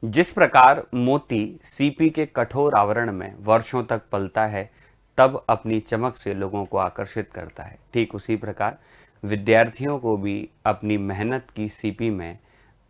जिस प्रकार मोती सीपी के कठोर आवरण में वर्षों तक पलता है, तब अपनी चमक से लोगों को आकर्षित करता है, ठीक उसी प्रकार विद्यार्थियों को भी अपनी मेहनत की सीपी में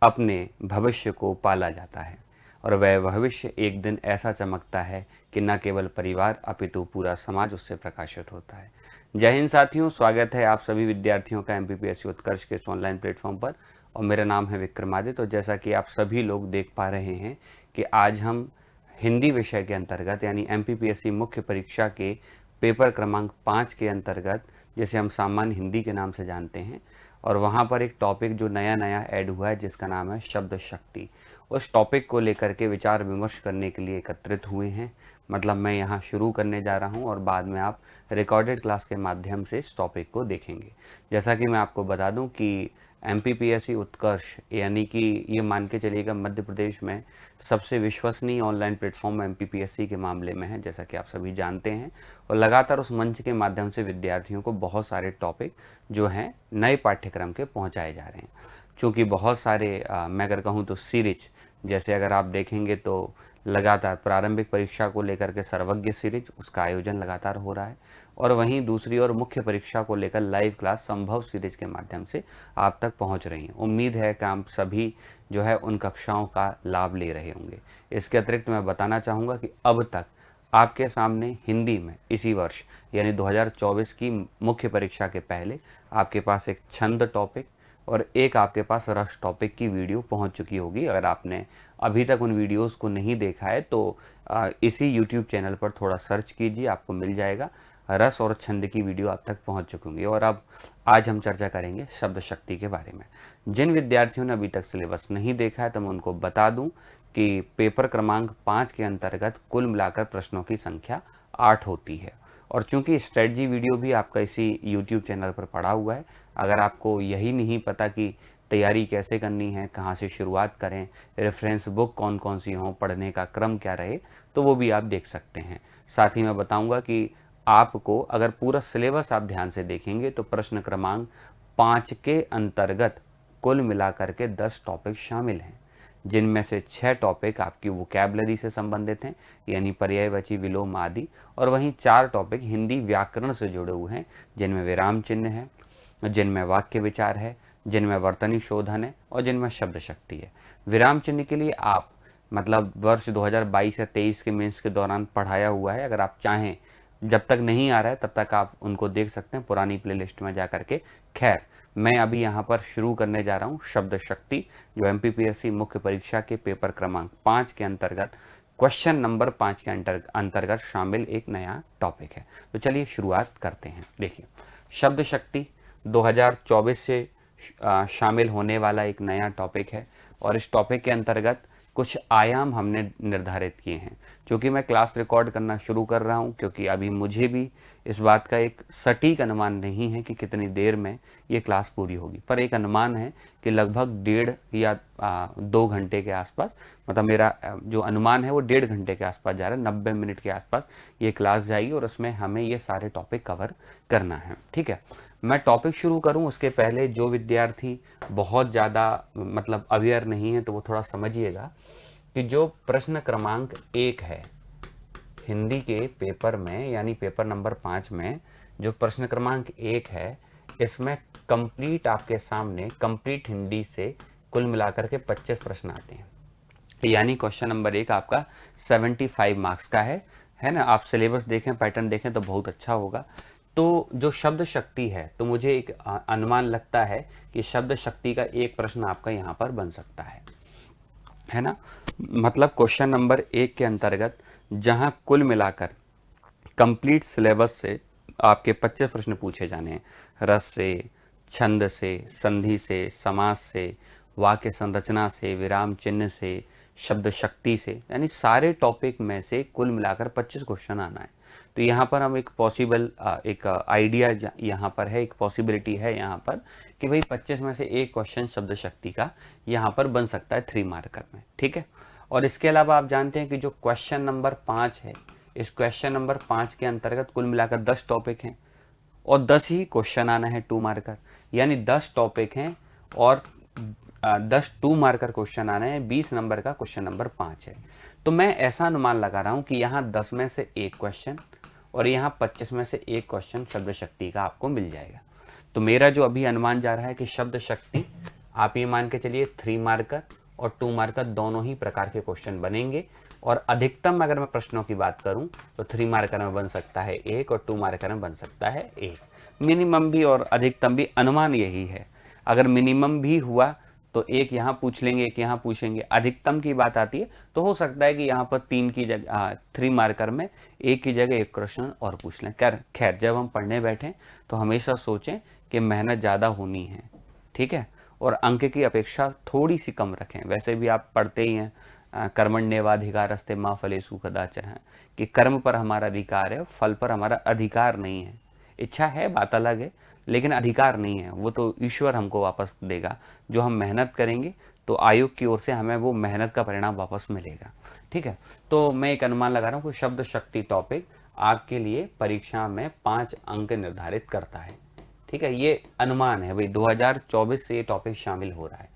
अपने भविष्य को पाला जाता है और वह भविष्य एक दिन ऐसा चमकता है कि न केवल परिवार अपितु पूरा समाज उससे प्रकाशित होता है। जय हिंद साथियों, स्वागत है आप सभी विद्यार्थियों का एमपीपीएससी उत्कर्ष के इस ऑनलाइन प्लेटफॉर्म पर। और मेरा नाम है विक्रमादित्य। तो जैसा कि आप सभी लोग देख पा रहे हैं कि आज हम हिंदी विषय के अंतर्गत यानी एमपीपीएससी मुख्य परीक्षा के पेपर क्रमांक 5 के अंतर्गत, जिसे हम सामान्य हिंदी के नाम से जानते हैं, और वहाँ पर एक टॉपिक जो नया नया ऐड हुआ है जिसका नाम है शब्द शक्ति, उस टॉपिक को लेकर के विचार विमर्श करने के लिए एकत्रित हुए हैं। मतलब मैं यहाँ शुरू करने जा रहा हूँ और बाद में आप रिकॉर्डेड क्लास के माध्यम से इस टॉपिक को देखेंगे। जैसा कि मैं आपको बता दूं कि एमपीपीएससी उत्कर्ष यानी कि ये मान के चलिएगा मध्य प्रदेश में सबसे विश्वसनीय ऑनलाइन प्लेटफॉर्म एमपीपीएससी के मामले में है, जैसा कि आप सभी जानते हैं। और लगातार उस मंच के माध्यम से विद्यार्थियों को बहुत सारे टॉपिक जो हैं नए पाठ्यक्रम के पहुंचाए जा रहे हैं। चूँकि बहुत सारे मैं अगर कहूँ तो सीरीज, जैसे अगर आप देखेंगे तो लगातार प्रारंभिक परीक्षा को लेकर के सर्वज्ञ सीरीज, उसका आयोजन लगातार हो रहा है। और वहीं दूसरी ओर मुख्य परीक्षा को लेकर लाइव क्लास संभव सीरीज के माध्यम से आप तक पहुंच रही हैं। उम्मीद है कि आप सभी जो है उन कक्षाओं का लाभ ले रहे होंगे। इसके अतिरिक्त मैं बताना चाहूँगा कि अब तक आपके सामने हिंदी में इसी वर्ष यानी 2024 की मुख्य परीक्षा के पहले आपके पास एक छंद टॉपिक और एक आपके पास रस टॉपिक की वीडियो पहुंच चुकी होगी। अगर आपने अभी तक उन वीडियोस को नहीं देखा है तो इसी यूट्यूब चैनल पर थोड़ा सर्च कीजिए, आपको मिल जाएगा। रस और छंद की वीडियो आप तक पहुंच चुकी होंगी। और अब आज हम चर्चा करेंगे शब्द शक्ति के बारे में। जिन विद्यार्थियों ने अभी तक सिलेबस नहीं देखा है तो मैं उनको बता दूं कि पेपर क्रमांक 5 के अंतर्गत कुल मिलाकर प्रश्नों की संख्या 8 होती है। और चूंकि स्ट्रेटजी वीडियो भी आपका इसी यूट्यूब चैनल पर पड़ा हुआ है, अगर आपको यही नहीं पता कि तैयारी कैसे करनी है, कहाँ से शुरुआत करें, रेफरेंस बुक कौन कौन सी हों, पढ़ने का क्रम क्या रहे, तो वो भी आप देख सकते हैं। साथ ही मैं बताऊंगा कि आपको अगर पूरा सिलेबस आप ध्यान से देखेंगे तो प्रश्न क्रमांक 5 के अंतर्गत कुल मिलाकर के 10 टॉपिक शामिल हैं, जिनमें से 6 टॉपिक आपकी वोकैबलरी से संबंधित हैं यानी पर्यायवाची, विलोम आदि, और वहीं 4 टॉपिक हिंदी व्याकरण से जुड़े हुए हैं, जिनमें विराम चिन्ह है, जिनमें वाक्य विचार है, जिनमें वर्तनी शोधन है और जिनमें शब्द शक्ति है। विराम चिन्ह के लिए आप मतलब वर्ष 2022 या 23 के मेंस के दौरान पढ़ाया हुआ है, अगर आप चाहें जब तक नहीं आ रहा है तब तक आप उनको देख सकते हैं पुरानी प्लेलिस्ट में जा करके। खैर, मैं अभी यहाँ पर शुरू करने जा रहा हूँ शब्द शक्ति, जो एमपीपीएससी मुख्य परीक्षा के पेपर क्रमांक 5 के अंतर्गत क्वेश्चन नंबर 5 के अंतर्गत शामिल एक नया टॉपिक है। तो चलिए शुरुआत करते हैं। देखिए, शब्द शक्ति 2024 से शामिल होने वाला एक नया टॉपिक है और इस टॉपिक के अंतर्गत कुछ आयाम हमने निर्धारित किए हैं। चूँकि मैं क्लास रिकॉर्ड करना शुरू कर रहा हूँ, क्योंकि अभी मुझे भी इस बात का एक सटीक अनुमान नहीं है कि कितनी देर में ये क्लास पूरी होगी, पर एक अनुमान है कि लगभग 1.5 या 2 घंटे के आसपास, मतलब मेरा जो अनुमान है वो 1.5 घंटे के आसपास जा रहा है। 90 मिनट के आसपास ये क्लास जाएगी और उसमें हमें ये सारे टॉपिक कवर करना है। ठीक है, मैं टॉपिक शुरू करूं उसके पहले जो विद्यार्थी बहुत ज़्यादा मतलब अवेयर नहीं है तो वो थोड़ा समझिएगा कि जो प्रश्न क्रमांक 1 है हिंदी के पेपर में यानी पेपर नंबर 5 में, जो प्रश्न क्रमांक 1 है इसमें कंप्लीट आपके सामने कंप्लीट हिंदी से कुल मिलाकर के 25 प्रश्न आते हैं। यानी क्वेश्चन नंबर 1 आपका 75 मार्क्स का है ना। आप सिलेबस देखें, पैटर्न देखें तो बहुत अच्छा होगा। तो जो शब्द शक्ति है, तो मुझे एक अनुमान लगता है कि शब्द शक्ति का एक प्रश्न आपका यहाँ पर बन सकता है ना। मतलब क्वेश्चन नंबर 1 के अंतर्गत जहाँ कुल मिलाकर कंप्लीट सिलेबस से आपके 25 प्रश्न पूछे जाने हैं, रस से, छंद से, संधि से, समास से, वाक्य संरचना से, विराम चिन्ह से, शब्द शक्ति से, यानी सारे टॉपिक में से कुल मिलाकर 25 क्वेश्चन आना है। तो यहाँ पर हम एक पॉसिबल एक आइडिया यहाँ पर है, एक पॉसिबिलिटी है यहाँ पर कि भाई 25 में से एक क्वेश्चन शब्द शक्ति का यहाँ पर बन सकता है 3 मार्कर में। ठीक है, और इसके अलावा आप जानते हैं कि जो क्वेश्चन नंबर 5 है, इस क्वेश्चन नंबर 5 के अंतर्गत कुल मिलाकर 10 टॉपिक हैं और 10 ही क्वेश्चन आना है 2 मार्कर, यानी 10 टॉपिक हैं और 10 2 मार्कर क्वेश्चन आने हैं, 20 नंबर का क्वेश्चन नंबर 5 है। तो मैं ऐसा अनुमान लगा रहा हूँ कि यहाँ 10 में से एक क्वेश्चन और यहाँ 25 में से एक क्वेश्चन शब्द शक्ति का आपको मिल जाएगा। तो मेरा जो अभी अनुमान जा रहा है कि शब्द शक्ति आप ये मान के चलिए 3 मार्कर और 2 मार्कर दोनों ही प्रकार के क्वेश्चन बनेंगे। और अधिकतम अगर मैं प्रश्नों की बात करूं तो 3 मार्कर में बन सकता है एक और 2 मार्कर में बन सकता है एक। मिनिमम भी और अधिकतम भी अनुमान यही है। अगर मिनिमम भी हुआ तो एक यहाँ पूछ लेंगे, एक यहाँ पूछेंगे। अधिकतम की बात आती है तो हो सकता है कि यहाँ पर 3 की जगह 3 मार्कर में एक की जगह एक क्वेश्चन और पूछ लें। खैर जब हम पढ़ने बैठें तो हमेशा सोचें कि मेहनत ज़्यादा होनी है, ठीक है, और अंक की अपेक्षा थोड़ी सी कम रखें। वैसे भी आप पढ़ते ही हैं कर्मण्येवाधिकारस्ते मा फलेषु कदाचन, कि कर्म पर हमारा अधिकार है, फल पर हमारा अधिकार नहीं है। इच्छा है बात अलग है, लेकिन अधिकार नहीं है, वो तो ईश्वर हमको वापस देगा। जो हम मेहनत करेंगे तो आयोग की ओर से हमें वो मेहनत का परिणाम वापस मिलेगा, ठीक है। तो मैं एक अनुमान लगा रहा हूँ कि शब्द शक्ति टॉपिक आपके लिए परीक्षा में 5 अंक निर्धारित करता है, ठीक है। ये अनुमान है भाई, 2024 से ये टॉपिक शामिल हो रहा है,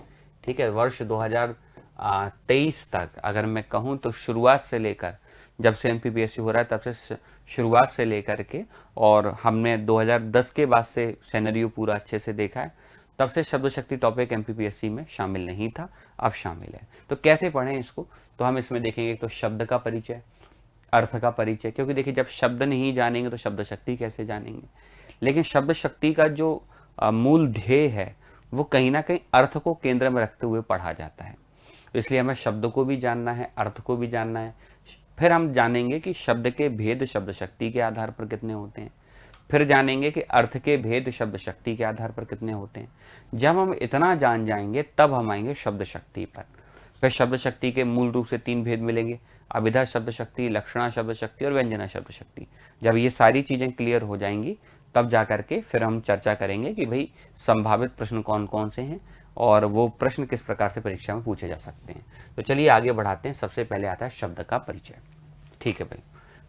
ठीक है। वर्ष 2023 तक अगर मैं कहूँ तो शुरुआत से लेकर, जब से एमपीपीएससी हो रहा है तब से शुरुआत से लेकर के, और हमने 2010 के बाद से सिनेरियो पूरा अच्छे से देखा है, तब से शब्द शक्ति टॉपिक एमपीपीएससी में शामिल नहीं था, अब शामिल है। तो कैसे पढ़ें इसको, तो हम इसमें देखेंगे तो शब्द का परिचय, अर्थ का परिचय, क्योंकि देखिए जब शब्द नहीं जानेंगे तो शब्द शक्ति कैसे जानेंगे। लेकिन शब्द शक्ति का जो मूल ध्येय है वो कहीं ना कहीं अर्थ को केंद्र में रखते हुए पढ़ा जाता है। इसलिए हमें शब्द को भी जानना है, अर्थ को भी जानना है। फिर हम जानेंगे कि शब्द के भेद शब्द शक्ति के आधार पर कितने होते हैं, फिर जानेंगे कि अर्थ के भेद शब्द शक्ति के आधार पर कितने होते हैं। जब हम इतना जान जाएंगे तब हम आएंगे शब्द शक्ति पर। फिर शब्द शक्ति के मूल रूप से 3 भेद मिलेंगे, अभिधा शब्द शक्ति, लक्षणा शब्द शक्ति और व्यंजना शब्द शक्ति। जब ये सारी चीज़ें क्लियर हो जाएंगी तब जा करके फिर हम चर्चा करेंगे कि भाई संभावित प्रश्न कौन कौन से हैं और वो प्रश्न किस प्रकार से परीक्षा में पूछे जा सकते हैं। तो चलिए आगे बढ़ाते हैं। सबसे पहले आता है शब्द का परिचय, ठीक है भाई।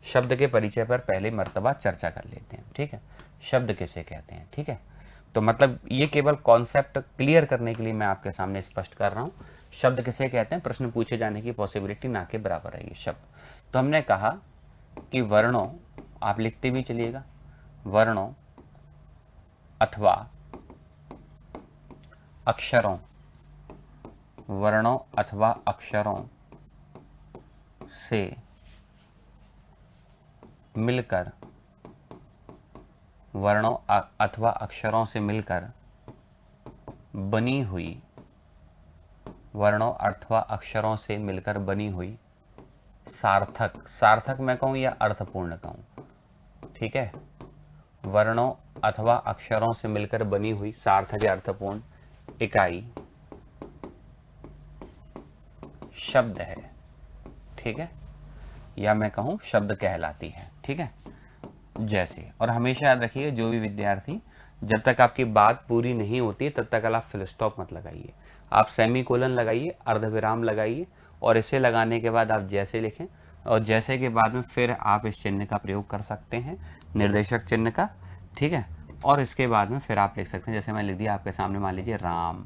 शब्द के परिचय पर पहले मर्तबा चर्चा कर लेते हैं, ठीक है। शब्द किसे कहते हैं, ठीक है। तो मतलब ये केवल कॉन्सेप्ट क्लियर करने के लिए मैं आपके सामने स्पष्ट कर रहा हूँ। शब्द किसे कहते हैं, प्रश्न पूछे जाने की पॉसिबिलिटी ना के बराबर है ये शब्द। तो हमने कहा कि वर्णों, आप लिखते भी चलिएगा, वर्णों अथवा अक्षरों, वर्णों अथवा अक्षरों से मिलकर, वर्णों अथवा अक्षरों से मिलकर बनी हुई, वर्णों अथवा अक्षरों से मिलकर बनी हुई सार्थक, सार्थक मैं कहूँ या अर्थपूर्ण कहूँ, ठीक है। वर्णों अथवा अक्षरों से मिलकर बनी हुई सार्थक या अर्थपूर्ण इकाई शब्द है, ठीक है, या मैं कहूँ शब्द कहलाती है, ठीक है। जैसे, और हमेशा याद रखिए जो भी विद्यार्थी, जब तक आपकी बात पूरी नहीं होती तब तक आप फुल स्टॉप मत लगाइए, आप सेमीकोलन लगाइए, अर्धविराम लगाइए, और इसे लगाने के बाद आप जैसे लिखें, और जैसे के बाद में फिर आप इस चिन्ह का प्रयोग कर सकते हैं, निर्देशक चिन्ह का, ठीक है। और इसके बाद में फिर आप लिख सकते हैं, जैसे मैं लिख दिया आपके सामने मान लीजिए राम,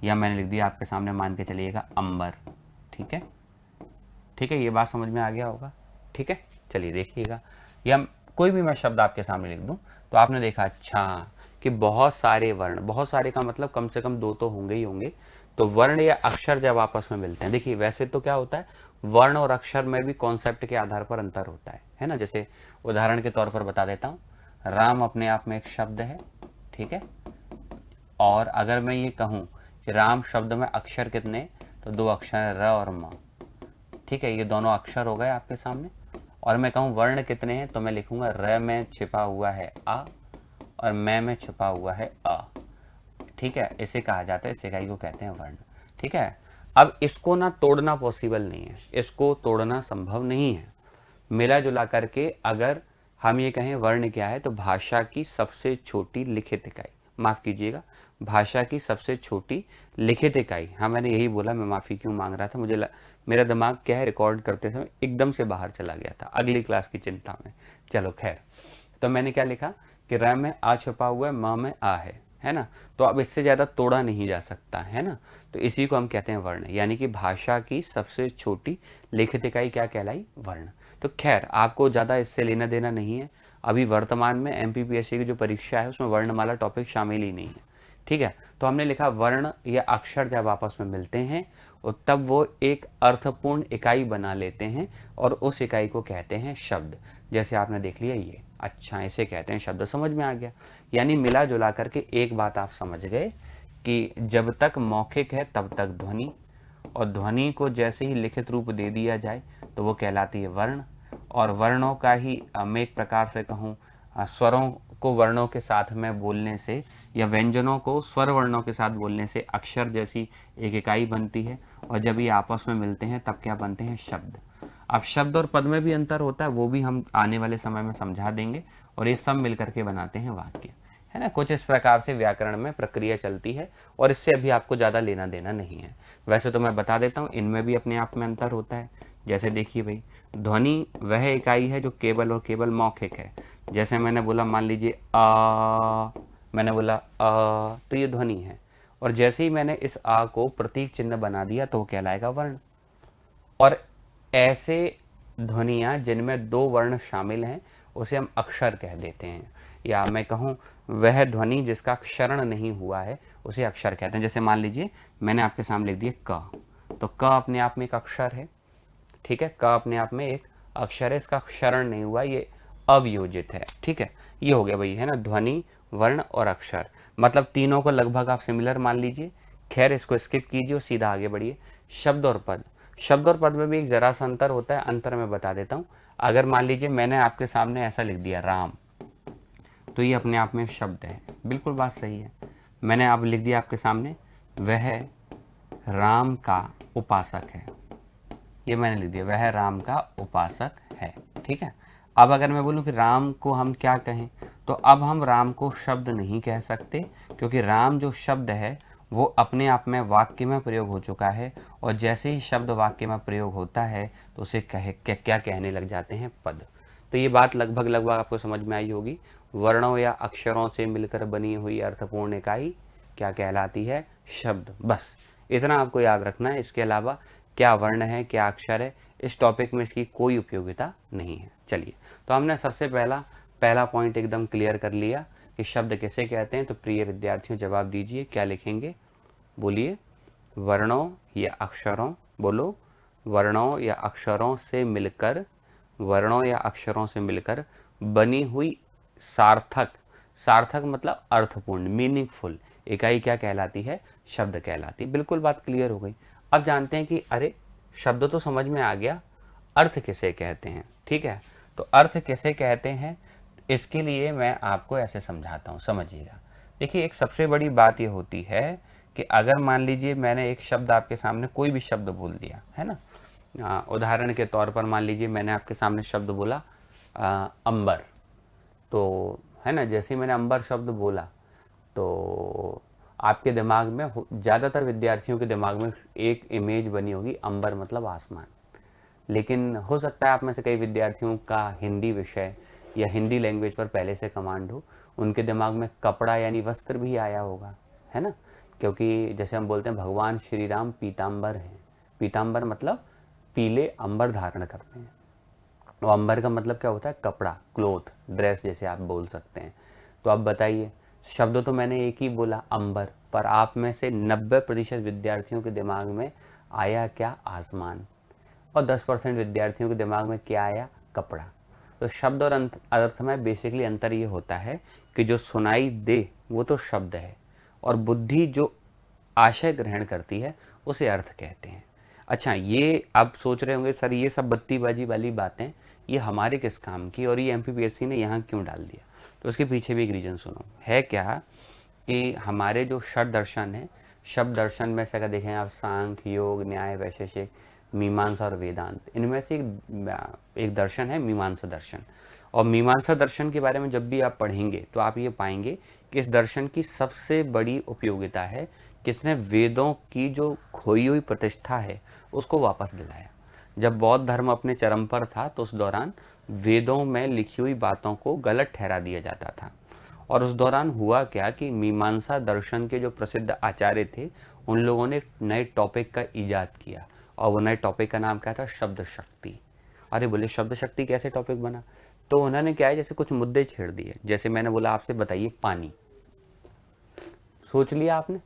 या मैंने लिख दिया आपके सामने मान के चलिएगा अंबर, ठीक है, ठीक है। ये बात समझ में आ गया होगा, ठीक है। चलिए देखिएगा, या कोई भी मैं शब्द आपके सामने लिख दूं तो आपने देखा अच्छा कि बहुत सारे वर्ण, बहुत सारे का मतलब कम से कम 2 तो होंगे ही होंगे। तो वर्ण या अक्षर जब आपस में मिलते हैं, देखिए वैसे तो क्या होता है, वर्ण और अक्षर में भी कॉन्सेप्ट के आधार पर अंतर होता है ना। जैसे उदाहरण के तौर पर बता देता हूँ, राम अपने आप में एक शब्द है, ठीक है। और अगर मैं ये कहूँ कि राम शब्द में अक्षर कितने, तो 2 अक्षर है, र और म, ठीक है, ये दोनों अक्षर हो गए आपके सामने। और मैं कहूँ वर्ण कितने हैं, तो मैं लिखूंगा र में छिपा हुआ है आ और मैं में छिपा हुआ है अ, ठीक है। इसे कहा जाता है, इस इकाई को कहते हैं वर्ण, ठीक है। अब इसको ना तोड़ना पॉसिबल नहीं है, इसको तोड़ना संभव नहीं है। मिला जुला करके अगर हम ये कहें वर्ण क्या है, तो भाषा की सबसे छोटी लिखित इकाई, माफ़ कीजिएगा, भाषा की सबसे छोटी लिखित इकाई। हाँ मैंने यही बोला, मैं माफ़ी क्यों मांग रहा था, मेरा दिमाग क्या है रिकॉर्ड करते समय एकदम से बाहर चला गया था अगली क्लास की चिंता में। चलो खैर, तो मैंने क्या लिखा कि र में आ छुपा हुआ है, म में आ है ना। तो अब इससे ज़्यादा तोड़ा नहीं जा सकता, है ना। तो इसी को हम कहते हैं वर्ण, यानी कि भाषा की सबसे छोटी लिखित इकाई क्या कहलाई? वर्ण। तो खैर आपको ज़्यादा इससे लेना देना नहीं है। अभी वर्तमान में एमपीपीएससी की जो परीक्षा है उसमें वर्णमाला टॉपिक शामिल ही नहीं है, ठीक है। तो हमने लिखा वर्ण या अक्षर जब आपस में मिलते हैं और तब वो एक अर्थपूर्ण इकाई बना लेते हैं और उस इकाई को कहते हैं शब्द। जैसे आपने देख लिया ये, अच्छा इसे कहते हैं शब्द, समझ में आ गया। यानी मिला जुला करके एक बात आप समझ गए कि जब तक मौखिक है तब तक ध्वनि, और ध्वनि को जैसे ही लिखित रूप दे दिया जाए तो वो कहलाती है वर्ण। और वर्णों का ही मैं एक प्रकार से कहूँ स्वरों को वर्णों के साथ में बोलने से या व्यंजनों को स्वर वर्णों के साथ बोलने से अक्षर जैसी एक इकाई बनती है, और जब ये आपस में मिलते हैं तब क्या बनते हैं? शब्द। अब शब्द और पद में भी अंतर होता है, वो भी हम आने वाले समय में समझा देंगे, और ये सब मिलकर के बनाते हैं वाक्य, है ना। कुछ इस प्रकार से व्याकरण में प्रक्रिया चलती है और इससे अभी आपको ज़्यादा लेना देना नहीं है। वैसे तो मैं बता देता हूँ इनमें भी अपने आप में अंतर होता है। जैसे देखिए भाई, ध्वनि वह इकाई है जो केवल और केवल मौखिक है। जैसे मैंने बोला, मान लीजिए मैंने बोला तो ये ध्वनि है, और जैसे ही मैंने इस आ को प्रतीक चिन्ह बना दिया तो वो कहलाएगा वर्ण। और ऐसे ध्वनियाँ जिनमें दो वर्ण शामिल हैं उसे हम अक्षर कह देते हैं, या मैं कहूँ वह ध्वनि जिसका क्षरण नहीं हुआ है उसे अक्षर कहते हैं। जैसे मान लीजिए मैंने आपके सामने लिख दिया क, तो क अपने आप में एक अक्षर है, ठीक है। क अपने आप में एक अक्षर है, इसका क्षरण नहीं हुआ, ये अवियोजित है, ठीक है। ये हो गया भाई, है ना, ध्वनि, वर्ण और अक्षर। मतलब तीनों को लगभग आप सिमिलर मान लीजिए। खैर इसको स्किप कीजिए और सीधा आगे बढ़िए। शब्द और पद, शब्द और पद में भी एक जरा सा अंतर होता है, अंतर मैं बता देता हूँ। अगर मान लीजिए मैंने आपके सामने ऐसा लिख दिया राम, तो ये अपने आप में एक शब्द है, बिल्कुल बात सही है। मैंने अब लिख दिया आपके सामने वह राम का उपासक है, ये मैंने लिख दिया वह राम का उपासक है, ठीक है। अब अगर मैं बोलूं कि राम को हम क्या कहें, तो अब हम राम को शब्द नहीं कह सकते, क्योंकि राम जो शब्द है वो अपने आप में वाक्य में प्रयोग हो चुका है, और जैसे ही शब्द वाक्य में प्रयोग होता है तो उसे क्या कहने लग जाते हैं? पद। तो ये बात लगभग आपको समझ में आई होगी। वर्णों या अक्षरों से मिलकर बनी हुई अर्थपूर्ण इकाई क्या कहलाती है? शब्द। बस इतना आपको याद रखना है। इसके अलावा क्या वर्ण है, क्या अक्षर है, इस टॉपिक में इसकी कोई उपयोगिता नहीं है। चलिए, तो हमने सबसे पहला पॉइंट एकदम क्लियर कर लिया कि शब्द किसे कहते हैं। तो प्रिय विद्यार्थियों जवाब दीजिए, क्या लिखेंगे? बोलिए। वर्णों या अक्षरों, बोलो। वर्णों या अक्षरों से मिलकर, वर्णों या अक्षरों से मिलकर बनी हुई सार्थक, सार्थक मतलब अर्थपूर्ण, मीनिंगफुल इकाई क्या कहलाती है? शब्द कहलाती है। बिल्कुल बात क्लियर हो गई। अब जानते हैं कि अरे शब्द तो समझ में आ गया, अर्थ किसे कहते हैं, ठीक है। तो अर्थ किसे कहते हैं, इसके लिए मैं आपको ऐसे समझाता हूँ, समझिएगा। देखिए, एक सबसे बड़ी बात ये होती है कि अगर मान लीजिए मैंने एक शब्द आपके सामने, कोई भी शब्द बोल दिया, है ना, उदाहरण के तौर पर मान लीजिए मैंने आपके सामने शब्द बोला अंबर, तो है ना, जैसे ही मैंने अंबर शब्द बोला तो आपके दिमाग में, ज़्यादातर विद्यार्थियों के दिमाग में एक इमेज बनी होगी, अंबर मतलब आसमान। लेकिन हो सकता है आप में से कई विद्यार्थियों का हिंदी विषय या हिंदी लैंग्वेज पर पहले से कमांड हो, उनके दिमाग में कपड़ा यानी वस्त्र भी आया होगा, है ना। क्योंकि जैसे हम बोलते हैं भगवान श्री राम पीताम्बर हैं, पीताम्बर मतलब पीले अंबर धारण करते हैं। और अंबर का मतलब क्या होता है? कपड़ा, क्लोथ, ड्रेस जैसे आप बोल सकते हैं। तो अब बताइए, शब्द तो मैंने एक ही बोला अंबर, पर आप में से 90% विद्यार्थियों के दिमाग में आया क्या? आसमान। और 10% विद्यार्थियों के दिमाग में क्या आया? कपड़ा। तो शब्द और अर्थ में बेसिकली अंतर ये होता है कि जो सुनाई दे वो तो शब्द है, और बुद्धि जो आशय ग्रहण करती है उसे अर्थ कहते हैं। अच्छा, ये आप सोच रहे होंगे सर ये सब बत्तीबाजी वाली बातें ये हमारे किस काम की, और ये एमपीपीएससी ने यहाँ क्यों डाल दिया? तो उसके पीछे भी एक रीज़न सुनो। है क्या कि हमारे जो षड दर्शन है, शब्द दर्शन में से अगर देखें आप, सांख्य, योग, न्याय, वैशेषिक, मीमांसा और वेदांत, इनमें से एक दर्शन है मीमांसा दर्शन। और मीमांसा दर्शन के बारे में जब भी आप पढ़ेंगे तो आप ये पाएंगे कि इस दर्शन की सबसे बड़ी उपयोगिता है कि इसने वेदों की जो खोई हुई प्रतिष्ठा है उसको वापस दिलाया। जब बौद्ध धर्म अपने चरम पर था तो उस दौरान वेदों में लिखी हुई बातों को गलत ठहरा दिया जाता था, और उस दौरान हुआ क्या कि मीमांसा दर्शन के जो प्रसिद्ध आचार्य थे उन लोगों ने एक नए टॉपिक का इजाद किया और वो नए टॉपिक का नाम क्या था? शब्द शक्ति। अरे बोले शब्द शक्ति कैसे टॉपिक बना? तो उन्होंने क्या है, जैसे कुछ मुद्दे छेड़ दिए। जैसे मैंने बोला आपसे बताइए पानी, सोच लिया आपने,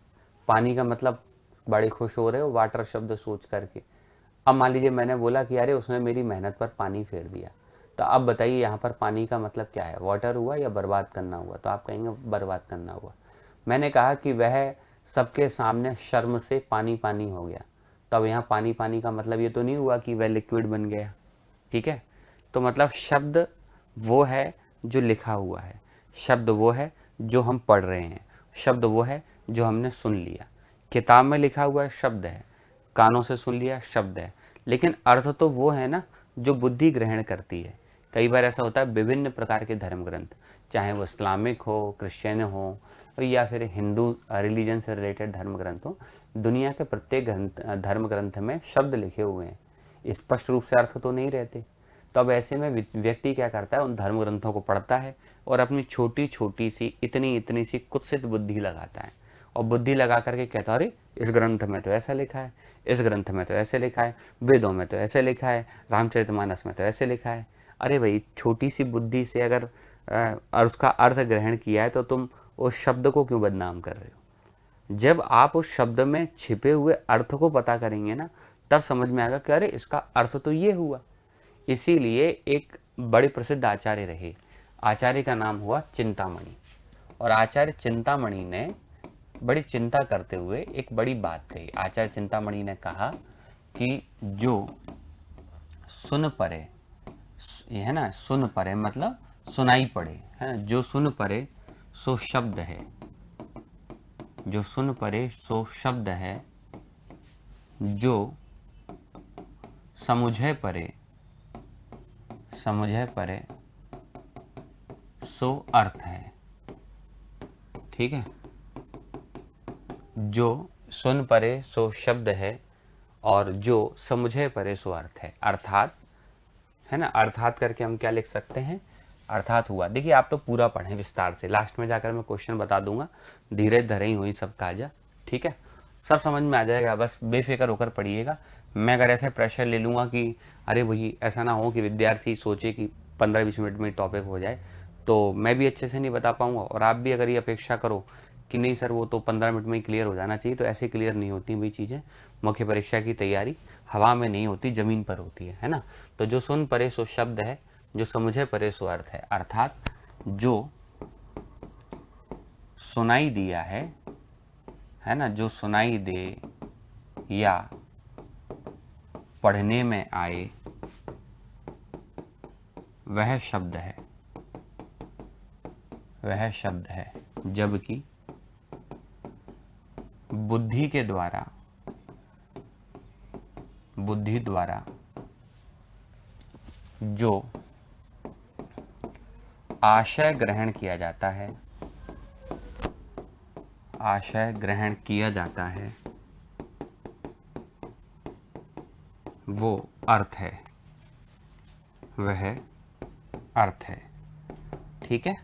पानी का मतलब बड़े खुश हो रहे हो वाटर शब्द सोच करके। अब मान लीजिए मैंने बोला कि अरे उसने मेरी मेहनत पर पानी फेर दिया, तो अब बताइए यहाँ पर पानी का मतलब क्या है? वाटर हुआ या बर्बाद करना हुआ? तो आप कहेंगे बर्बाद करना हुआ। मैंने कहा कि वह सबके सामने शर्म से पानी पानी हो गया, तो अब यहाँ पानी पानी का मतलब ये तो नहीं हुआ कि वह लिक्विड बन गया। ठीक है, तो मतलब शब्द वो है जो लिखा हुआ है, शब्द वो है जो हम पढ़ रहे हैं, शब्द वो है जो हमने सुन लिया। किताब में लिखा हुआ है शब्द है, कानों से सुन लिया शब्द है, लेकिन अर्थ तो वो है ना जो बुद्धि ग्रहण करती है। कई बार ऐसा होता है विभिन्न प्रकार के धर्म ग्रंथ, चाहे वो इस्लामिक हो, क्रिश्चियन हो या फिर हिंदू रिलीजन से रिलेटेड धर्म ग्रंथ हो, दुनिया के प्रत्येक धर्म ग्रंथ में शब्द लिखे हुए हैं, स्पष्ट रूप से अर्थ तो नहीं रहते। तो अब ऐसे में व्यक्ति क्या करता है, उन धर्म ग्रंथों को पढ़ता है और अपनी छोटी छोटी सी इतनी इतनी सी कुत्सित बुद्धि लगाता है, और बुद्धि लगा करके कहता है अरे इस ग्रंथ में तो ऐसा लिखा है, इस ग्रंथ में तो ऐसे लिखा है, वेदों में तो ऐसे लिखा है, रामचरितमानस में तो ऐसे लिखा है। अरे भाई छोटी सी बुद्धि से अगर उसका अर्थ ग्रहण किया है तो तुम उस शब्द को क्यों बदनाम कर रहे हो? जब आप उस शब्द में छिपे हुए अर्थ को पता करेंगे ना, तब समझ में आएगा कि अरे इसका अर्थ तो ये हुआ। इसीलिए एक बड़े प्रसिद्ध आचार्य रहे, आचार्य का नाम हुआ चिंतामणि, और आचार्य चिंतामणि ने बड़ी चिंता करते हुए एक बड़ी बात कही। आचार्य चिंतामणि ने कहा कि जो सुन परे, ये है ना, सुन परे मतलब सुनाई पड़े, है ना, जो सुन परे सो शब्द है, जो सुन परे सो शब्द है, जो समुझे परे, समझे परे सो अर्थ है। ठीक है, जो सुन परे सो शब्द है और जो समझे परे सो अर्थ है। अर्थात, है ना, अर्थात करके हम क्या लिख सकते हैं? अर्थात हुआ। देखिए आप तो पूरा पढ़ें विस्तार से, लास्ट में जाकर मैं क्वेश्चन बता दूंगा, धीरे धीरे ही हुई सब काजा। ठीक है, सब समझ में आ जाएगा, बस बेफिक्र होकर पढ़िएगा। मैं अगर ऐसे प्रेशर ले लूँगा कि अरे वही ऐसा ना हो कि विद्यार्थी सोचे कि 15-20 मिनट में टॉपिक हो जाए, तो मैं भी अच्छे से नहीं बता पाऊँगा, और आप भी अगर ये अपेक्षा करो कि नहीं सर वो तो 15 मिनट में ही क्लियर हो जाना चाहिए, तो ऐसे क्लियर नहीं होती वही चीज़ें। मुख्य परीक्षा की तैयारी हवा में नहीं होती, ज़मीन पर होती है ना। तो जो सुन परे सो शब्द है, जो समझे परे सो अर्थ है। अर्थात जो सुनाई दिया है ना, जो सुनाई दे या पढ़ने में आए वह शब्द है, वह शब्द है। जबकि बुद्धि के द्वारा, बुद्धि द्वारा जो आशय ग्रहण किया जाता है, आशय ग्रहण किया जाता है, वो अर्थ है, वह अर्थ है। ठीक है,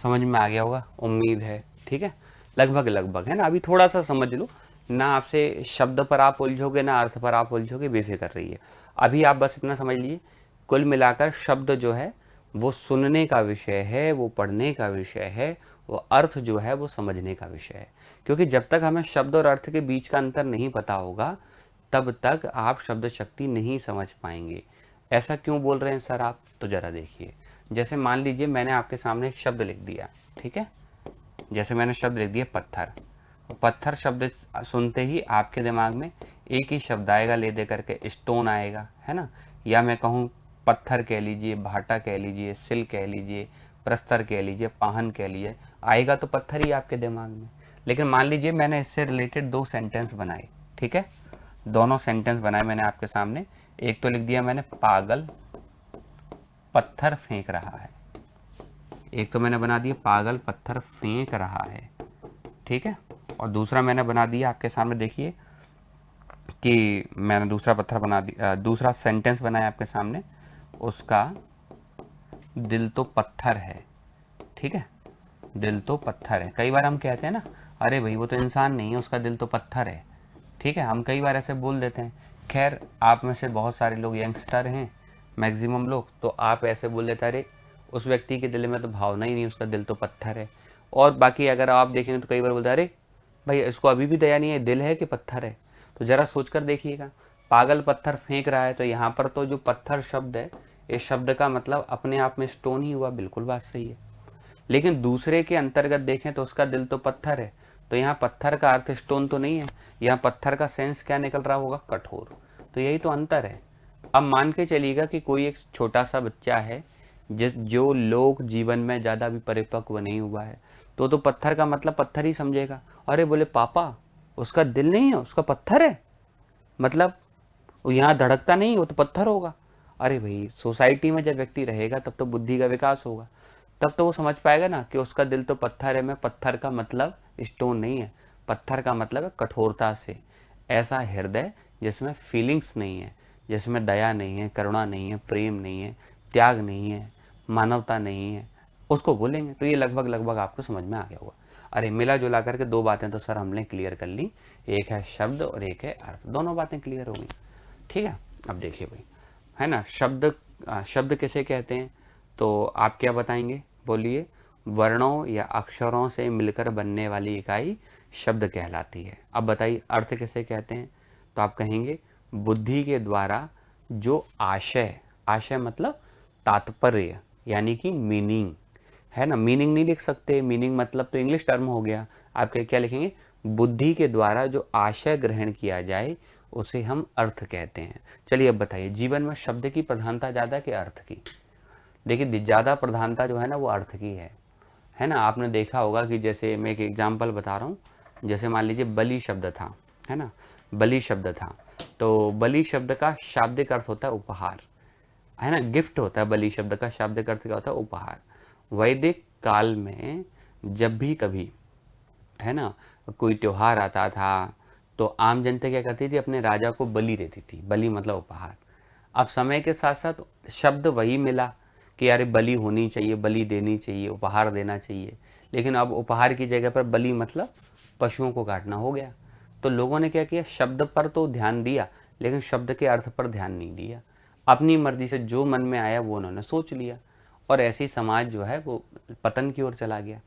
समझ में आ गया होगा उम्मीद है। ठीक है, लगभग लगभग, है ना। अभी थोड़ा सा समझ लो ना, आपसे शब्द पर आप उलझोगे ना अर्थ पर आप उलझोगे, बेफिक्र रहिए। अभी आप बस इतना समझ लीजिए, कुल मिलाकर शब्द जो है वो सुनने का विषय है, वो पढ़ने का विषय है, वो अर्थ जो है वो समझने का विषय है। क्योंकि जब तक हमें शब्द और अर्थ के बीच का अंतर नहीं पता होगा, तब तक आप शब्द शक्ति नहीं समझ पाएंगे। ऐसा क्यों बोल रहे हैं सर आप? तो जरा देखिए, जैसे मान लीजिए मैंने आपके सामने एक शब्द लिख दिया, ठीक है, जैसे मैंने शब्द लिख दिया पत्थर। पत्थर शब्द सुनते ही आपके दिमाग में एक ही शब्द आएगा, ले दे करके स्टोन आएगा, है ना। या मैं कहूँ पत्थर कह लीजिए, भाटा कह लीजिए, सिल कह लीजिए, प्रस्तर कह लीजिए, पाहन कह लीजिए, आएगा तो पत्थर ही आपके दिमाग में। लेकिन मान लीजिए मैंने इससे रिलेटेड 2 सेंटेंस बनाए, ठीक है, दोनों सेंटेंस बनाए मैंने आपके सामने। एक तो लिख दिया मैंने पागल पत्थर फेंक रहा है, एक तो मैंने बना दिया पागल पत्थर फेंक रहा है, ठीक है। और दूसरा मैंने बना दिया आपके सामने, देखिए कि मैंने दूसरा पत्थर बना दिया, दूसरा सेंटेंस बनाया आपके सामने, उसका दिल तो पत्थर है, ठीक है, दिल तो पत्थर है। कई बार हम कहते हैं ना अरे भाई वो तो इंसान नहीं है, उसका दिल तो पत्थर है। ठीक है, हम कई बार ऐसे बोल देते हैं। खैर आप में से बहुत सारे लोग यंगस्टर हैं, मैक्सिमम लोग, तो आप ऐसे बोल देते अरे उस व्यक्ति के दिल में तो भावना ही नहीं, उसका दिल तो पत्थर है। और बाकी अगर आप देखेंगे तो कई बार बोलते अरे भाई इसको अभी भी दया नहीं है, दिल है कि पत्थर है। तो जरा सोच कर देखिएगा, पागल पत्थर फेंक रहा है, तो यहाँ पर तो जो पत्थर शब्द है, इस शब्द का मतलब अपने आप में स्टोन ही हुआ, बिल्कुल बात सही है। लेकिन दूसरे के अंतर्गत देखें तो उसका दिल तो पत्थर है, तो यहाँ पत्थर का अर्थ स्टोन तो नहीं है, यहाँ पत्थर का सेंस क्या निकल रहा होगा, कठोर। तो यही तो अंतर है। अब मान के चलिएगा कि कोई एक छोटा सा बच्चा है जो लोग जीवन में ज़्यादा भी परिपक्व नहीं हुआ है, तो पत्थर का मतलब पत्थर ही समझेगा। अरे बोले पापा उसका दिल नहीं है, उसका पत्थर है, मतलब वो यहाँ धड़कता नहीं, वो तो पत्थर होगा। अरे भाई सोसाइटी में जब व्यक्ति रहेगा तब तो बुद्धि का विकास होगा, तब तो वो समझ पाएगा ना कि उसका दिल तो पत्थर है। मैं पत्थर का मतलब स्टोन नहीं है, पत्थर का मतलब है कठोरता से, ऐसा हृदय जिसमें फीलिंग्स नहीं है, जिसमें दया नहीं है, करुणा नहीं है, प्रेम नहीं है, त्याग नहीं है, मानवता नहीं है, उसको बोलेंगे। तो ये लगभग लगभग आपको समझ में आ गया होगा। अरे मिला जुला करके दो बातें तो सर हमने क्लियर कर ली, एक है शब्द और एक है अर्थ, दोनों बातें क्लियर हो गई। ठीक है, अब देखिए भाई, है ना, शब्द किसे कहते हैं, तो आप क्या बताएंगे, बोलिए। वर्णों या अक्षरों से मिलकर बनने वाली इकाई शब्द कहलाती है। अब बताइए अर्थ किसे कहते हैं, तो आप कहेंगे बुद्धि के द्वारा जो आशय, आशय मतलब तात्पर्य यानी कि मीनिंग, है ना, मीनिंग नहीं लिख सकते, मीनिंग मतलब तो इंग्लिश टर्म हो गया। आप क्या लिखेंगे, बुद्धि के द्वारा जो आशय ग्रहण किया जाए उसे हम अर्थ कहते हैं। चलिए अब बताइए, जीवन में शब्द की प्रधानता ज़्यादा कि अर्थ की। देखिए ज़्यादा प्रधानता जो है ना वो अर्थ की है ना। आपने देखा होगा कि जैसे मैं एक एग्जांपल बता रहा हूँ, जैसे मान लीजिए बलि शब्द था, है ना, बलि शब्द था, तो बलि शब्द का शाब्दिक अर्थ होता है उपहार, है ना, गिफ्ट होता है। बलि शब्द का शाब्दिक अर्थ क्या होता है, उपहार। वैदिक काल में जब भी कभी, है ना, कोई त्योहार आता था तो आम जनता क्या करती थी, अपने राजा को बलि देती थी, बलि मतलब उपहार। अब समय के साथ साथ शब्द वही मिला कि यार बलि होनी चाहिए, बलि देनी चाहिए, उपहार देना चाहिए, लेकिन अब उपहार की जगह पर बलि मतलब पशुओं को काटना हो गया। तो लोगों ने क्या किया, शब्द पर तो ध्यान दिया लेकिन शब्द के अर्थ पर ध्यान नहीं दिया, अपनी मर्जी से जो मन में आया वो उन्होंने सोच लिया, और ऐसे ही समाज जो है वो पतन की ओर चला गया।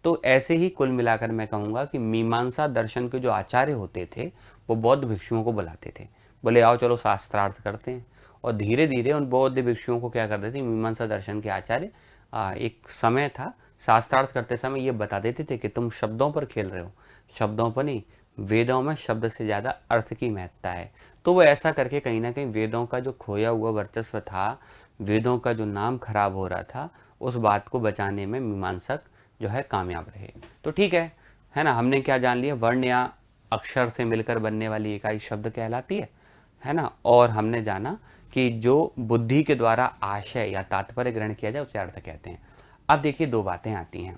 तो ऐसे ही कुल मिलाकर मैं कहूँगा कि मीमांसा दर्शन के जो आचार्य होते थे वो बौद्ध भिक्षुओं को बुलाते थे, बोले आओ चलो शास्त्रार्थ करते हैं। और धीरे धीरे उन बौद्ध भिक्षुओं को क्या करते थे, मीमांसा दर्शन के आचार्य, एक समय था शास्त्रार्थ करते समय ये बता देते थे कि तुम शब्दों पर खेल रहे हो, शब्दों पर नहीं, वेदों में शब्द से ज़्यादा अर्थ की महत्ता है। तो वो ऐसा करके कहीं ना कहीं वेदों का जो खोया हुआ वर्चस्व था, वेदों का जो नाम खराब हो रहा था, उस बात को बचाने में मीमांसक जो है कामयाब रहे। तो ठीक है ना, हमने क्या जान लिया, वर्ण या अक्षर से मिलकर बनने वाली इकाई शब्द कहलाती है ना, और हमने जाना कि जो बुद्धि के द्वारा आशय या तात्पर्य ग्रहण किया जाए उसे अर्थ कहते हैं। अब देखिए दो बातें आती हैं,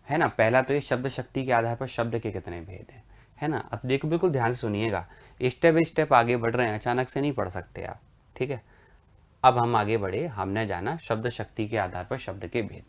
है ना, पहला तो ये शब्द शक्ति के आधार पर शब्द के कितने भेद हैं, है ना। अब देखो बिल्कुल ध्यान से सुनिएगा, स्टेप बाई स्टेप आगे बढ़ रहे हैं, अचानक से नहीं पढ़ सकते आप, ठीक है। अब हम आगे बढ़े, हमने जाना शब्द शक्ति के आधार पर शब्द के भेद।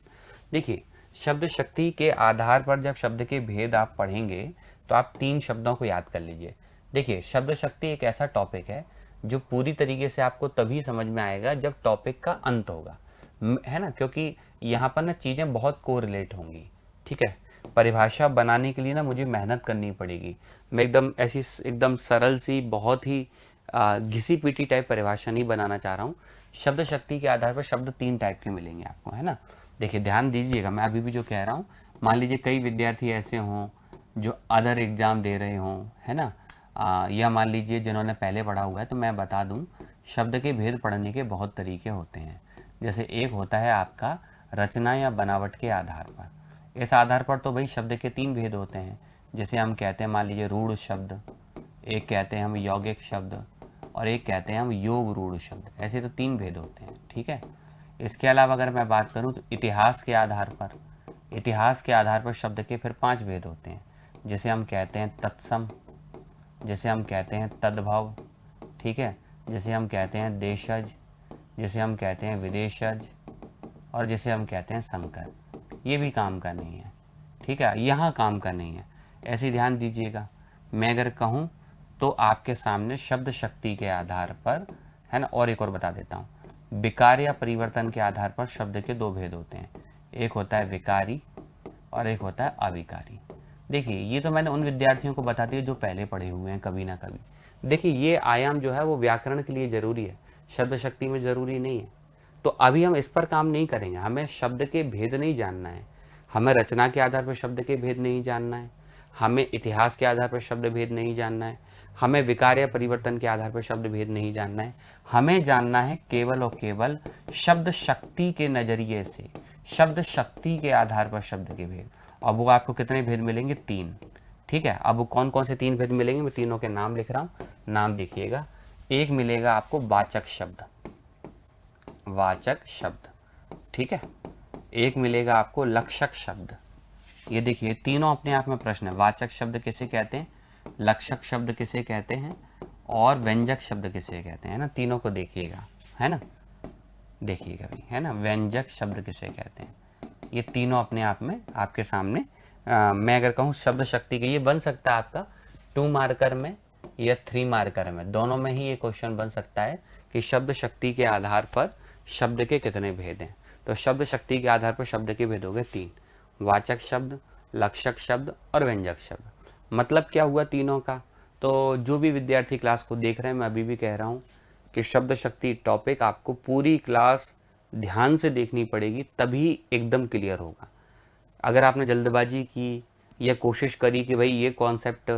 देखिए शब्द शक्ति के आधार पर जब शब्द के भेद आप पढ़ेंगे तो आप तीन शब्दों को याद कर लीजिए। देखिए शब्द शक्ति एक ऐसा टॉपिक है जो पूरी तरीके से आपको तभी समझ में आएगा जब टॉपिक का अंत होगा, है ना, क्योंकि यहाँ पर ना चीज़ें बहुत कोरिलेट होंगी। ठीक है, परिभाषा बनाने के लिए ना मुझे मेहनत करनी पड़ेगी, मैं एकदम ऐसी एकदम सरल सी बहुत ही घिसी पीटी टाइप परिभाषा नहीं बनाना चाह रहा हूँ। शब्द शक्ति के आधार पर शब्द तीन टाइप के मिलेंगे आपको, है ना। देखिए ध्यान दीजिएगा, मैं अभी भी जो कह रहा हूँ, मान लीजिए कई विद्यार्थी ऐसे हों जो अदर एग्ज़ाम दे रहे हों, है ना, या मान लीजिए जिन्होंने पहले पढ़ा हुआ है, तो मैं बता दूं शब्द के भेद पढ़ने के बहुत तरीके होते हैं। जैसे एक होता है आपका रचना या बनावट के आधार पर, इस आधार पर तो भाई शब्द के तीन भेद होते हैं। जैसे हम कहते हैं मान लीजिए रूढ़ शब्द, एक कहते हैं हम यौगिक शब्द, और एक कहते हैं हम योग रूढ़ शब्द, ऐसे तो तीन भेद होते हैं। ठीक है, इसके अलावा अगर मैं बात करूं तो इतिहास के आधार पर, इतिहास के आधार पर शब्द के फिर पांच भेद होते हैं। जैसे हम कहते हैं तत्सम, जैसे हम कहते हैं तद्भव, ठीक है, जैसे हम कहते हैं देशज, जैसे हम कहते हैं विदेशज, और जैसे हम कहते हैं संकर। ये भी काम का नहीं है, ठीक है, यहाँ काम का नहीं है। ऐसे ही ध्यान दीजिएगा। मैं अगर कहूँ तो आपके सामने शब्द शक्ति के आधार पर, है ना, और एक और बता देता हूँ, विकार या परिवर्तन के आधार पर शब्द के दो भेद होते हैं, एक होता है विकारी और एक होता है अविकारी। देखिए ये तो मैंने उन विद्यार्थियों को बता दिया जो पहले पढ़े हुए हैं कभी ना कभी। देखिए ये आयाम जो है वो व्याकरण के लिए ज़रूरी है, शब्द शक्ति में ज़रूरी नहीं है। तो अभी हम इस पर काम नहीं करेंगे, हमें शब्द के भेद नहीं जानना है, हमें रचना के आधार पर शब्द के भेद नहीं जानना है, हमें इतिहास के आधार पर शब्द भेद नहीं जानना है, हमें विकार या परिवर्तन के आधार पर शब्द भेद नहीं जानना है। हमें जानना है केवल और केवल शब्द शक्ति के नज़रिए से, शब्द शक्ति के आधार पर शब्द के भेद। अब वो आपको कितने भेद मिलेंगे? 3। ठीक है, अब कौन कौन से 3 भेद मिलेंगे, मैं तीनों के नाम लिख रहा हूँ, नाम देखिएगा। एक मिलेगा आपको वाचक शब्द, वाचक शब्द, ठीक है। एक मिलेगा आपको लक्षक शब्द। ये देखिए तीनों अपने आप में प्रश्न है, वाचक शब्द किसे कहते हैं, लक्षक शब्द किसे कहते हैं और व्यंजक शब्द किसे कहते हैं, ना, तीनों को देखिएगा, है ना, देखिएगा भाई, है ना, व्यंजक शब्द किसे कहते हैं। ये तीनों अपने आप में आपके सामने मैं अगर कहूँ शब्द शक्ति के, ये बन सकता है आपका 2 मार्कर में या 3 मार्कर में, दोनों में ही ये क्वेश्चन बन सकता है कि शब्द शक्ति के आधार पर शब्द के कितने भेद हैं। तो शब्द शक्ति के आधार पर शब्द के भेद हो गए 3, वाचक शब्द, लक्षक शब्द और व्यंजक शब्द। मतलब क्या हुआ तीनों का? तो जो भी विद्यार्थी क्लास को देख रहे हैं, मैं अभी भी कह रहा हूँ कि शब्द शक्ति टॉपिक आपको पूरी क्लास ध्यान से देखनी पड़ेगी, तभी एकदम क्लियर होगा। अगर आपने जल्दबाजी की या कोशिश करी कि भाई ये कॉन्सेप्ट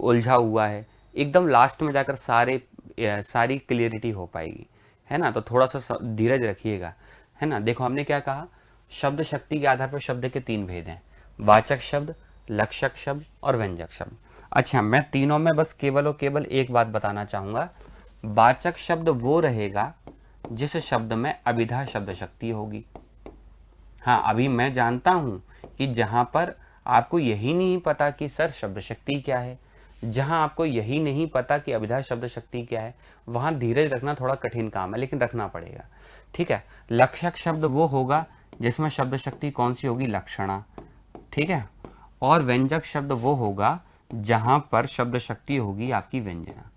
उलझा हुआ है, एकदम लास्ट में जाकर सारी क्लियरिटी हो पाएगी, है ना। तो थोड़ा सा धीरज रखिएगा, है ना। देखो हमने क्या कहा, शब्द शक्ति के आधार पर शब्द के 3 भेद हैं, वाचक शब्द, लक्षक शब्द और व्यंजक शब्द। अच्छा, मैं तीनों में बस केवल और केवल एक बात बताना चाहूँगा, वाचक शब्द वो रहेगा जिस शब्द में अभिधा शब्द शक्ति होगी। हाँ, अभी मैं जानता हूँ कि जहाँ पर आपको यही नहीं पता कि सर शब्द शक्ति क्या है, जहाँ आपको यही नहीं पता कि अभिधा शब्द शक्ति क्या है, वहाँ धीरज रखना थोड़ा कठिन काम है, लेकिन रखना पड़ेगा, ठीक है। लक्षक शब्द वो होगा जिसमें शब्द शक्ति कौन सी होगी, लक्षणा, ठीक है। और व्यंजक शब्द वो होगा जहाँ पर शब्द शक्ति होगी आपकी व्यंजना,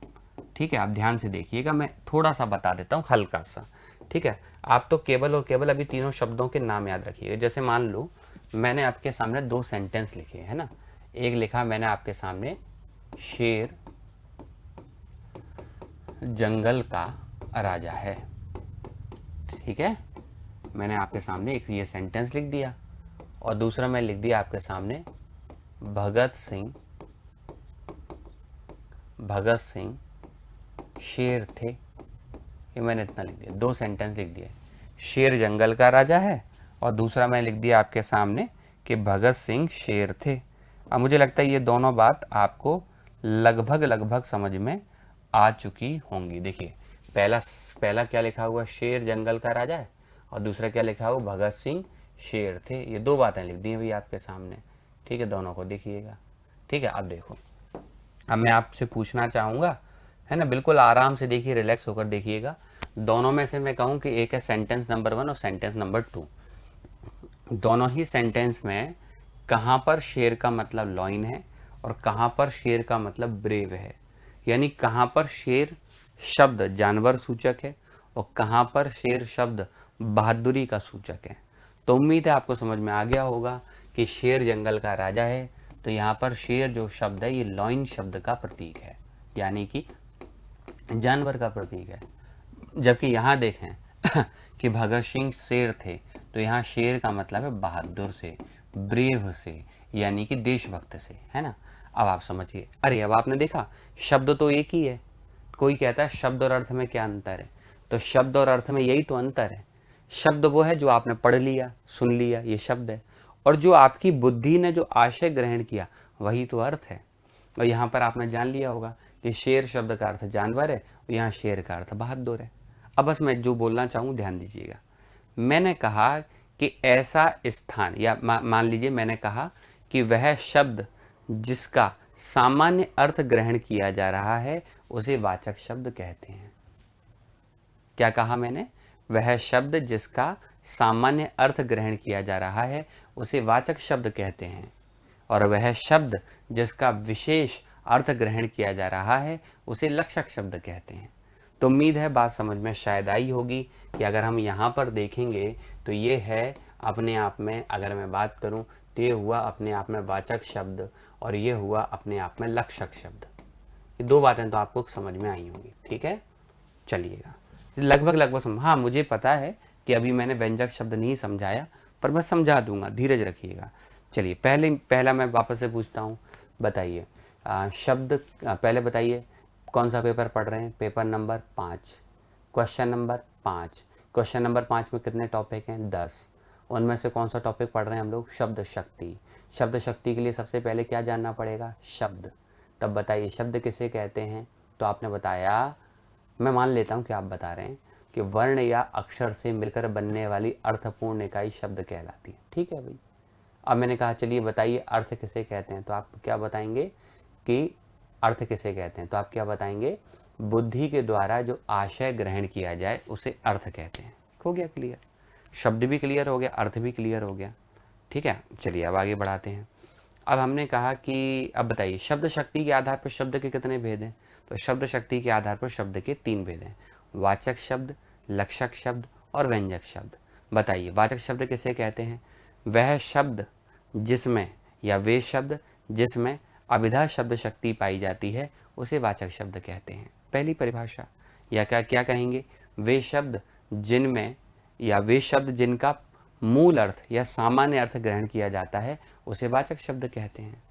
ठीक है। आप ध्यान से देखिएगा, मैं थोड़ा सा बता देता हूँ हल्का सा, ठीक है। आप तो केवल और केवल अभी तीनों शब्दों के नाम याद रखिएगा। जैसे मान लो मैंने आपके सामने 2 सेंटेंस लिखे, है ना। एक लिखा मैंने आपके सामने, शेर जंगल का राजा है, ठीक है। मैंने आपके सामने एक ये सेंटेंस लिख दिया, और दूसरा मैं लिख दिया आपके सामने, भगत सिंह शेर थे। ये मैंने इतना लिख दिया, 2 सेंटेंस लिख दिए, शेर जंगल का राजा है और दूसरा मैं लिख दिया आपके सामने कि भगत सिंह शेर थे। अब मुझे लगता है ये दोनों बात आपको लगभग समझ में आ चुकी होंगी। देखिए पहला क्या लिखा हुआ, शेर जंगल का राजा है, और दूसरा क्या लिखा हुआ, भगत सिंह शेर थे। ये 2 बातें लिख दी हैं भाई आपके सामने, ठीक है। दोनों को देखिएगा, ठीक है। अब देखो, अब मैं आपसे पूछना चाहूँगा, है ना, बिल्कुल आराम से देखिए, रिलैक्स होकर देखिएगा। दोनों में से मैं कहूँ कि एक है सेंटेंस नंबर 1 और सेंटेंस नंबर 2। दोनों ही सेंटेंस में कहाँ पर शेर का मतलब लॉइन है और कहाँ पर शेर का मतलब ब्रेव है, यानी कहाँ पर शेर शब्द जानवर सूचक है और कहाँ पर शेर शब्द बहादुरी का सूचक है। तो उम्मीद है आपको समझ में आ गया होगा कि शेर जंगल का राजा है, तो यहाँ पर शेर जो शब्द है ये लॉइन शब्द का प्रतीक है, यानी कि जानवर का प्रतीक है। जबकि यहाँ देखें कि भगत सिंह शेर थे, तो यहाँ शेर का मतलब है बहादुर से, ब्रेव से, यानी कि देशभक्त से, है ना। अब आप समझिए, अरे अब आपने देखा शब्द तो एक ही है। कोई कहता है शब्द और अर्थ में क्या अंतर है, तो शब्द और अर्थ में यही तो अंतर है। शब्द वो है जो आपने पढ़ लिया, सुन लिया, ये शब्द है, और जो आपकी बुद्धि ने जो आशय ग्रहण किया वही तो अर्थ है। और यहाँ पर आपने जान लिया होगा कि शेर शब्द का अर्थ जानवर है, और यहाँ शेर का अर्थ बहादुर है। अब बस मैं जो बोलना चाहूँ ध्यान दीजिएगा। मैंने कहा कि ऐसा स्थान, या मान लीजिए मैंने कहा कि वह शब्द जिसका सामान्य अर्थ ग्रहण किया जा रहा है उसे वाचक शब्द कहते हैं। क्या कहा मैंने? वह शब्द जिसका सामान्य अर्थ ग्रहण किया जा रहा है उसे वाचक शब्द कहते हैं। और वह शब्द जिसका विशेष अर्थ ग्रहण किया जा रहा है उसे लक्षक शब्द कहते हैं। तो उम्मीद है बात समझ में शायद आई होगी कि अगर हम यहाँ पर देखेंगे तो ये है अपने आप में, अगर मैं बात करूँ तो ये हुआ अपने आप में वाचक शब्द और ये हुआ अपने आप में लक्षक शब्द। ये दो बातें तो आपको समझ में आई होंगी, ठीक है। चलिएगा लगभग समझ, हाँ मुझे पता है कि अभी मैंने व्यंजक शब्द नहीं समझाया, पर मैं समझा दूंगा, धीरज रखिएगा। चलिए पहला मैं वापस से पूछता हूँ, बताइए शब्द पहले बताइए कौन सा पेपर पढ़ रहे हैं? Paper number 5, question number 5। Question number 5 में कितने टॉपिक हैं? 10। उनमें से कौन सा टॉपिक पढ़ रहे हैं हम लोग? शब्द शक्ति। शब्द शक्ति के लिए सबसे पहले क्या जानना पड़ेगा? शब्द। तब बताइए शब्द किसे कहते हैं? तो आपने बताया, मैं मान लेता हूँ कि आप बता रहे हैं कि वर्ण या अक्षर से मिलकर बनने वाली अर्थपूर्ण इकाई शब्द कहलाती है। ठीक है भाई। अब मैंने कहा चलिए बताइए अर्थ किसे कहते हैं? तो आप क्या बताएंगे कि अर्थ किसे कहते हैं? तो आप क्या बताएंगे? बुद्धि के द्वारा जो आशय ग्रहण किया जाए उसे अर्थ कहते हैं। हो गया क्लियर? शब्द भी क्लियर हो गया, अर्थ भी क्लियर हो गया। ठीक है, चलिए अब आगे बढ़ाते हैं। अब हमने कहा कि अब बताइए शब्द शक्ति के आधार पर शब्द के कितने भेद हैं? तो शब्द शक्ति के आधार पर शब्द के 3 भेद हैं, वाचक शब्द, लक्षक शब्द और व्यंजक शब्द। बताइए वाचक शब्द किसे कहते हैं? वह शब्द जिसमें या वे शब्द जिसमें अभिधा शब्द शक्ति पाई जाती है उसे वाचक शब्द कहते हैं। पहली परिभाषा। या क्या कहेंगे? वे शब्द जिनमें या वे शब्द जिनका मूल अर्थ या सामान्य अर्थ ग्रहण किया जाता है उसे वाचक शब्द कहते हैं।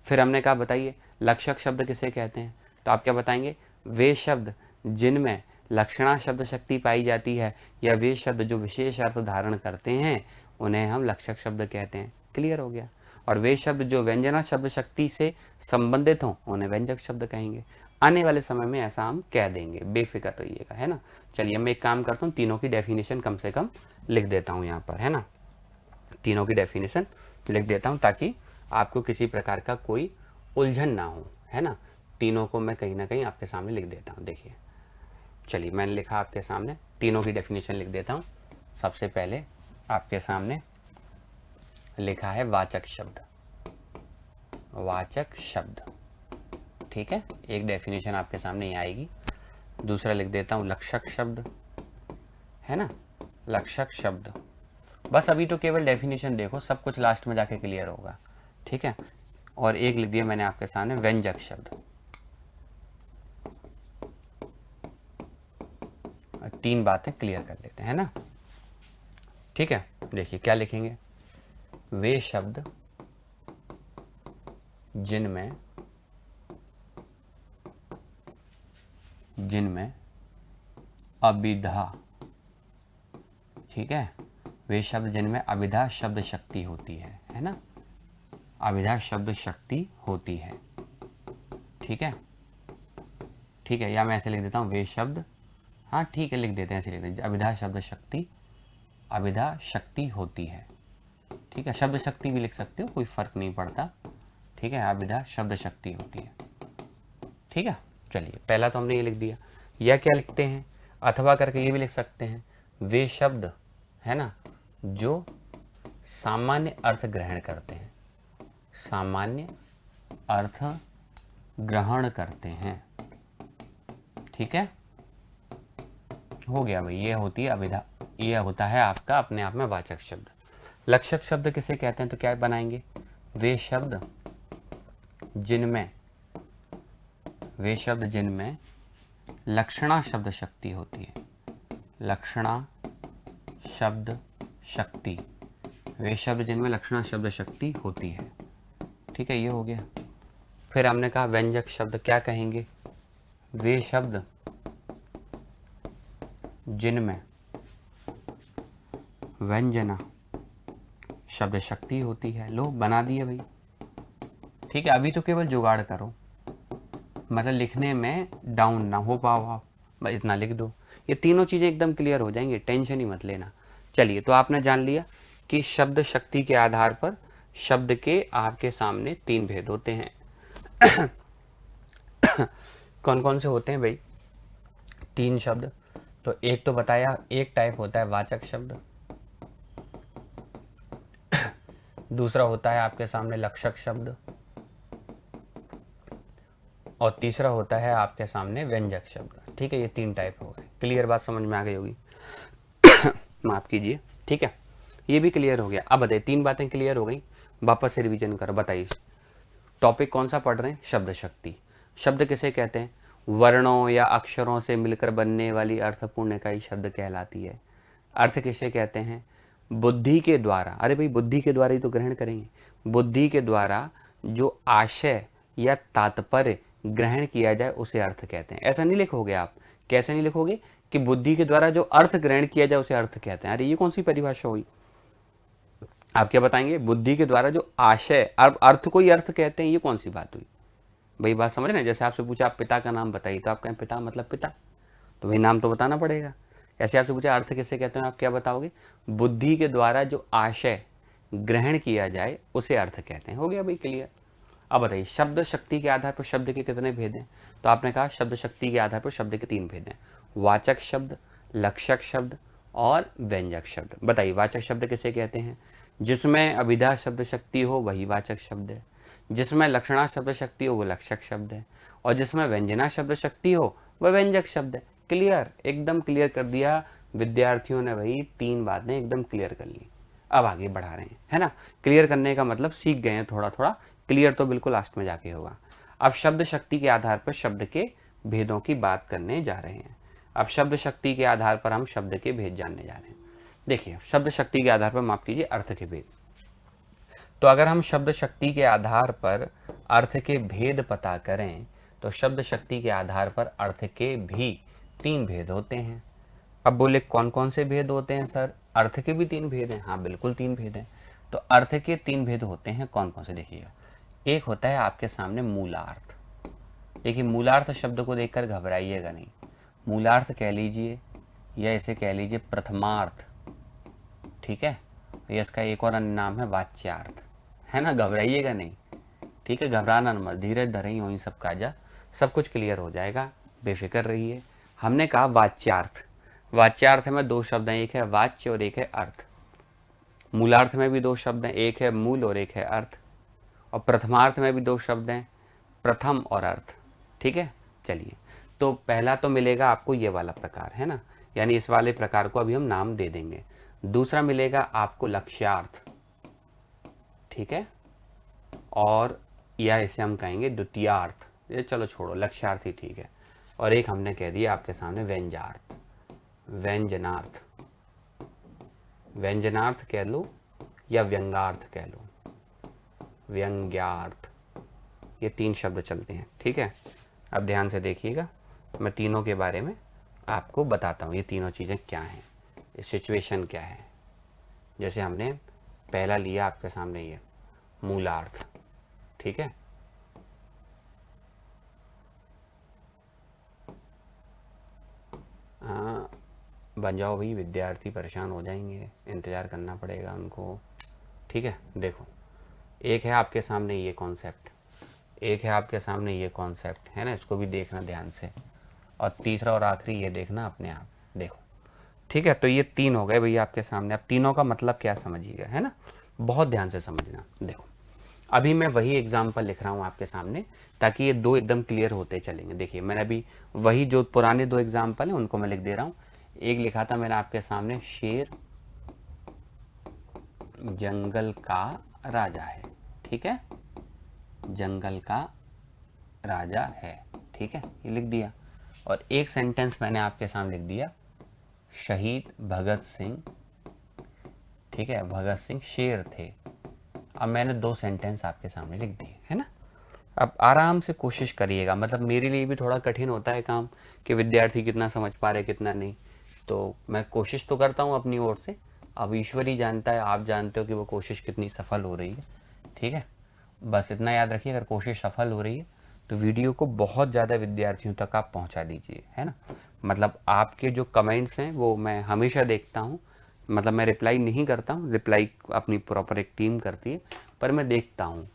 फिर हमने कहा बताइए लक्षक शब्द किसे कहते हैं? तो आप क्या बताएंगे? वे शब्द जिनमें लक्षणा शब्द शक्ति पाई जाती है या वे शब्द जो विशेष अर्थ धारण करते हैं उन्हें हम लक्षक शब्द कहते हैं। क्लियर हो गया? और वे शब्द जो व्यंजना शब्द शक्ति से संबंधित हों उन्हें व्यंजक शब्द कहेंगे। आने वाले समय में ऐसा हम कह देंगे, बेफिक्र रहिएगा, है ना। चलिए मैं एक काम करता हूँ, तीनों की डेफिनेशन कम से कम लिख देता हूँ यहाँ पर, है ना। तीनों की डेफिनेशन लिख देता हूँ ताकि आपको किसी प्रकार का कोई उलझन ना हो, है ना। तीनों को मैं कहीं ना कहीं आपके सामने लिख देता हूँ। देखिए चलिए मैंने लिखा आपके सामने, तीनों की डेफिनेशन लिख देता हूँ। सबसे पहले आपके सामने लिखा है वाचक शब्द। वाचक शब्द, ठीक है, एक डेफिनेशन आपके सामने ही आएगी। दूसरा लिख देता हूँ लक्षक शब्द, है ना, लक्षक शब्द। बस अभी तो केवल डेफिनेशन देखो, सब कुछ लास्ट में जाके क्लियर होगा, ठीक है। और एक लिख दिया मैंने आपके सामने व्यंजक शब्द। 3 बातें क्लियर कर लेते हैं ना, ठीक है। देखिए क्या लिखेंगे? वे शब्द जिनमें अभिधा, ठीक है, वे शब्द जिनमें अभिधा शब्द शक्ति होती है ना, अभिधा शब्द शक्ति होती है, ठीक है, ठीक है। या मैं ऐसे लिख देता हूँ वे शब्द, हाँ ठीक है लिख देते हैं, ऐसे लिख देते हैं अभिधा शब्द शक्ति, अभिधा शक्ति होती है, ठीक है। शब्द शक्ति भी लिख सकते हो, कोई फर्क नहीं पड़ता, ठीक है। अभिधा शब्द शक्ति होती है, ठीक है। चलिए पहला तो हमने ये लिख दिया। या क्या लिखते हैं? अथवा करके ये भी लिख सकते हैं, वे शब्द, है ना, जो सामान्य अर्थ ग्रहण करते हैं, सामान्य अर्थ ग्रहण करते हैं, ठीक है। हो गया भाई, ये होती है अभिधा, ये होता है आपका अपने आप में वाचक शब्द। लक्षक शब्द किसे कहते हैं? तो क्या बनाएंगे? वे शब्द जिनमें लक्षणा शब्द शक्ति होती है, लक्षणा शब्द शक्ति, वे शब्द जिनमें लक्षणा शब्द शक्ति होती है, ठीक है, ये हो गया। फिर हमने कहा व्यंजक शब्द, क्या कहेंगे? वे शब्द जिनमें व्यंजना शब्द शक्ति होती है। लो बना दिए भाई, ठीक है। अभी तो केवल जुगाड़ करो, मतलब लिखने में डाउन ना हो पाओ आप, बस इतना लिख दो, ये तीनों चीज़ें एकदम क्लियर हो जाएंगी, टेंशन ही मत लेना। चलिए तो आपने जान लिया कि शब्द शक्ति के आधार पर शब्द के आपके सामने 3 भेद होते हैं। कौन कौन से होते हैं भाई? 3 शब्द। तो एक तो बताया, एक टाइप होता है वाचक शब्द, दूसरा होता है आपके सामने लक्षक शब्द, और तीसरा होता है आपके सामने व्यंजक शब्द। ठीक है, ये 3 टाइप हो गए। क्लियर बात समझ में आ गई होगी। माफ कीजिए। ठीक है, ये भी क्लियर हो गया। अब बताइए, 3 बातें क्लियर हो गई, वापस से रिवीजन करो। बताइए टॉपिक कौन सा पढ़ रहे हैं? शब्द शक्ति। शब्द किसे कहते हैं? वर्णों या अक्षरों से मिलकर बनने वाली अर्थपूर्ण इकाई शब्द कहलाती है। अर्थ किसे कहते हैं? बुद्धि के द्वारा, अरे भाई बुद्धि के द्वारा ही तो ग्रहण करेंगे, बुद्धि के द्वारा जो आशय या तात्पर्य ग्रहण किया जाए उसे अर्थ कहते हैं। ऐसा नहीं लिखोगे आप। कैसे नहीं लिखोगे? कि बुद्धि के द्वारा जो अर्थ ग्रहण किया जाए उसे अर्थ कहते हैं। अरे ये कौन सी परिभाषा हुई? आप क्या बताएंगे? बुद्धि के द्वारा जो आशय, अर्थ को ही अर्थ कहते हैं, ये कौन सी बात हुई भाई? बात समझ रहे हैं? जैसे आपसे पूछा आप पिता का नाम बताइए, तो आप कहें पिता मतलब पिता, तो भाई नाम तो बताना पड़ेगा। ऐसे आपसे पूछा अर्थ किसे कहते हैं, आप क्या बताओगे? बुद्धि के द्वारा जो आशय ग्रहण किया जाए उसे अर्थ कहते हैं। हो गया भाई क्लियर। अब बताइए शब्द शक्ति के आधार पर शब्द के कितने भेद हैं? तो आपने कहा शब्द शक्ति के आधार पर शब्द के 3 भेद हैं, वाचक शब्द, लक्षक शब्द और व्यंजक शब्द। बताइए वाचक शब्द किसे कहते हैं? जिसमें अभिधा शब्द शक्ति हो वही वाचक शब्द है, जिसमें लक्षणा शब्द शक्ति हो वो लक्षक शब्द है, और जिसमें व्यंजना शब्द शक्ति हो वह व्यंजक शब्द है। क्लियर, एकदम क्लियर कर दिया विद्यार्थियों ने भाई। 3 बातें एकदम क्लियर कर ली। अब आगे बढ़ा रहे हैं, है ना। क्लियर करने का मतलब सीख गए हैं थोड़ा थोड़ा, क्लियर तो बिल्कुल लास्ट में जाके होगा। अब शब्द शक्ति के आधार पर शब्द के भेदों की बात करने जा रहे हैं। अब शब्द शक्ति के आधार पर हम शब्द के भेद जानने जा रहे हैं। देखिए शब्द शक्ति के आधार पर माफ कीजिए अर्थ के भेद। तो अगर हम शब्द शक्ति के आधार पर अर्थ के भेद पता करें तो शब्द शक्ति के आधार पर अर्थ के भी 3 भेद होते हैं। अब बोले कौन कौन से भेद होते हैं सर? अर्थ के भी 3 भेद हैं। हाँ बिल्कुल 3 भेद हैं। तो अर्थ के 3 भेद होते हैं, कौन कौन से देखिएगा। एक होता है आपके सामने मूलार्थ। देखिए मूलार्थ शब्द को देखकर घबराइएगा नहीं, मूलार्थ कह लीजिए या इसे कह लीजिए प्रथमार्थ। ठीक है, ये इसका एक और अन्य नाम है वाच्यार्थ, है ना। घबराइएगा नहीं, ठीक है, घबराना मत, धीरज धरे ही वहीं सब काजा, सब कुछ क्लियर हो जाएगा, बेफिक्र रहिए। हमने कहा वाच्यार्थ। वाच्यार्थ में 2 शब्द हैं, एक है वाच्य और एक है अर्थ। मूलार्थ में भी 2 शब्द हैं, एक है मूल और एक है अर्थ। और प्रथमार्थ में भी 2 शब्द हैं, प्रथम और अर्थ। ठीक है, चलिए तो पहला तो मिलेगा आपको ये वाला प्रकार, है ना, यानी इस वाले प्रकार को अभी हम नाम दे देंगे। दूसरा मिलेगा आपको लक्ष्यार्थ, ठीक है, और या इसे हम कहेंगे द्वितीयार्थ। ये चलो छोड़ो, लक्ष्यार्थ ही ठीक है। और एक हमने कह दिया आपके सामने व्यंजार्थ, व्यंजनार्थ। व्यंजनार्थ कह लो या व्यंगार्थ कह लो, व्यंग्यार्थ, ये 3 शब्द चलते हैं। ठीक है, अब ध्यान से देखिएगा, मैं तीनों के बारे में आपको बताता हूँ, ये तीनों चीज़ें क्या हैं, सिचुएशन क्या है। जैसे हमने पहला लिया आपके सामने ये मूलार्थ, ठीक है, बन जाओ भाई, विद्यार्थी परेशान हो जाएंगे, इंतज़ार करना पड़ेगा उनको। ठीक है, देखो एक है आपके सामने ये कॉन्सेप्ट, एक है आपके सामने ये कॉन्सेप्ट, है ना, इसको भी देखना ध्यान से, और तीसरा और आखिरी ये देखना अपने आप, देखो। ठीक है, तो ये 3 हो गए भैया आपके सामने। अब तीनों का मतलब क्या समझिएगा, है ना, बहुत ध्यान से समझना। देखो अभी मैं वही एग्जाम्पल लिख रहा हूँ आपके सामने ताकि ये 2 एकदम क्लियर होते चलेंगे। देखिए मैंने अभी वही जो पुराने 2 एग्जाम्पल हैं उनको मैं लिख दे रहा हूँ। एक लिखा था मैंने आपके सामने, शेर जंगल का राजा है, ठीक है, जंगल का राजा है, ठीक है, ये लिख दिया। और एक सेंटेंस मैंने आपके सामने लिख दिया, शहीद भगत सिंह, ठीक है, भगत सिंह शेर थे। अब मैंने 2 सेंटेंस आपके सामने लिख दिए, है ना। अब आराम से कोशिश करिएगा, मतलब मेरे लिए भी थोड़ा कठिन होता है काम कि विद्यार्थी कितना समझ पा रहे कितना नहीं, तो मैं कोशिश तो करता हूँ अपनी ओर से। अब ईश्वर ही जानता है, आप जानते हो कि वो कोशिश कितनी सफल हो रही है। ठीक है, बस इतना याद रखिए, अगर कोशिश सफल हो रही है तो वीडियो को बहुत ज़्यादा विद्यार्थियों तक आप पहुँचा दीजिए, है ना। मतलब आपके जो कमेंट्स हैं वो मैं हमेशा देखता हूँ, मतलब मैं रिप्लाई नहीं करता हूँ, रिप्लाई अपनी प्रॉपर एक टीम करती है, पर मैं देखता हूँ।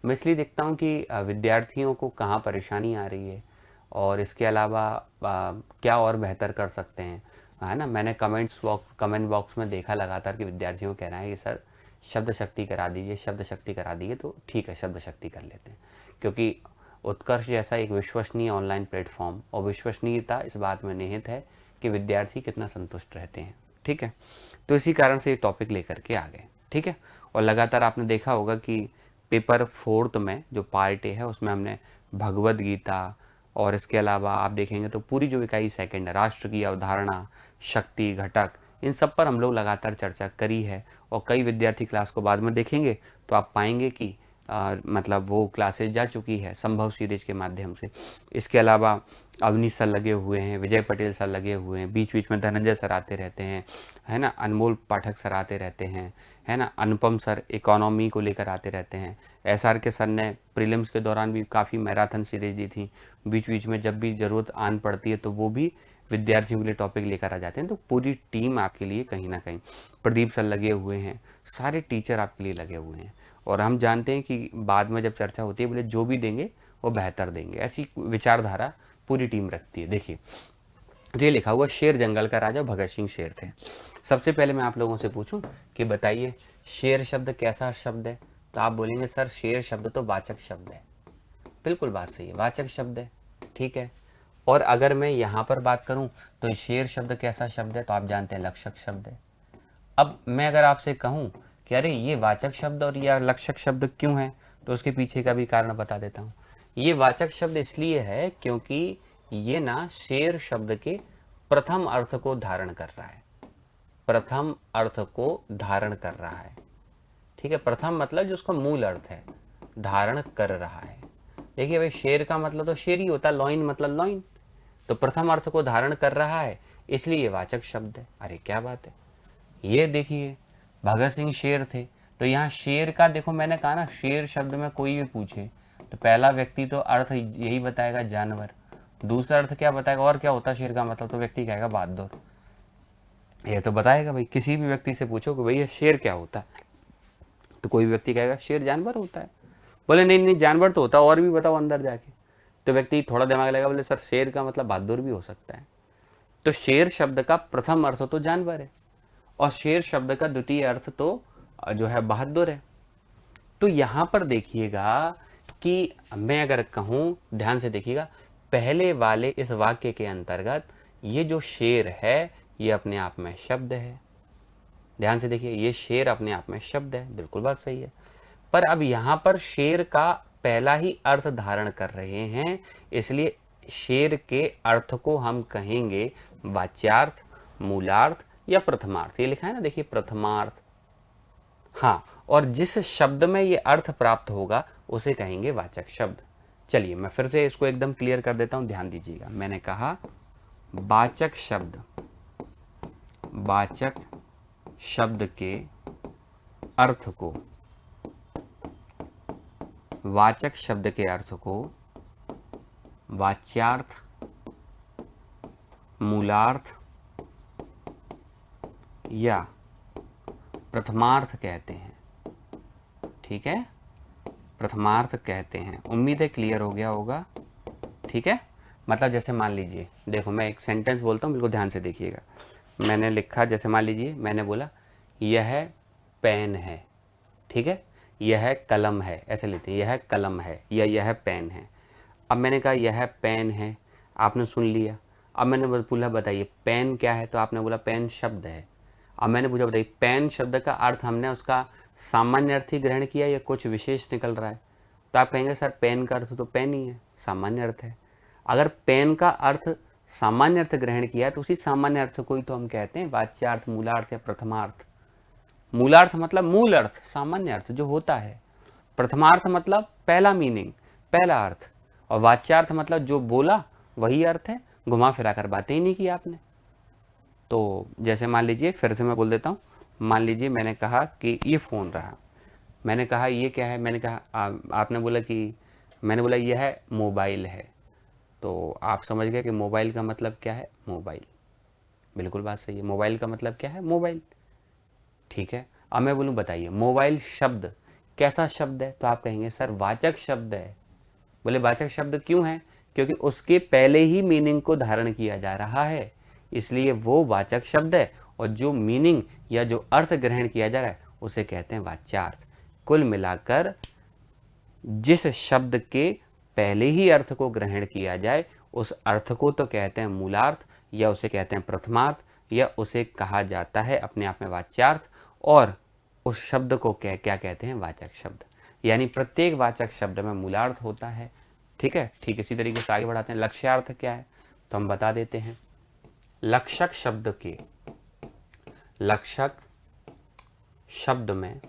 मैं इसलिए देखता हूँ कि विद्यार्थियों को कहाँ परेशानी आ रही है और इसके अलावा क्या और बेहतर कर सकते हैं, है ना। मैंने कमेंट बॉक्स में देखा लगातार कि विद्यार्थियों को कहना है कि सर शब्द शक्ति करा दीजिए, शब्द शक्ति करा दीजिए, तो ठीक है शब्द शक्ति कर लेते हैं, क्योंकि उत्कर्ष जैसा एक विश्वसनीय ऑनलाइन प्लेटफॉर्म और विश्वसनीयता इस बात में निहित है कि विद्यार्थी कितना संतुष्ट रहते हैं। ठीक है, तो इसी कारण से ये टॉपिक लेकर के आ गए। ठीक है, और लगातार आपने देखा होगा कि पेपर 4 में जो पार्ट ए है उसमें हमने भगवद गीता और इसके अलावा आप देखेंगे तो पूरी जो इकाई सेकंड है, राष्ट्र की अवधारणा, शक्ति, घटक, इन सब पर हम लोग लगातार चर्चा करी है। और कई विद्यार्थी क्लास को बाद में देखेंगे तो आप पाएंगे कि मतलब वो क्लासेस जा चुकी है संभव सीरीज के माध्यम से। इसके अलावा अवनीश सर लगे हुए हैं, विजय पटेल सर लगे हुए हैं, बीच बीच में धनंजय सर आते रहते हैं, है ना, अनमोल पाठक सर आते रहते हैं, है ना, अनुपम सर इकोनॉमी को लेकर आते रहते हैं। SR के सर ने प्रीलिम्स के दौरान भी काफ़ी मैराथन सीरीज दी थी, बीच बीच में जब भी ज़रूरत आन पड़ती है तो वो भी विद्यार्थियों के लिए टॉपिक लेकर आ जाते हैं। तो पूरी टीम आपके लिए कहीं ना कहीं, प्रदीप सर लगे हुए हैं, सारे टीचर आपके लिए लगे हुए हैं। और हम जानते हैं कि बाद में जब चर्चा होती है बोले जो भी देंगे वो बेहतर देंगे, ऐसी विचारधारा पूरी टीम रखती है। देखिए ये लिखा हुआ शेर जंगल का राजा भगत सिंह शेर थे। सबसे पहले मैं आप लोगों से पूछूं कि बताइए शेर शब्द कैसा शब्द है, तो आप बोलेंगे सर शेर शब्द तो वाचक शब्द है। बिल्कुल बात सही है, वाचक शब्द है। ठीक है, और अगर मैं यहाँ पर बात करूं तो शेर शब्द कैसा शब्द है, तो आप जानते हैं लक्षक शब्द है। अब मैं अगर आपसे कहूं कि अरे ये वाचक शब्द और यह लक्षक शब्द क्यों है, तो उसके पीछे का भी कारण बता देता हूँ। ये वाचक शब्द इसलिए है क्योंकि ये ना शेर शब्द के प्रथम अर्थ को धारण कर रहा है, प्रथम अर्थ को धारण कर रहा है। ठीक है, प्रथम मतलब जो उसका मूल अर्थ है, धारण कर रहा है। देखिए भाई शेर का मतलब तो शेर ही होता है, लॉइन मतलब लॉइन, तो प्रथम अर्थ को धारण कर रहा है इसलिए ये वाचक शब्द है। अरे क्या बात है, ये देखिए भगत सिंह शेर थे, तो यहाँ शेर का देखो मैंने कहा ना, शेर शब्द में कोई भी पूछे तो पहला व्यक्ति तो अर्थ यही बताएगा जानवर, दूसरा अर्थ क्या बताएगा और क्या होता है शेर का मतलब, तो व्यक्ति कहेगा बहादुर। ये तो बताएगा भाई, किसी भी व्यक्ति से पूछो कि भैया शेर क्या होता है, तो कोई व्यक्ति कहेगा शेर जानवर होता है। बोले नहीं नहीं जानवर तो होता है, और भी बताओ अंदर जाके, तो व्यक्ति थोड़ा दिमाग लगाएगा, बोले सर शेर का मतलब बहादुर भी हो सकता है। तो शेर शब्द का प्रथम अर्थ तो जानवर है और शेर शब्द का द्वितीय अर्थ तो जो है बहादुर है। तो यहां पर देखिएगा कि मैं अगर कहूं, ध्यान से देखिएगा, पहले वाले इस वाक्य के अंतर्गत ये जो शेर है ये अपने आप में शब्द है। ध्यान से देखिए, ये शेर अपने आप में शब्द है, बिल्कुल बात सही है। पर अब यहां पर शेर का पहला ही अर्थ धारण कर रहे हैं, इसलिए शेर के अर्थ को हम कहेंगे वाच्यार्थ, मूलार्थ या प्रथमार्थ। ये लिखा है ना, देखिए प्रथमार्थ। हाँ, और जिस शब्द में ये अर्थ प्राप्त होगा उसे कहेंगे वाचक शब्द। चलिए मैं फिर से इसको एकदम क्लियर कर देता हूं, ध्यान दीजिएगा। मैंने कहा वाचक शब्द, वाचक शब्द के अर्थ को, वाचक शब्द के अर्थ को वाच्यार्थ, मूलार्थ या प्रथमार्थ कहते हैं। ठीक है, प्रथमार्थ कहते हैं। उम्मीद है क्लियर हो गया होगा। ठीक है, मतलब जैसे मान लीजिए, देखो मैं एक सेंटेंस बोलता हूँ, बिल्कुल ध्यान से देखिएगा। मैंने लिखा, जैसे मान लीजिए मैंने बोला यह पेन है, ठीक है, यह कलम है, ऐसे लेते हैं, यह कलम है या यह पेन है। अब मैंने कहा यह पेन है, आपने सुन लिया। अब मैंने बोला बताइए पेन क्या है, तो आपने बोला पेन शब्द है। अब मैंने पूछा बताइए पेन शब्द का अर्थ हमने उसका सामान्य अर्थ ही ग्रहण किया या कुछ विशेष निकल रहा है, तो आप कहेंगे सर पेन का अर्थ तो पेन ही है, सामान्य अर्थ है। अगर पेन का अर्थ सामान्य अर्थ ग्रहण किया तो उसी सामान्य अर्थ को ही तो हम कहते हैं वाच्यार्थ, मूलार्थ या प्रथमार्थ। मूलार्थ मतलब मूल अर्थ, सामान्य अर्थ जो होता है। प्रथमार्थ मतलब पहला मीनिंग, पहला अर्थ। और वाच्यार्थ मतलब जो बोला वही अर्थ है, घुमा फिरा कर बातें ही नहीं की आपने। तो जैसे मान लीजिए, फिर से मैं बोल देता हूँ, मान लीजिए मैंने कहा कि ये फ़ोन रहा, मैंने कहा ये क्या है, मैंने कहा आपने बोला कि, मैंने बोला यह मोबाइल है, तो आप समझ गए कि मोबाइल का मतलब क्या है, मोबाइल। बिल्कुल बात सही है, मोबाइल का मतलब क्या है, मोबाइल। ठीक है, अब मैं बोलूँ बताइए मोबाइल शब्द कैसा शब्द है, तो आप कहेंगे सर वाचक शब्द है। बोले वाचक शब्द क्यों है, क्योंकि उसके पहले ही मीनिंग को धारण किया जा रहा है, इसलिए वो वाचक शब्द है। और जो मीनिंग या जो अर्थ ग्रहण किया जा रहा है उसे कहते हैं वाच्यार्थ। कुल मिलाकर जिस शब्द के पहले ही अर्थ को ग्रहण किया जाए उस अर्थ को तो कहते हैं मूलार्थ, या उसे कहते हैं प्रथमार्थ, या उसे कहा जाता है अपने आप में वाच्यार्थ, और उस शब्द को क्या कहते हैं, वाचक शब्द। यानी प्रत्येक वाचक शब्द में मूलार्थ होता है। ठीक है, ठीक इसी तरीके से आगे बढ़ाते हैं। लक्ष्यार्थ क्या है तो हम बता देते हैं। लक्षक शब्द के, लक्षक शब्द में,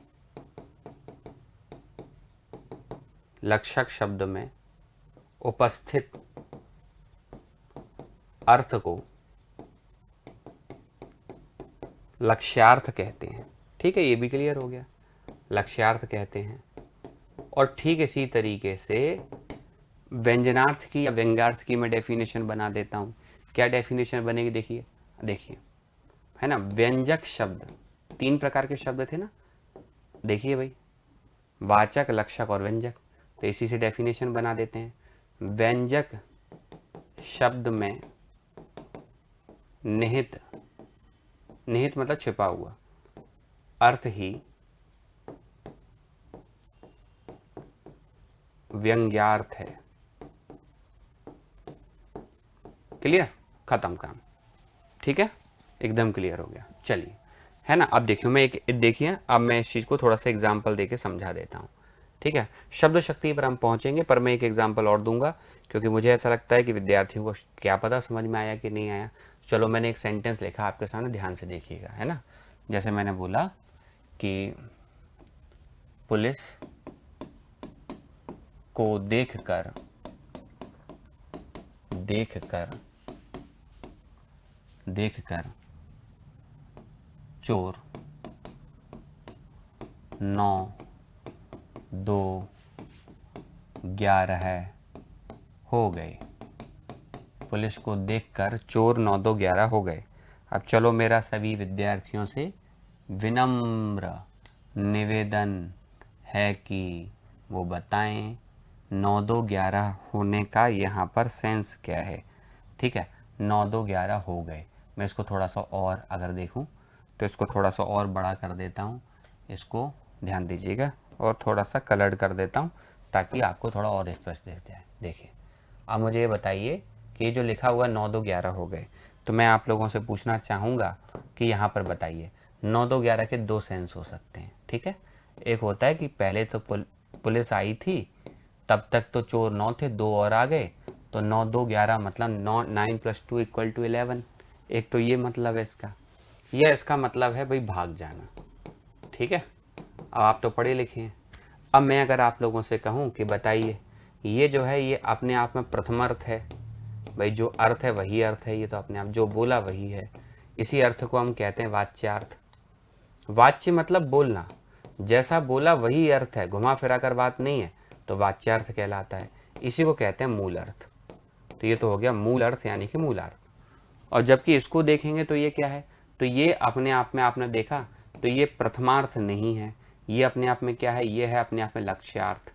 लक्षक शब्द में उपस्थित अर्थ को लक्ष्यार्थ कहते हैं। ठीक है, ये भी क्लियर हो गया, लक्ष्यार्थ कहते हैं। और ठीक इसी तरीके से व्यंजनार्थ की या व्यंग्यार्थ की मैं डेफिनेशन बना देता हूं। क्या डेफिनेशन बनेगी, देखिए देखिए, है ना। व्यंजक शब्द, 3 प्रकार के शब्द थे ना, देखिए भाई, वाचक, लक्षक और व्यंजक। तो इसी से डेफिनेशन बना देते हैं। व्यंजक शब्द में निहित, निहित मतलब छिपा हुआ, अर्थ ही व्यंग्यार्थ है। क्लियर, खत्म काम। ठीक है, एकदम क्लियर हो गया। चलिए, है ना। अब देखिए, मैं देखिए, अब मैं इस चीज को थोड़ा सा एग्जाम्पल देके समझा देता हूँ। ठीक है, शब्द शक्ति पर हम पहुंचेंगे, पर मैं एक एग्जाम्पल और दूंगा, क्योंकि मुझे ऐसा लगता है कि विद्यार्थियों को क्या पता समझ में आया कि नहीं आया। चलो, मैंने एक सेंटेंस लिखा आपके सामने, ध्यान से देखिएगा, है ना। जैसे मैंने बोला कि पुलिस को देखकर चोर 9-2-11 हो गए। पुलिस को देखकर चोर 9-2-11 हो गए। अब चलो, मेरा सभी विद्यार्थियों से विनम्र निवेदन है कि वो बताएं 9-2-11 होने का यहाँ पर सेंस क्या है। ठीक है, 9-2-11 हो गए। मैं इसको थोड़ा सा और अगर देखूं तो इसको थोड़ा सा और बड़ा कर देता हूँ, इसको ध्यान दीजिएगा, और थोड़ा सा कलर्ड कर देता हूँ ताकि आपको थोड़ा और स्पष्ट दिख जाए। देखिए, अब मुझे ये बताइए कि ये जो लिखा हुआ 9-2-11 हो गए, तो मैं आप लोगों से पूछना चाहूँगा कि यहाँ पर बताइए 9-2-11 के 2 सेंस हो सकते हैं। ठीक है, एक होता है कि पहले तो पुलिस आई थी, तब तक तो चोर 9 थे, 2 और आ गए, तो 9-2-11 मतलब 9 + 2 = 11। एक तो ये मतलब है इसका, यह इसका मतलब है भाई भाग जाना। ठीक है, अब आप तो पढ़े लिखे हैं। अब मैं अगर आप लोगों से कहूँ कि बताइए, ये जो है ये अपने आप में प्रथमार्थ है। भाई जो अर्थ है वही अर्थ है, ये तो अपने आप जो बोला वही है। इसी अर्थ को हम कहते हैं वाच्यार्थ। वाच्य मतलब बोलना, जैसा बोला वही अर्थ है, घुमा फिरा कर बात नहीं है, तो वाच्यार्थ कहलाता है। इसी को कहते हैं मूल अर्थ। तो ये तो हो गया मूल अर्थ यानी कि मूलार्थ। और जबकि इसको देखेंगे तो ये क्या है, तो ये अपने आप में आपने देखा तो ये प्रथमार्थ नहीं है, ये अपने आप में क्या है, ये है अपने आप में लक्ष्यार्थ।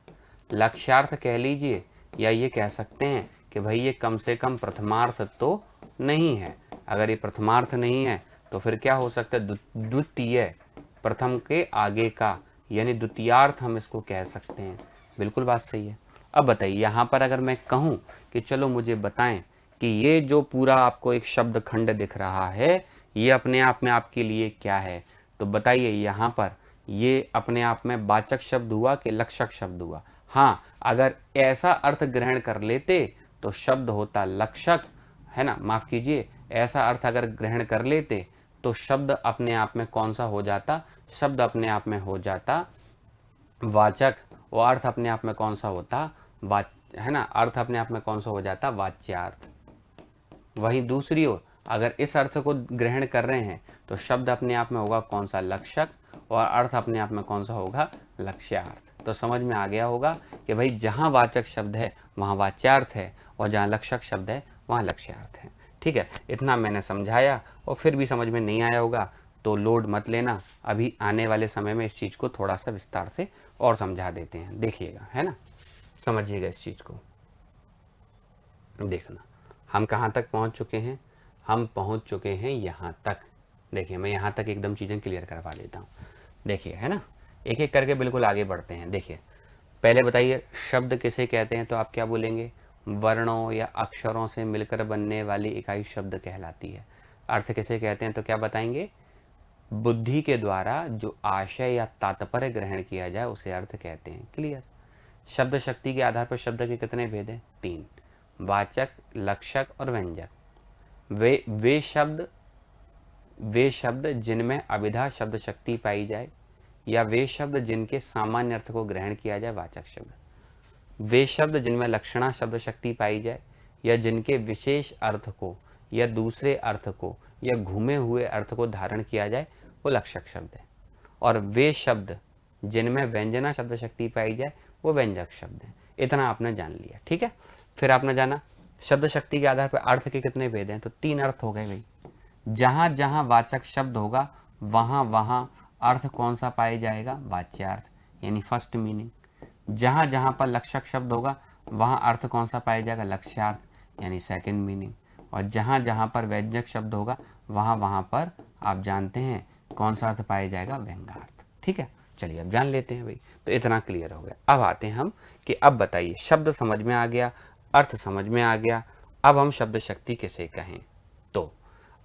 लक्ष्यार्थ कह लीजिए, या ये कह सकते हैं कि भाई ये कम से कम प्रथमार्थ तो नहीं है। अगर ये प्रथमार्थ नहीं है तो फिर क्या हो सकता है, द्वितीय, प्रथम के आगे का, यानी द्वितीयार्थ हम इसको कह सकते हैं। बिल्कुल बात सही है। अब बताइए, यहाँ पर अगर मैं कहूँ कि चलो मुझे बताएं कि ये जो पूरा आपको एक शब्द खंड दिख रहा है ये अपने आप में आपके लिए क्या है, तो बताइए यहाँ पर ये अपने आप में वाचक शब्द हुआ कि लक्षक शब्द हुआ। हाँ, अगर ऐसा अर्थ ग्रहण कर लेते तो शब्द होता लक्षक, है ना, माफ कीजिए, ऐसा अर्थ अगर ग्रहण कर लेते तो शब्द अपने आप में कौन सा हो जाता, शब्द अपने आप में हो जाता वाचक, और अर्थ अपने आप में कौन सा होता, है ना, अर्थ अपने आप में कौन सा हो जाता, वाच्यार्थ। वहीं दूसरी ओर अगर इस अर्थ को ग्रहण कर रहे हैं तो शब्द अपने आप में होगा कौन सा, लक्षक, और अर्थ अपने आप में कौन सा होगा, लक्ष्यार्थ। तो समझ में आ गया होगा कि भाई जहाँ वाचक शब्द है वहाँ वाच्यार्थ है, और जहाँ लक्षक शब्द है वहाँ लक्ष्यार्थ है। ठीक है, इतना मैंने समझाया, और फिर भी समझ में नहीं आया होगा तो लोड मत लेना, अभी आने वाले समय में इस चीज़ को थोड़ा सा विस्तार से और समझा देते हैं, देखिएगा, है ना, समझिएगा इस चीज़ को। देखना हम कहाँ तक पहुँच चुके हैं, हम पहुँच चुके हैं यहाँ तक। देखिए, मैं यहाँ तक एकदम चीज़ें क्लियर करवा देता हूँ। देखिए, है ना, एक एक करके बिल्कुल आगे बढ़ते हैं। देखिए, पहले बताइए शब्द किसे कहते हैं, तो आप क्या बोलेंगे? वर्णों या अक्षरों से मिलकर बनने वाली इकाई शब्द कहलाती है। अर्थ किसे कहते हैं, तो क्या बताएंगे? बुद्धि के द्वारा जो आशय या तात्पर्य ग्रहण किया जाए उसे अर्थ कहते हैं। क्लियर? शब्द शक्ति के आधार पर शब्द के कितने भेद हैं? 3। वाचक, लक्षक और व्यंजक। वे शब्द जिनमें अभिधा शब्द शक्ति पाई जाए, या वे शब्द जिनके सामान्य अर्थ को ग्रहण किया जाए, वाचक शब्द। वे शब्द जिनमें लक्षणा शब्द शक्ति पाई जाए, या जिनके विशेष अर्थ को या दूसरे अर्थ को या घूमे हुए अर्थ को धारण किया जाए, वो लक्षक शब्द है। और वे शब्द जिनमें व्यंजना शब्द शक्ति पाई जाए, वो व्यंजक शब्द है। इतना आपने जान लिया। ठीक है, फिर आपने जाना शब्द शक्ति के आधार पर अर्थ के कितने भेद हैं, तो 3 अर्थ हो गए भाई। जहां जहां वाचक शब्द होगा वहां वहां अर्थ कौन सा पाया जाएगा? वाच्यार्थ, यानी फर्स्ट मीनिंग। जहां जहां पर लक्षक शब्द होगा वहां अर्थ कौन सा पाया जाएगा? लक्ष्यार्थ, यानी सेकंड मीनिंग। और जहां जहां पर व्यंजक शब्द होगा वहां वहां पर आप जानते हैं कौन सा अर्थ पाया जाएगा? व्यंग्यार्थ। ठीक है, चलिए अब जान लेते हैं भाई। तो इतना क्लियर हो गया। अब आते हैं हम कि अब बताइए, शब्द समझ में आ गया, अर्थ समझ में आ गया, अब हम शब्द शक्ति किसे कहें। तो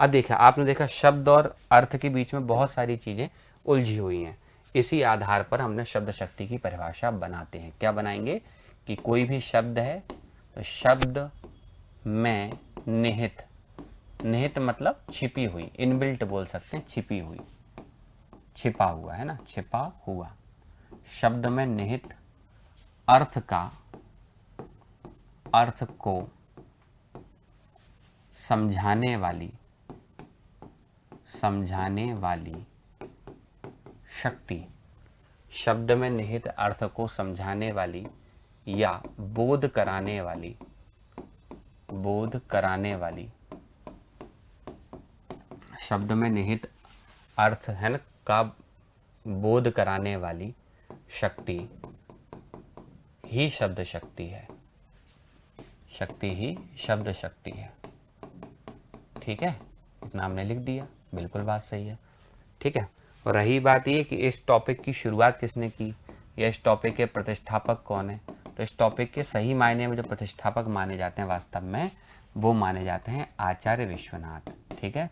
अब देखा, आपने देखा शब्द और अर्थ के बीच में बहुत सारी चीजें उलझी हुई हैं। इसी आधार पर हमने शब्द शक्ति की परिभाषा बनाते हैं। क्या बनाएंगे कि कोई भी शब्द है तो शब्द में निहित, निहित मतलब छिपी हुई, इनबिल्ट बोल सकते हैं, छिपी हुई, छिपा हुआ, है ना, छिपा हुआ। शब्द में निहित अर्थ का, अर्थ को समझाने वाली शक्ति, शब्द में निहित अर्थ को समझाने वाली या बोध कराने वाली, शब्द में निहित अर्थ है ना का बोध कराने वाली शक्ति ही शब्द शक्ति है, शक्ति ही शब्द शक्ति है। ठीक है, इतना हमने लिख दिया, बिल्कुल बात सही है। ठीक है, और रही बात ये कि इस टॉपिक की शुरुआत किसने की या इस टॉपिक के प्रतिष्ठापक कौन है, तो इस टॉपिक के सही मायने में जो प्रतिष्ठापक माने जाते हैं वास्तव में, वो माने जाते हैं आचार्य विश्वनाथ। ठीक है,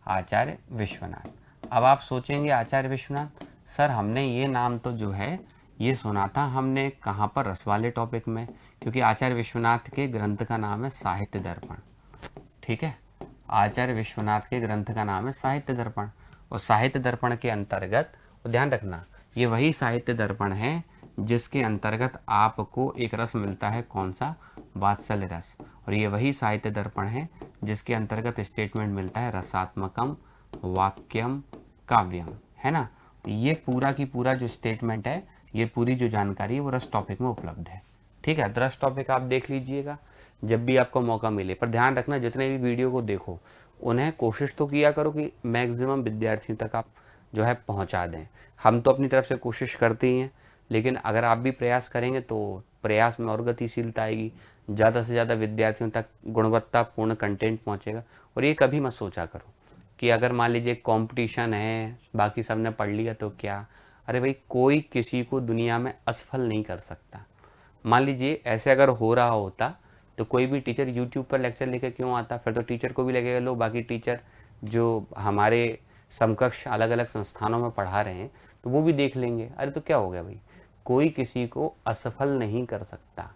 आचार्य विश्वनाथ। अब आप सोचेंगे आचार्य विश्वनाथ, सर हमने ये नाम तो जो है ये सुना था हमने कहाँ पर, रस वाले टॉपिक में, क्योंकि आचार्य विश्वनाथ के ग्रंथ का नाम है साहित्य दर्पण। ठीक है, आचार्य विश्वनाथ के ग्रंथ का नाम है साहित्य दर्पण। और साहित्य दर्पण के अंतर्गत, ध्यान रखना, ये वही साहित्य दर्पण है जिसके अंतर्गत आपको एक रस मिलता है, कौन सा? वात्सल्य रस। और ये वही साहित्य दर्पण है जिसके अंतर्गत स्टेटमेंट मिलता है रसात्मकम वाक्यम काव्यम, है ना। ये पूरा की पूरा जो स्टेटमेंट है, ये पूरी जो जानकारी है वो रस टॉपिक में उपलब्ध है। ठीक है, रस टॉपिक आप देख लीजिएगा जब भी आपको मौका मिले। पर ध्यान रखना, जितने भी वीडियो को देखो उन्हें कोशिश तो किया करो कि मैक्सिमम विद्यार्थियों तक आप जो है पहुंचा दें। हम तो अपनी तरफ से कोशिश करते ही हैं, लेकिन अगर आप भी प्रयास करेंगे तो प्रयास में और गतिशीलता आएगी, ज़्यादा से ज़्यादा विद्यार्थियों तक गुणवत्तापूर्ण कंटेंट पहुंचेगा। और ये कभी मत सोचा करो कि अगर मान लीजिए कंपटीशन है, बाकी सब ने पढ़ लिया तो क्या। अरे भाई, कोई किसी को दुनिया में असफल नहीं कर सकता। मान लीजिए ऐसे अगर हो रहा होता तो कोई भी टीचर यूट्यूब पर लेक्चर लेकर क्यों आता? फिर तो टीचर को भी लगेगा लो बाकी टीचर जो हमारे समकक्ष अलग अलग संस्थानों में पढ़ा रहे हैं तो वो भी देख लेंगे। अरे तो क्या हो गया भाई, कोई किसी को असफल नहीं कर सकता।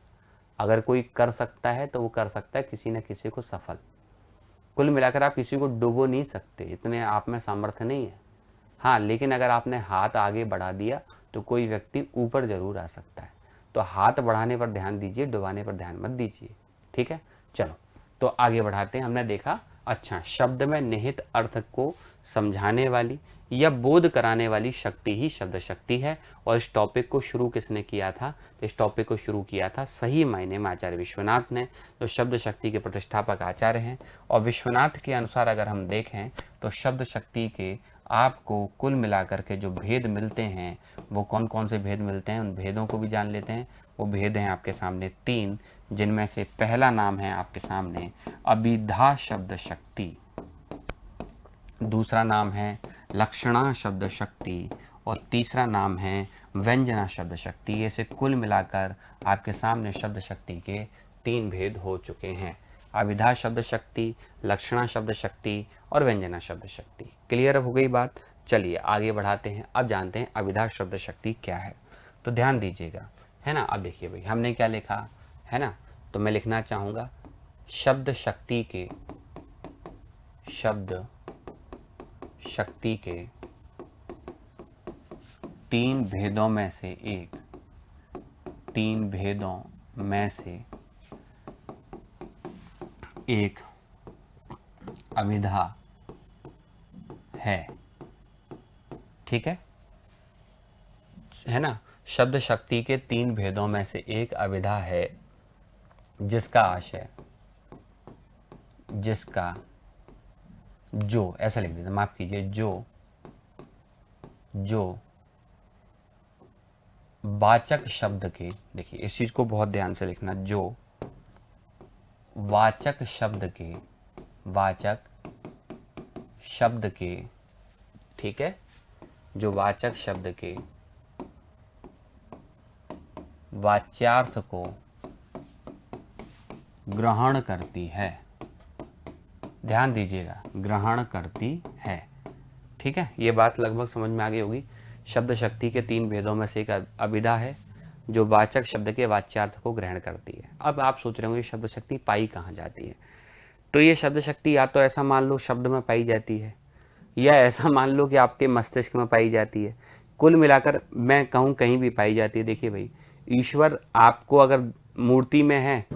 अगर कोई कर सकता है तो वो कर सकता है किसी न किसी को सफल। कुल मिलाकर आप किसी को डुबो नहीं सकते, इतने आप में सामर्थ्य नहीं है। हाँ, लेकिन अगर आपने हाथ आगे बढ़ा दिया तो कोई व्यक्ति ऊपर जरूर आ सकता है। तो हाथ बढ़ाने पर ध्यान दीजिए, डुबाने पर ध्यान मत दीजिए। ठीक है, चलो तो आगे बढ़ाते हैं। हमने देखा, अच्छा, शब्द में निहित अर्थ को समझाने वाली या बोध कराने वाली शक्ति ही शब्द शक्ति है। और इस टॉपिक को शुरू किसने किया था? तो इस टॉपिक को शुरू किया था सही मायने में आचार्य विश्वनाथ ने, जो शब्द शक्ति के प्रतिष्ठापक आचार्य हैं। और विश्वनाथ के अनुसार अगर हम देखें तो शब्द शक्ति के आपको कुल मिलाकर के जो भेद मिलते हैं, वो कौन कौन से भेद मिलते हैं, उन भेदों को भी जान लेते हैं। वो भेद हैं आपके सामने 3, जिनमें से पहला नाम है आपके सामने अभिधा शब्द शक्ति, दूसरा नाम है लक्षणा शब्द शक्ति, और तीसरा नाम है व्यंजना शब्द शक्ति। ऐसे कुल मिलाकर आपके सामने शब्द शक्ति के 3 भेद हो चुके हैं, अभिधा शब्द शक्ति, लक्षणा शब्द शक्ति और व्यंजना शब्द शक्ति। क्लियर हो गई बात? चलिए आगे बढ़ाते हैं। अब जानते हैं अभिधा शब्द शक्ति क्या है। तो ध्यान दीजिएगा, है ना। अब देखिए भाई, हमने क्या लिखा है ना, तो मैं लिखना चाहूँगा शब्द शक्ति के 3 भेदों में से एक, 3 भेदों में से एक अभिधा है। ठीक है ना। शब्द शक्ति के 3 भेदों में से एक अभिधा है जिसका आशय, जिसका जो, ऐसा लिख देते, माफ कीजिए, जो वाचक शब्द के, देखिए इस चीज को बहुत ध्यान से लिखना, जो वाचक शब्द के, ठीक है, जो वाचक शब्द के वाच्यार्थ को ग्रहण करती है। ध्यान दीजिएगा, ग्रहण करती है। ठीक है, ये बात लगभग समझ में आ गई होगी। शब्द शक्ति के 3 भेदों में से एक अभिधा है जो वाचक शब्द के वाच्यार्थ को ग्रहण करती है। अब आप सोच रहे होंगे शब्द शक्ति पाई कहाँ जाती है। तो ये शब्द शक्ति या तो ऐसा मान लो शब्द में पाई जाती है, या ऐसा मान लो कि आपके मस्तिष्क में पाई जाती है। कुल मिलाकर मैं कहूँ कहीं भी पाई जाती है। देखिए भाई, ईश्वर आपको अगर मूर्ति में है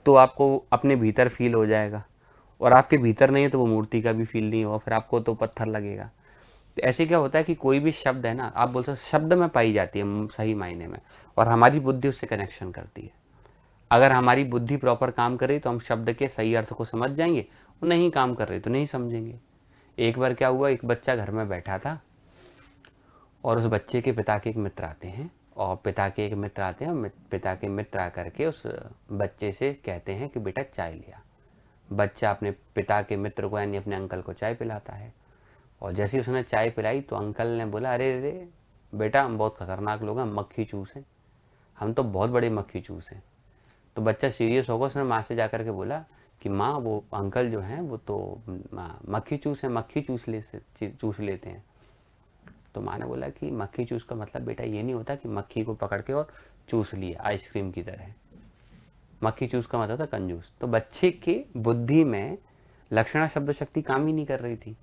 तो आपको अपने भीतर फील हो जाएगा, और आपके भीतर नहीं है तो वो मूर्ति का भी फील नहीं होगा, फिर आपको तो पत्थर लगेगा। तो ऐसे क्या होता है कि कोई भी शब्द है ना, आप बोल सकते शब्द में पाई जाती है सही मायने में, और हमारी बुद्धि उससे कनेक्शन करती है। अगर हमारी बुद्धि प्रॉपर काम करे तो हम शब्द के सही अर्थ को समझ जाएंगे, वो नहीं काम कर रही तो नहीं समझेंगे। एक बार क्या हुआ, एक बच्चा घर में बैठा था और उस बच्चे के पिता के एक मित्र आते हैं, और पिता के मित्र आकर के उस बच्चे से कहते हैं कि बेटा चाय लिया। बच्चा अपने पिता के मित्र को यानी अपने अंकल को चाय पिलाता है, और जैसे ही उसने चाय पिलाई तो अंकल ने बोला, अरे अरे बेटा, हम बहुत खतरनाक लोग हैं, मक्खी चूस हैं, हम तो बहुत बड़े मक्खी चूस हैं। तो बच्चा सीरियस होगा, उसने माँ से जाकर के बोला कि माँ, वो अंकल जो हैं वो तो मक्खी चूस हैं, मक्खी चूस लेते हैं। तो माँ ने बोला कि मक्खी चूस का मतलब बेटा ये नहीं होता कि मक्खी को पकड़ के और चूस लिया आइसक्रीम की तरह। मक्खी चूस का मतलब था कंजूस। तो बच्चे की बुद्धि में लक्षणा शब्द शक्ति काम ही नहीं कर रही थी,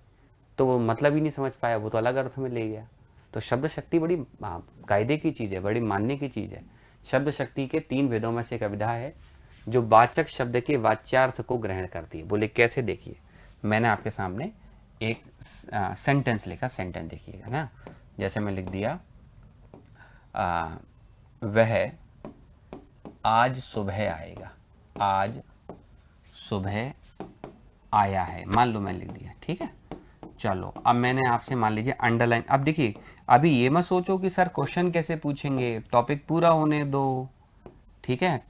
तो वो मतलब ही नहीं समझ पाया, वो तो अलग अर्थ में ले गया। तो शब्द शक्ति बड़ी कायदे की चीज़ है, बड़ी मानने की चीज़ है। शब्द शक्ति के 3 भेदों में से एक अभिधा है जो वाचक शब्द के वाच्यार्थ को ग्रहण करती है। बोले कैसे? देखिए, मैंने आपके सामने एक सेंटेंस लिखा, सेंटेंस देखिएगा ना। जैसे मैं लिख दिया, वह आज सुबह आएगा, आज सुबह आया है, मान लो मैंने लिख दिया। ठीक है, चलो अब मैंने आपसे मान लीजिए अंडरलाइन। अब देखिए, अभी ये मत सोचो कि सर क्वेश्चन कैसे पूछेंगे, टॉपिक पूरा होने दो। ठीक है,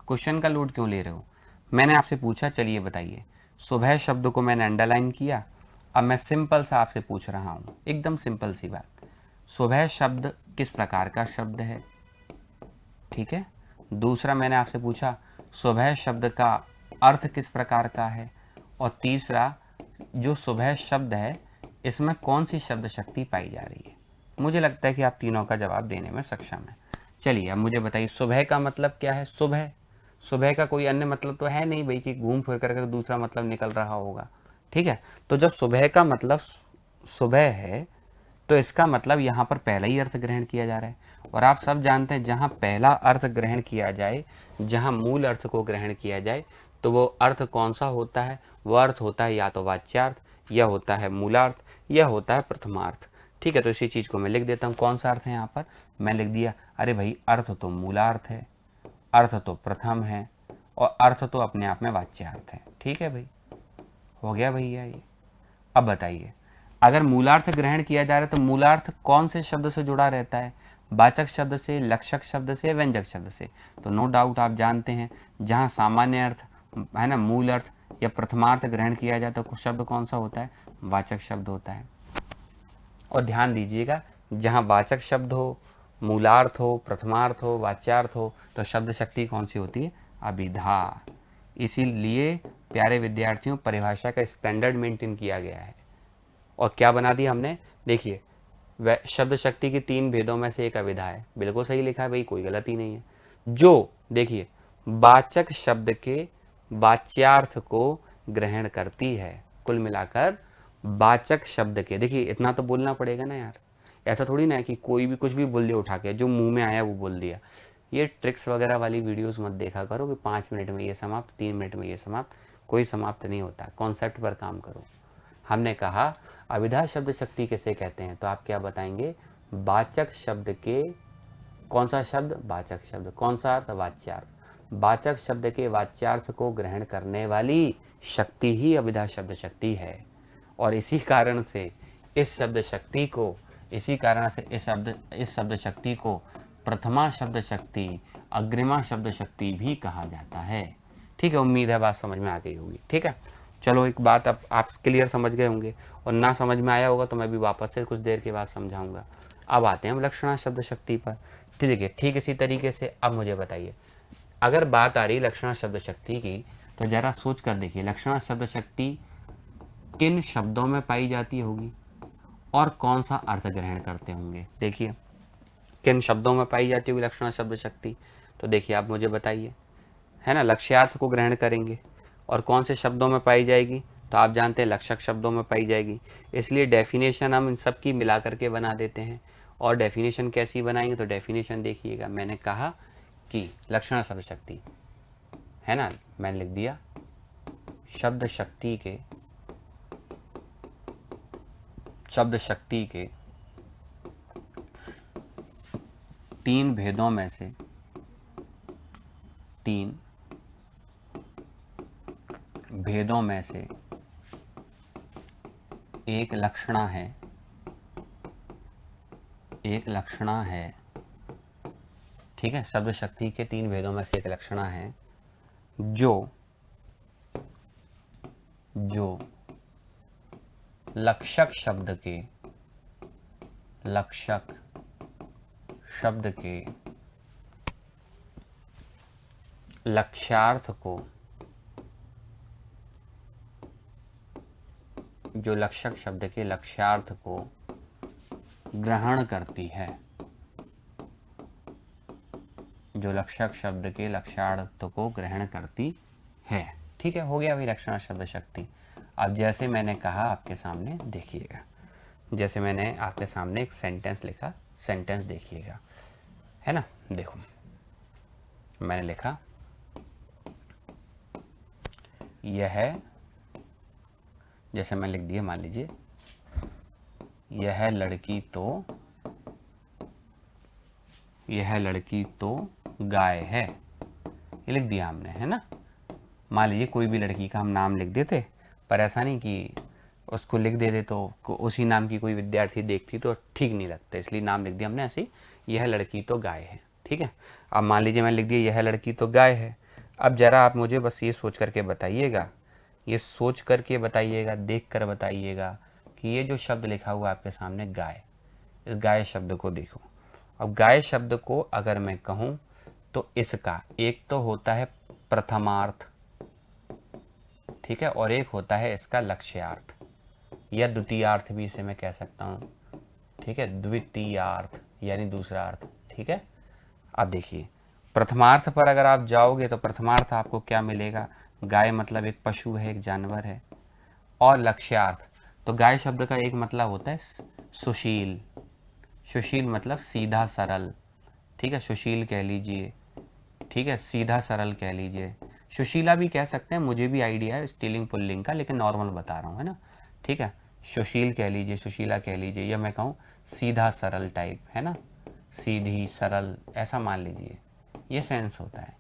क्वेश्चन का लोड क्यों ले रहे हो? मैंने आपसे पूछा, चलिए बताइए। सुबह शब्द को मैंने अंडरलाइन किया। अब मैं सिंपल सा आपसे पूछ रहा हूँ, एकदम सिंपल सी बात, सुबह शब्द किस प्रकार का शब्द है? ठीक है, दूसरा मैंने आपसे पूछा सुबह शब्द का अर्थ किस प्रकार का है, और तीसरा जो सुबह शब्द है इसमें कौन सी शब्द शक्ति पाई जा रही है। मुझे लगता है कि आप तीनों का जवाब देने में सक्षम है। चलिए अब मुझे बताइए, सुबह का मतलब क्या है? सुबह, सुबह का कोई अन्य मतलब तो है नहीं भाई कि घूम फिर करके दूसरा मतलब निकल रहा होगा। ठीक है, तो जब सुबह का मतलब सुबह है तो इसका मतलब यहाँ पर पहला ही अर्थ ग्रहण किया जा रहा है, और आप सब जानते हैं जहाँ पहला अर्थ ग्रहण किया जाए, जहाँ मूल अर्थ को ग्रहण किया जाए, तो वो अर्थ कौन सा होता है? वो अर्थ होता है या तो वाच्यार्थ, या होता है मूलार्थ, या होता है प्रथमार्थ। ठीक है, तो इसी चीज़ को मैं लिख देता हूँ। कौन सा अर्थ है यहाँ पर? मैं लिख दिया, अरे भाई अर्थ तो मूलार्थ है, अर्थ तो प्रथम है, और अर्थ तो अपने आप में वाच्यार्थ है। ठीक है भाई, हो गया भैया ये। अब बताइए, अगर मूलार्थ ग्रहण किया जा रहा है तो मूलार्थ कौन से शब्द से जुड़ा रहता है? वाचक शब्द से, लक्षक शब्द से, व्यंजक शब्द से। तो नो डाउट आप जानते हैं जहाँ सामान्य अर्थ है ना, मूल अर्थ या प्रथमार्थ ग्रहण किया जाए तो शब्द कौन सा होता है? वाचक शब्द होता है। और ध्यान दीजिएगा, जहाँ वाचक शब्द हो, मूलार्थ हो, प्रथमार्थ हो, वाच्यार्थ हो, तो शब्द शक्ति कौन सी होती है? अभिधा। इसीलिए प्यारे विद्यार्थियों, परिभाषा का स्टैंडर्ड मेंटेन किया गया है और क्या बना दिया हमने? देखिए, वह शब्द शक्ति की 3 भेदों में से एक अभिधा है। बिल्कुल सही लिखा है भाई, कोई गलती नहीं है। जो देखिए वाचक शब्द के वाच्यार्थ को ग्रहण करती है। कुल मिलाकर वाचक शब्द के, देखिए इतना तो बोलना पड़ेगा ना यार, ऐसा थोड़ी ना है कि कोई भी कुछ भी बोल दिया उठा के, जो मुंह में आया वो बोल दिया। ये ट्रिक्स वगैरह वाली वीडियोस मत देखा करो कि 5 मिनट में ये समाप्त, 3 मिनट में ये समाप्त। कोई समाप्त नहीं होता, कॉन्सेप्ट पर काम करो। हमने कहा अभिधा शब्द शक्ति किसे कहते हैं, तो आप क्या बताएंगे? वाचक शब्द के, कौन सा शब्द? वाचक शब्द। कौन सा अर्थ? वाच्यार्थ। वाचक शब्द के वाच्यार्थ को ग्रहण करने वाली शक्ति ही अभिधा शब्द शक्ति है। और इसी कारण से इस शब्द शक्ति को, इस शब्द शक्ति को प्रथमा शब्द शक्ति, अग्रिमा शब्द शक्ति भी कहा जाता है। ठीक है, उम्मीद है बात समझ में आ गई होगी। ठीक है, चलो एक बात अब आप क्लियर समझ गए होंगे, और ना समझ में आया होगा तो मैं भी वापस से कुछ देर के बाद समझाऊंगा। अब आते हैं हम लक्षणा शब्द शक्ति पर। ठीक है, ठीक इसी तरीके से अब मुझे बताइए, अगर बात आ रही लक्षणा शब्द शक्ति की, तो जरा सोच कर देखिए लक्षणा शब्द शक्ति किन शब्दों में पाई जाती होगी और कौन सा अर्थ ग्रहण करते होंगे। देखिए किन शब्दों में पाई जाती होगी लक्षणा शब्द शक्ति, तो देखिए आप मुझे बताइए, है ना, लक्ष्यार्थ को ग्रहण करेंगे। और कौन से शब्दों में पाई जाएगी, तो आप जानते हैं लक्षक शब्दों में पाई जाएगी। इसलिए डेफिनेशन हम इन सब की मिला करके बना देते हैं। और डेफिनेशन कैसी बनाएंगे, तो डेफिनेशन देखिएगा, मैंने कहा कि लक्षणा शब्द शक्ति, है ना, मैंने लिख दिया शब्द शक्ति के 3 भेदों में से 3 भेदों में से एक लक्षणा है, ठीक है, शब्द शक्ति के 3 भेदों में से एक लक्षणा है जो लक्षक शब्द के लक्ष्यार्थ को, जो लक्षक शब्द के लक्ष्यार्थ को ग्रहण करती है, जो लक्षक शब्द के लक्ष्यार्थ को ग्रहण करती है। ठीक है, हो गया अभी लक्षणा शब्द शक्ति। अब जैसे मैंने कहा आपके सामने देखिएगा, जैसे मैंने आपके सामने एक सेंटेंस लिखा, सेंटेंस देखिएगा, है ना, देखो मैंने लिखा, यह, जैसे मैं लिख दिया, मान लीजिए यह लड़की तो गाय है, ये लिख दिया हमने, है ना। मान लीजिए कोई भी लड़की का हम नाम लिख देते, पर ऐसा नहीं कि उसको लिख देते तो उसी नाम की कोई विद्यार्थी देखती तो ठीक नहीं लगता, इसलिए नाम लिख दिया हमने ऐसे ही, यह लड़की तो गाय है। ठीक है, अब मान लीजिए मैं लिख दिया यह लड़की तो गाय है। अब जरा आप मुझे बस ये सोच करके बताइएगा, देख कर बताइएगा कि ये जो शब्द लिखा हुआ आपके सामने गाय, इस गाय शब्द को देखो। अब गाय शब्द को अगर मैं कहूँ तो इसका एक तो होता है प्रथमार्थ, ठीक है, और एक होता है इसका लक्ष्यार्थ या द्वितीयार्थ भी इसे मैं कह सकता हूँ। ठीक है, द्वितीयार्थ यानी दूसरा अर्थ। ठीक है, अब देखिए प्रथमार्थ पर अगर आप जाओगे तो प्रथमार्थ आपको क्या मिलेगा, गाय मतलब एक पशु है, एक जानवर है। और लक्ष्यार्थ, तो गाय शब्द का एक मतलब होता है सुशील, सुशील मतलब सीधा सरल। ठीक है, सुशील कह लीजिए, ठीक है, सीधा सरल कह लीजिए, सुशीला भी कह सकते हैं, मुझे भी आइडिया है स्त्रीलिंग पुल्लिंग का, लेकिन नॉर्मल बता रहा हूँ, है ना। ठीक है, सुशील कह लीजिए, सुशीला कह लीजिए, या मैं कहूँ सीधा सरल टाइप, है ना, सीधी सरल, ऐसा मान लीजिए, ये सेंस होता है।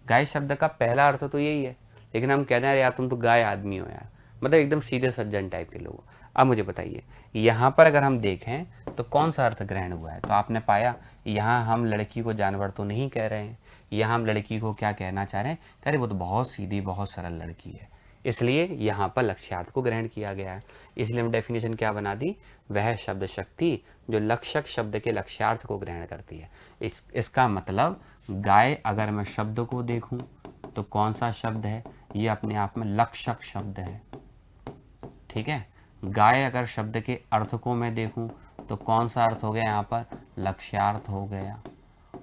गाय शब्द का पहला अर्थ तो यही है, लेकिन हम कहते हैं यार तुम तो गाय आदमी हो यार, मतलब एकदम सीधे सज्जन टाइप के लोग। अब मुझे बताइए यहाँ पर अगर हम देखें तो कौन सा अर्थ ग्रहण हुआ है, तो आपने पाया यहाँ हम लड़की को जानवर तो नहीं कह रहे हैं, यहाँ हम लड़की को क्या कहना चाह रहे हैं, अरे वो तो बहुत सीधी बहुत सरल लड़की है। इसलिए यहाँ पर लक्ष्यार्थ को ग्रहण किया गया है। इसलिए हम डेफिनेशन क्या बना दी, वह शब्द शक्ति जो लक्षक शब्द के लक्ष्यार्थ को ग्रहण करती है। इसका मतलब गाय अगर मैं शब्द को देखूं तो कौन सा शब्द है, ये अपने आप में लक्षक शब्द है। ठीक है, गाय अगर शब्द के अर्थ को मैं देखूं तो कौन सा अर्थ हो गया, यहाँ पर लक्ष्यार्थ हो गया।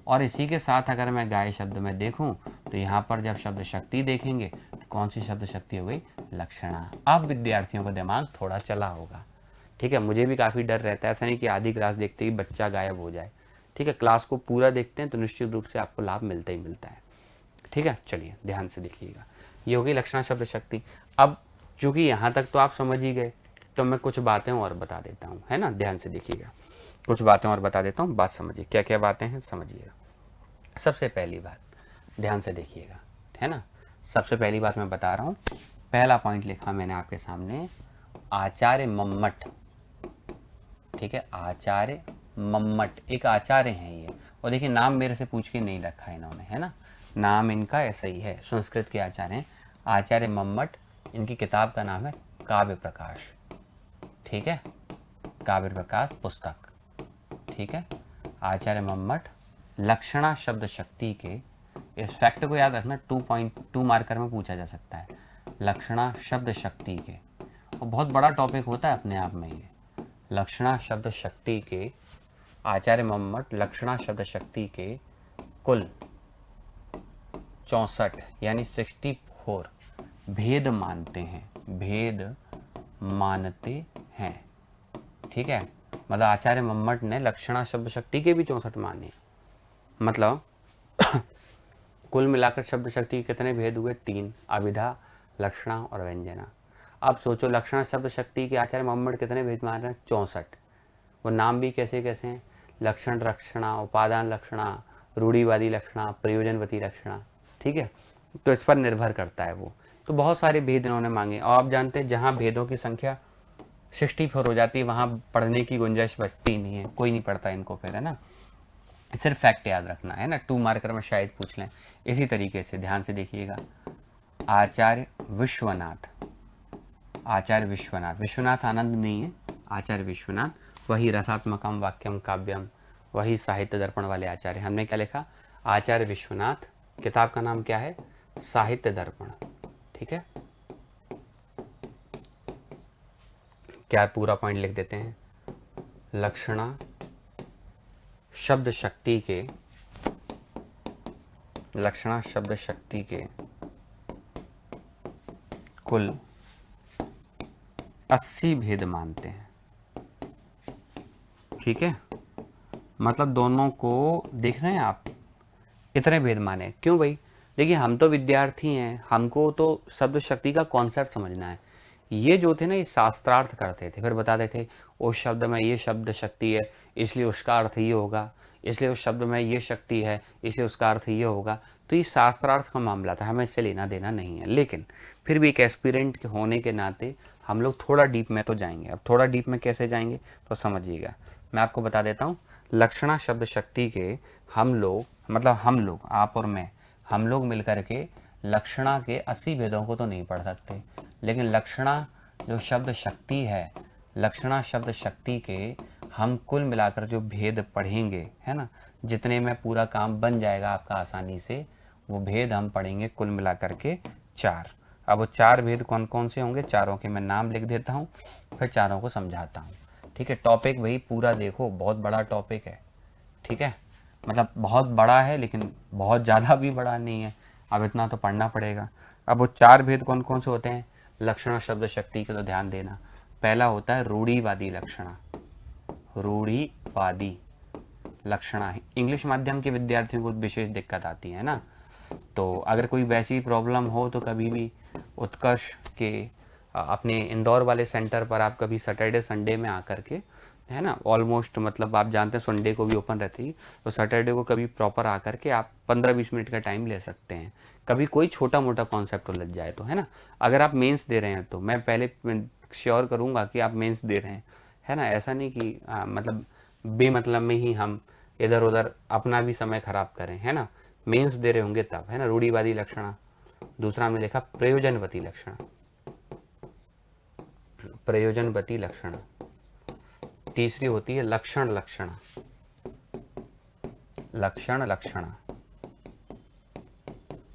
और इसी के साथ अगर मैं गाय शब्द में देखूं तो यहाँ पर जब शब्द शक्ति देखेंगे तो कौन सी शब्द शक्ति हो गई, लक्षणा। अब विद्यार्थियों का दिमाग थोड़ा चला होगा। ठीक है, मुझे भी काफ़ी डर रहता है, ऐसा नहीं कि आधी क्लास देखते ही बच्चा गायब हो जाए। ठीक है, क्लास को पूरा देखते हैं तो निश्चित रूप से आपको लाभ मिलता ही मिलता है। ठीक है, चलिए ध्यान से देखिएगा, ये हो गई लक्षणा शब्द शक्ति। अब चूंकि यहाँ तक तो आप समझ ही गए, तो मैं कुछ बातें और बता देता हूँ, है ना, ध्यान से देखिएगा, कुछ बातें और बता देता हूँ, बात समझिए, क्या क्या बातें हैं समझिएगा। सबसे पहली बात, ध्यान से देखिएगा, है ना, सबसे पहली बात मैं बता रहा हूँ, पहला पॉइंट लिखा मैंने आपके सामने, आचार्य मम्मट। ठीक है, आचार्य मम्मट एक आचार्य हैं ये, और देखिए नाम मेरे से पूछ के नहीं रखा है इन्होंने, है ना, नाम इनका ऐसा ही है, संस्कृत के आचार्य हैं आचार्य मम्मट। इनकी किताब का नाम है काव्य प्रकाश। ठीक है, काव्य प्रकाश पुस्तक। ठीक है, आचार्य मम्मट लक्षणा शब्द शक्ति के, इस फैक्ट को याद रखना, 2.2 मार्कर में पूछा जा सकता है, लक्षणा शब्द शक्ति के, और बहुत बड़ा टॉपिक होता है अपने आप में ये, लक्षणा शब्द शक्ति के, आचार्य मम्मट लक्षणा शब्द शक्ति के कुल 64 यानी 64 भेद मानते हैं, भेद मानते हैं। ठीक है, मतलब आचार्य मम्मट ने लक्षणा शब्द शक्ति के भी 64 माने, मतलब कुल मिलाकर शब्द शक्ति के कितने भेद हुए, 3, अभिधा, लक्षणा और व्यंजना। अब सोचो लक्षणा शब्द शक्ति के आचार्य मम्मट कितने भेद मान रहे हैं, 64। वो नाम भी कैसे कैसे हैं, लक्षण लक्षणा, उपादान लक्षणा, रूढ़िवादी लक्षणा, प्रयोजनवती लक्षणा। ठीक है, तो इस पर निर्भर करता है वो, तो बहुत सारे भेद इन्होंने मांगे। और आप जानते हैं जहाँ भेदों की संख्या 64 हो जाती है वहाँ पढ़ने की गुंजाइश बचती नहीं है, कोई नहीं पढ़ता इनको फिर, है ना, सिर्फ फैक्ट याद रखना है ना, 2 मार्कर में शायद पूछ लें। इसी तरीके से ध्यान से देखिएगा, आचार्य विश्वनाथ, आचार्य विश्वनाथ, विश्वनाथ आनंद नहीं है, आचार्य विश्वनाथ, वही रसात्मकम वाक्यम काव्यम, वही साहित्य दर्पण वाले आचार्य। हमने क्या लिखा, आचार्य विश्वनाथ, किताब का नाम क्या है, साहित्य दर्पण। ठीक है, क्या पूरा पॉइंट लिख देते हैं, लक्षणा शब्द शक्ति के, लक्षणा शब्द शक्ति के कुल 80 भेद मानते हैं। ठीक है, मतलब दोनों को देख रहे हैं आप, इतने भेद माने। क्यों भाई, देखिए हम तो विद्यार्थी हैं, हमको तो शब्द शक्ति का कॉन्सेप्ट समझना है। ये जो थे ना, ये शास्त्रार्थ करते थे, फिर बताते थे उस शब्द में ये शब्द शक्ति है इसलिए उसका अर्थ ये होगा, इसलिए उस शब्द में ये शक्ति है इसलिए उसका अर्थ ये होगा। तो ये शास्त्रार्थ का मामला था, हमें इससे लेना देना नहीं है, लेकिन फिर भी एक एस्पिरेंट होने के नाते हम लोग थोड़ा डीप में तो जाएंगे। अब थोड़ा डीप में कैसे जाएंगे तो समझिएगा, मैं आपको बता देता हूँ। लक्षणा शब्द शक्ति के हम लोग, मतलब हम लोग, आप और मैं, हम लोग मिलकर के लक्षणा के 80 भेदों को तो नहीं पढ़ सकते, लेकिन लक्षणा जो शब्द शक्ति है, लक्षणा शब्द शक्ति के हम कुल मिलाकर जो भेद पढ़ेंगे, है ना, जितने में पूरा काम बन जाएगा आपका आसानी से, वो भेद हम पढ़ेंगे कुल मिलाकर के 4। अब वो 4 भेद कौन कौन से होंगे, चारों के मैं नाम लिख देता हूँ, फिर चारों को समझाता हूँ। ठीक है, टॉपिक वही पूरा देखो, बहुत बड़ा टॉपिक है। ठीक है, मतलब बहुत बड़ा है लेकिन बहुत ज़्यादा भी बड़ा नहीं है, अब इतना तो पढ़ना पड़ेगा। अब वो 4 भेद कौन कौन से होते हैं लक्षणा शब्द शक्ति के, तो ध्यान देना। पहला होता है रूढ़िवादी लक्षणा, रूढ़िवादी लक्षणा। इंग्लिश माध्यम के विद्यार्थियों को विशेष दिक्कत आती है ना, तो अगर कोई वैसी प्रॉब्लम हो तो कभी भी उत्कर्ष के अपने इंदौर वाले सेंटर पर आप कभी सैटरडे संडे में आकर के, है ना, ऑलमोस्ट मतलब आप जानते हैं संडे को भी ओपन रहती है, तो सैटरडे को कभी प्रॉपर आकर के आप 15-20 मिनट का टाइम ले सकते हैं, कभी कोई छोटा मोटा कॉन्सेप्ट लग जाए तो, है ना। अगर आप मेंस दे रहे हैं तो मैं पहले श्योर करूँगा कि आप मेंस दे रहे हैं, है ना, ऐसा नहीं कि मतलब बेमतलब में ही हम इधर उधर अपना भी समय खराब करें, है ना, मेंस दे रहे होंगे तब, है ना। रूढ़िवादी लक्षणा, दूसरा हमने देखा प्रयोजनवती लक्षणा, प्रयोजनवती लक्षणा, तीसरी होती है लक्षण लक्षणा, लक्षण लक्षणा,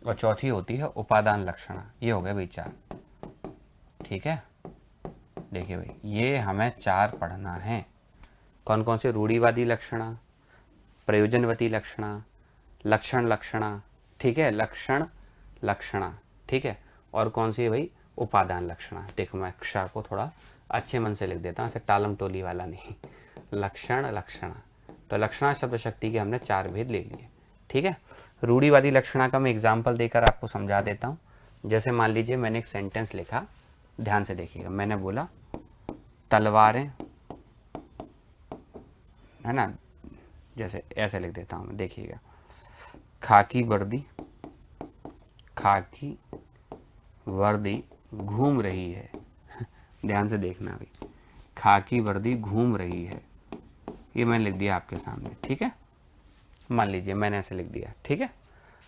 और चौथी होती है उपादान लक्षणा। ये हो गए भाई 4। ठीक है, देखिए भाई ये हमें 4 पढ़ना है। कौन कौन से? रूढ़िवादी लक्षणा, प्रयोजनवती लक्षणा, लक्षण लक्षणा, ठीक है, लक्षण लक्षणा, ठीक है, और कौन सी है भाई? उपादान लक्षणा। देखो मैं अक्षर को थोड़ा अच्छे मन से लिख देता हूँ, ऐसे टालम टोली वाला नहीं। लक्षण लक्षणा, तो लक्षणा शब्द शक्ति के हमने 4 भेद ले लिए। ठीक है, रूढ़िवादी लक्षणा का मैं एग्जाम्पल देकर आपको समझा देता हूँ। जैसे मान लीजिए मैंने एक सेंटेंस लिखा, ध्यान से देखिएगा। मैंने बोला तलवारें, है ना, जैसे ऐसे लिख देता हूँ, देखिएगा। खाकी वर्दी, खाकी वर्दी घूम रही है। ध्यान से देखना भाई, खाकी वर्दी घूम रही है, ये मैंने लिख दिया आपके सामने। ठीक है, मान लीजिए मैंने ऐसे लिख दिया। ठीक है,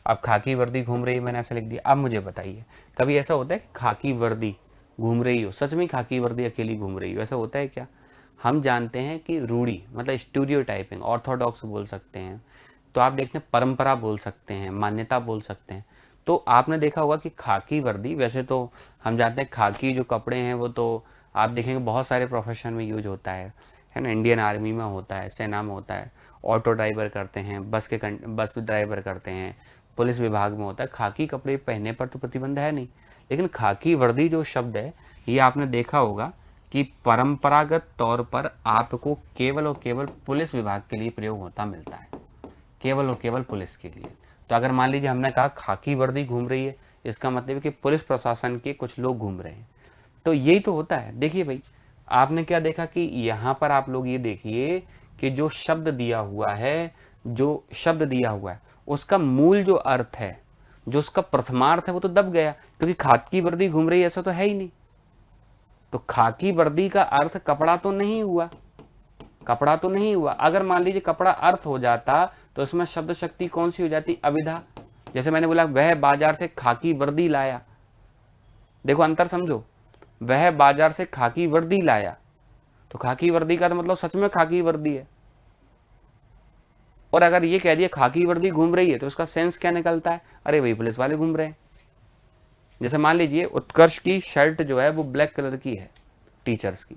अब खाकी वर्दी घूम रही है मैंने ऐसे लिख दिया। अब मुझे बताइए, कभी ऐसा होता है कि खाकी वर्दी घूम रही हो, सच में खाकी वर्दी अकेली घूम रही हो, ऐसा होता है क्या? हम जानते हैं कि रूढ़ी मतलब स्टीरियोटाइपिंग, ऑर्थोडॉक्स बोल सकते हैं, तो आप देखते हैं परंपरा बोल सकते हैं, मान्यता बोल सकते हैं। तो आपने देखा होगा कि खाकी वर्दी, वैसे तो हम जानते हैं खाकी जो कपड़े हैं वो तो आप देखेंगे बहुत सारे प्रोफेशन में यूज होता है ना। इंडियन आर्मी में होता है, सेना में होता है, ऑटो ड्राइवर करते हैं, बस ड्राइवर करते हैं, पुलिस विभाग में होता है। खाकी कपड़े पहनने पर तो प्रतिबंध है नहीं, लेकिन खाकी वर्दी जो शब्द है ये आपने देखा होगा कि परंपरागत तौर पर आपको केवल और केवल पुलिस विभाग के लिए प्रयोग होता मिलता है, केवल और केवल पुलिस के लिए। तो अगर मान लीजिए हमने कहा खाकी वर्दी घूम रही है, इसका मतलब है कि पुलिस प्रशासन के कुछ लोग घूम रहे हैं। तो यही तो होता है। देखिए भाई, आपने क्या देखा कि यहाँ पर आप लोग ये देखिए कि जो शब्द दिया हुआ है, जो शब्द दिया हुआ है उसका मूल जो अर्थ है, जो उसका प्रथमार्थ है, वो तो दब गया, क्योंकि खाकी वर्दी घूम रही है ऐसा तो है ही नहीं। तो खाकी वर्दी का अर्थ कपड़ा तो नहीं हुआ, कपड़ा तो नहीं हुआ। अगर मान लीजिए कपड़ा अर्थ हो जाता तो उसमें शब्द शक्ति कौन सी हो जाती? अभिधा। जैसे मैंने बोला वह बाजार से खाकी वर्दी लाया, देखो अंतर समझो, वह बाजार से खाकी वर्दी लाया, तो खाकी वर्दी का तो मतलब सच में खाकी वर्दी है। और अगर ये कह दिया खाकी वर्दी घूम रही है तो उसका सेंस क्या निकलता है? अरे वही पुलिस वाले घूम रहे हैं। जैसे मान लीजिए उत्कर्ष की शर्ट जो है वो ब्लैक कलर की है, टीचर्स की,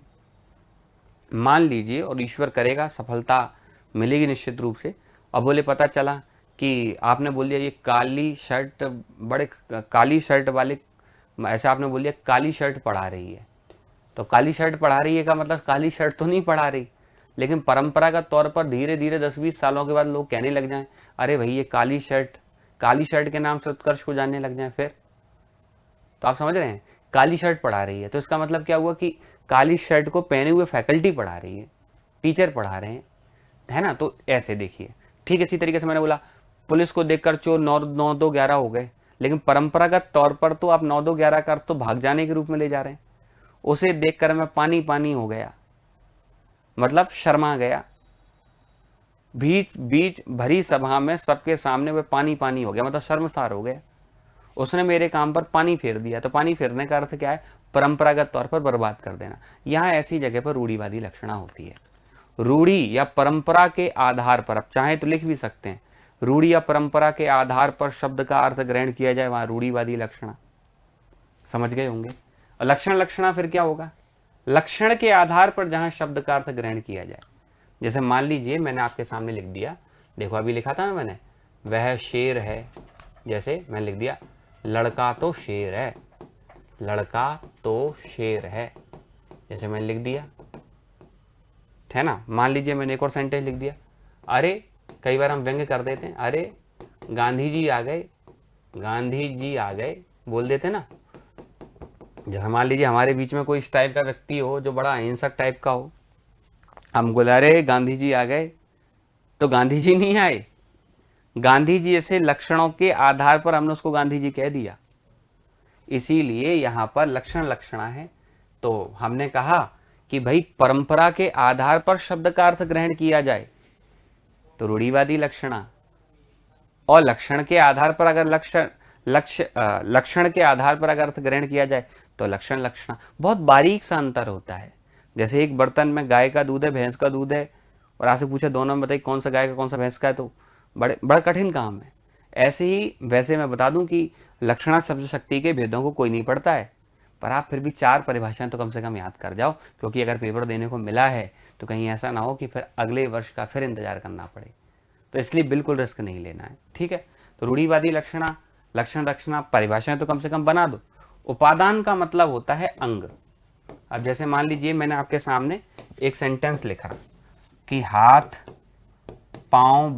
मान लीजिए, और ईश्वर करेगा सफलता मिलेगी निश्चित रूप से। अब बोले पता चला कि आपने बोल दिया ये काली शर्ट, बड़े काली शर्ट वाले, ऐसा आपने बोल दिया काली शर्ट पढ़ा रही है, तो काली शर्ट पढ़ा रही है का मतलब काली शर्ट तो नहीं पढ़ा रही, लेकिन परंपरागत तौर पर धीरे धीरे 10-20 सालों के बाद लोग कहने लग जाएं अरे भाई ये काली शर्ट के नाम से उत्कर्ष को जानने लग जाएं। फिर तो आप समझ रहे हैं, काली शर्ट पढ़ा रही है तो इसका मतलब क्या हुआ कि काली शर्ट को पहने हुए फैकल्टी पढ़ा रही है, टीचर पढ़ा रहे हैं, है ना। तो ऐसे देखिए, ठीक है। इसी तरीके से मैंने बोला पुलिस को देखकर चोर 9-2-11 हो गए, लेकिन परंपरागत तौर पर तो आप 9-2-11 का अर्थ तो भाग जाने के रूप में ले जा रहे हैं। उसे देखकर मैं पानी पानी हो गया, मतलब शर्मा गया, बीच बीच भरी सभा में सबके सामने वह पानी पानी हो गया, मतलब शर्मसार हो गया, उसने मेरे काम पर पानी फेर दिया। तो पानी फेरने का अर्थ क्या है? परंपरागत तौर पर बर्बाद कर देना। यहाँ ऐसी जगह पर रूढ़िवादी लक्षणा होती है। रूढ़ी या परंपरा के आधार पर, आप चाहे तो लिख भी सकते हैं, रूढ़ी या परंपरा के आधार पर शब्द का अर्थ ग्रहण किया जाए, वहां रूढ़िवादी लक्षणा। समझ गए होंगे। और लक्षण लक्षणा फिर क्या होगा? लक्षण के आधार पर जहां शब्द का अर्थ ग्रहण किया जाए। जैसे मान लीजिए मैंने आपके सामने लिख दिया, देखो अभी लिखा था मैंने, वह शेर है, जैसे मैंने लिख दिया लड़का तो शेर है, लड़का तो शेर है, जैसे मैंने लिख दिया, है ना। मान लीजिए मैंने एक और सेंटेंस लिख दिया, अरे, कई बार हम व्यंग्य कर देते हैं, अरे गांधी जी आ गए, गांधी जी आ गए बोल देते ना। जैसे मान लीजिए हमारे बीच में कोई इस टाइप का व्यक्ति हो जो बड़ा अहिंसक टाइप का हो, हम बोला अरे गांधी जी आ गए, तो गांधी जी नहीं आए, गांधी जी ऐसे लक्षणों के आधार पर हमने उसको गांधी जी कह दिया, इसीलिए यहां पर लक्षण लक्षणा है। तो हमने कहा कि भाई परंपरा के आधार पर शब्द का अर्थ ग्रहण किया जाए तो रूढ़िवादी लक्षणा, और लक्षण के आधार पर अगर लक्षण के आधार पर अगर अर्थ ग्रहण किया जाए तो लक्षण लक्षणा, बहुत बारीक सा अंतर होता है। जैसे एक बर्तन में गाय का दूध है, भैंस का दूध है, और आपसे पूछे दोनों में बताइए कौन सा गाय का कौन सा भैंस का है, तो बड़ा कठिन काम है। ऐसे ही वैसे मैं बता दूं कि लक्षणा शब्द शक्ति के भेदों को कोई नहीं पढ़ता है, पर आप फिर भी 4 परिभाषाएं तो कम से कम याद कर जाओ, क्योंकि अगर पेपर देने को मिला है तो कहीं ऐसा ना हो कि फिर अगले वर्ष का फिर इंतजार करना पड़े, तो इसलिए बिल्कुल रिस्क नहीं लेना है। ठीक है, तो रूढ़िवादी लक्षणा, लक्षण रक्षणा, परिभाषाएं तो कम से कम बना दो। उपादान का मतलब होता है अंग। अब जैसे मान लीजिए मैंने आपके सामने एक सेंटेंस लिखा कि हाथ पांव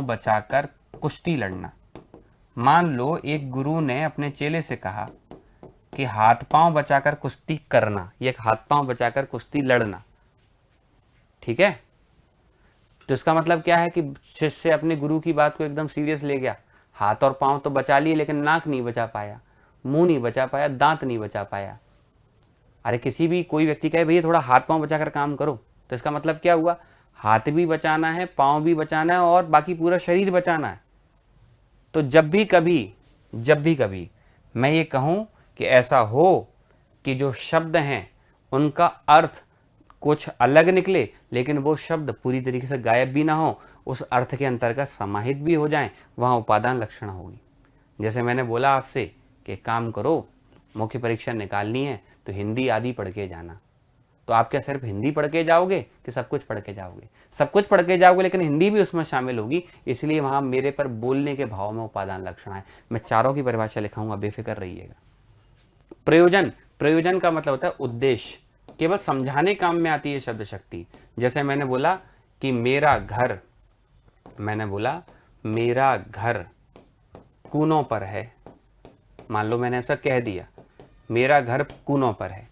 बचाकर कुश्ती लड़ना। मान लो एक गुरु ने अपने चेले से कहा कि हाथ पांव बचाकर कुश्ती करना, ये हाथ पांव बचाकर कुश्ती लड़ना। ठीक है, तो इसका मतलब क्या है कि शिष्य अपने गुरु की बात को एकदम सीरियस ले गया। हाथ और पांव तो बचा लिए, लेकिन नाक नहीं बचा पाया, मुंह नहीं बचा पाया, दांत नहीं बचा पाया। अरे किसी भी कोई व्यक्ति कहे भैया थोड़ा हाथ पांव बचाकर काम करो, तो इसका मतलब क्या हुआ, हाथ भी बचाना है, पांव भी बचाना है, और बाकी पूरा शरीर बचाना है। तो जब भी कभी मैं ये कहूं कि ऐसा हो कि जो शब्द हैं उनका अर्थ कुछ अलग निकले, लेकिन वो शब्द पूरी तरीके से गायब भी ना हो, उस अर्थ के अंतर्गत समाहित भी हो जाएं, वहाँ उपादान लक्षण होगी। जैसे मैंने बोला आपसे कि काम करो, मुख्य परीक्षा निकालनी है तो हिंदी आदि पढ़ के जाना। तो आप क्या सिर्फ हिंदी पढ़ के जाओगे कि सब कुछ पढ़ के जाओगे? सब कुछ पढ़ के जाओगे, लेकिन हिंदी भी उसमें शामिल होगी। इसलिए वहाँ मेरे पर बोलने के भाव में उपादान लक्षण है। मैं चारों की परिभाषा लिखाऊंगा, बेफिक्र रहिएगा। प्रयोजन का मतलब होता है उद्देश्य, केवल समझाने काम में आती है शब्द शक्ति। जैसे मैंने बोला कि मेरा घर कूनों पर है। मान लो मैंने ऐसा कह दिया, मेरा घर कूनों पर है,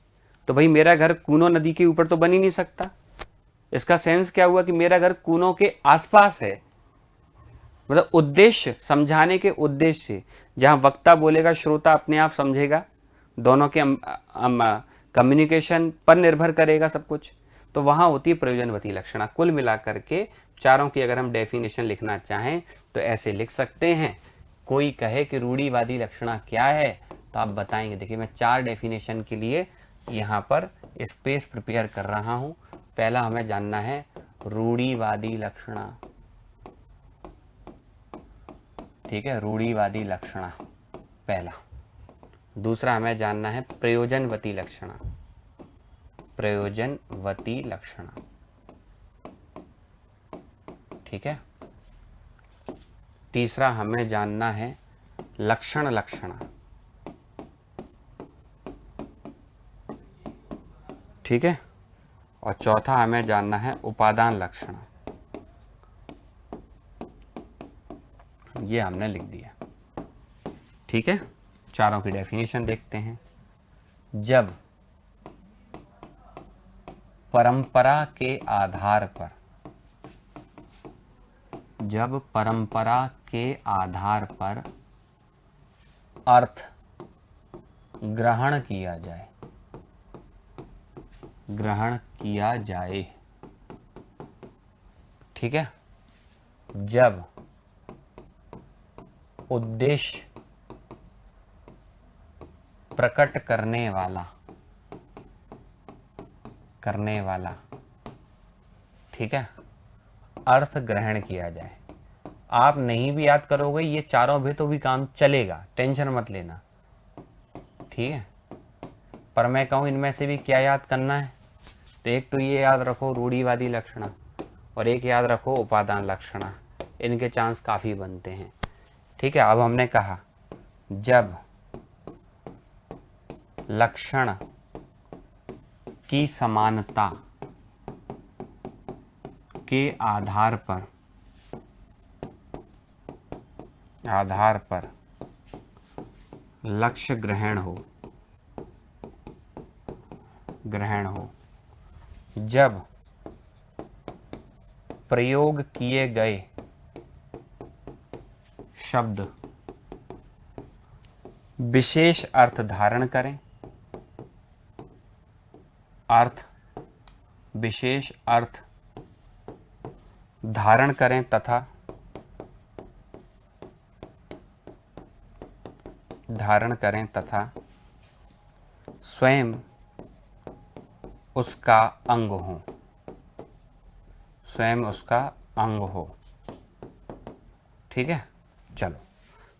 तो भाई मेरा घर कूनों नदी के ऊपर तो बन ही नहीं सकता। इसका सेंस क्या हुआ कि मेरा घर कूनों के आसपास है। मतलब उद्देश्य, समझाने के उद्देश्य से, जहां वक्ता बोलेगा श्रोता अपने आप समझेगा, दोनों के कम्युनिकेशन पर निर्भर करेगा सब कुछ, तो वहां होती है प्रयोजनवती लक्षणा। कुल मिलाकर के चारों की अगर हम डेफिनेशन लिखना चाहें तो ऐसे लिख सकते हैं। कोई कहे कि रूढ़िवादी लक्षणा क्या है तो आप बताएंगे। देखिए मैं 4 डेफिनेशन के लिए यहाँ पर स्पेस प्रिपेयर कर रहा हूँ। पहला हमें जानना है रूढ़िवादी लक्षणा, ठीक है, रूढ़िवादी लक्षणा पहला। दूसरा हमें जानना है प्रयोजनवती लक्षणा, प्रयोजनवती लक्षणा, ठीक है। तीसरा हमें जानना है लक्षण लक्षणा, ठीक है। और चौथा हमें जानना है उपादान लक्षणा। ये हमने लिख दिया, ठीक है। चारों की डेफिनेशन देखते हैं। जब परंपरा के आधार पर अर्थ ग्रहण किया जाए, ठीक है। जब उद्देश्य प्रकट करने वाला, ठीक है, अर्थ ग्रहण किया जाए। आप नहीं भी याद करोगे ये चारों भी तो भी काम चलेगा, टेंशन मत लेना, ठीक है। पर मैं कहूँ इनमें से भी क्या याद करना है, तो एक तो ये याद रखो रूढ़िवादी लक्षणा, और एक याद रखो उपादान लक्षणा। इनके चांस काफ़ी बनते हैं, ठीक है। अब हमने कहा जब लक्षण की समानता के आधार पर लक्ष्य ग्रहण हो, जब प्रयोग किए गए शब्द विशेष अर्थ धारण करें, तथा धारण करें तथा स्वयं उसका अंग हो, स्वयं उसका अंग हो। ठीक है, चलो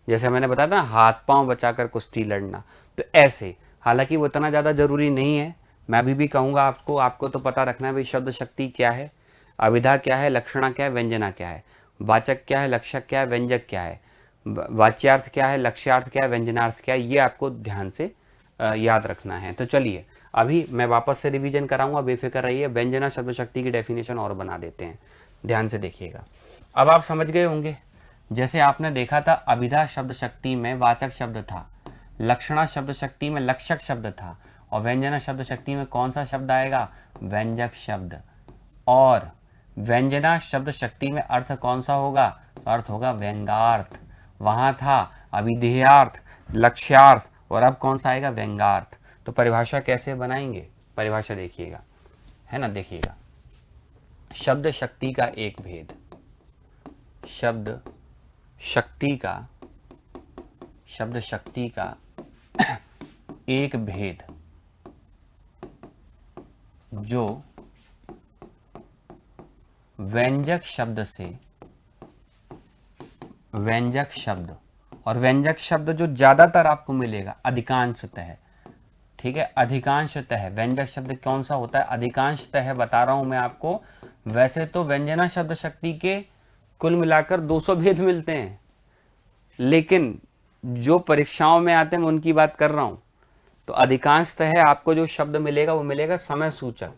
जैसे मैंने बताया था हाथ पांव बचाकर कुश्ती लड़ना, तो ऐसे, हालांकि वो इतना ज़्यादा जरूरी नहीं है, मैं अभी भी कहूँगा आपको, आपको तो पता रखना है भाई शब्द शक्ति क्या है, अभिधा क्या है, लक्षणा क्या है, व्यंजना क्या है, वाचक क्या है, लक्षक क्या है, व्यंजक क्या है, वाच्यार्थ क्या है, लक्ष्यार्थ क्या है, व्यंजनार्थ क्या है, ये आपको ध्यान से याद रखना है। तो चलिए अभी मैं वापस से रिवीजन कराऊंगा, बेफिक्र रहिए। व्यंजना शब्द शक्ति की डेफिनेशन और बना देते हैं, ध्यान से देखिएगा। अब आप समझ गए होंगे, जैसे आपने देखा था अभिधा शब्द शक्ति में वाचक शब्द था, लक्षणा शब्द शक्ति में लक्षक शब्द था, और व्यंजना शब्द शक्ति में कौन सा शब्द आएगा, व्यंजक शब्द। और व्यंजना शब्द शक्ति में अर्थ कौन सा होगा, तो अर्थ होगा व्यंगार्थ। वहां था अभिधेयार्थ, लक्ष्यार्थ, और अब कौन सा आएगा, व्यंगार्थ। तो परिभाषा कैसे बनाएंगे, परिभाषा देखिएगा, है ना, देखिएगा। शब्द शक्ति का एक भेद, शब्द शक्ति का एक भेद जो व्यंजक शब्द से, व्यंजक शब्द, और व्यंजक शब्द जो ज्यादातर आपको मिलेगा अधिकांशतः, ठीक है, अधिकांशतः व्यंजक शब्द कौन सा होता है, अधिकांशतः बता रहा हूं मैं आपको। वैसे तो व्यंजना शब्द शक्ति के कुल मिलाकर 200 भेद मिलते हैं, लेकिन जो परीक्षाओं में आते हैं मैं उनकी बात कर रहा हूं। तो अधिकांशतः आपको जो शब्द मिलेगा वो मिलेगा समय सूचक,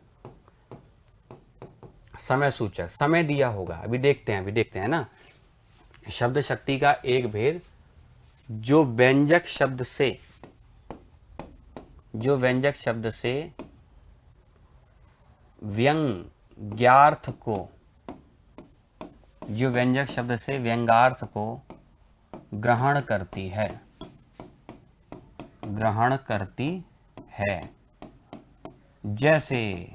समय सूचक, समय दिया होगा, अभी देखते हैं ना। शब्द शक्ति का एक भेद जो व्यंजक शब्द से, जो व्यंजक शब्द से व्यंग्यार्थ को, जो व्यंजक शब्द से व्यंगार्थ को ग्रहण करती है, ग्रहण करती है। जैसे,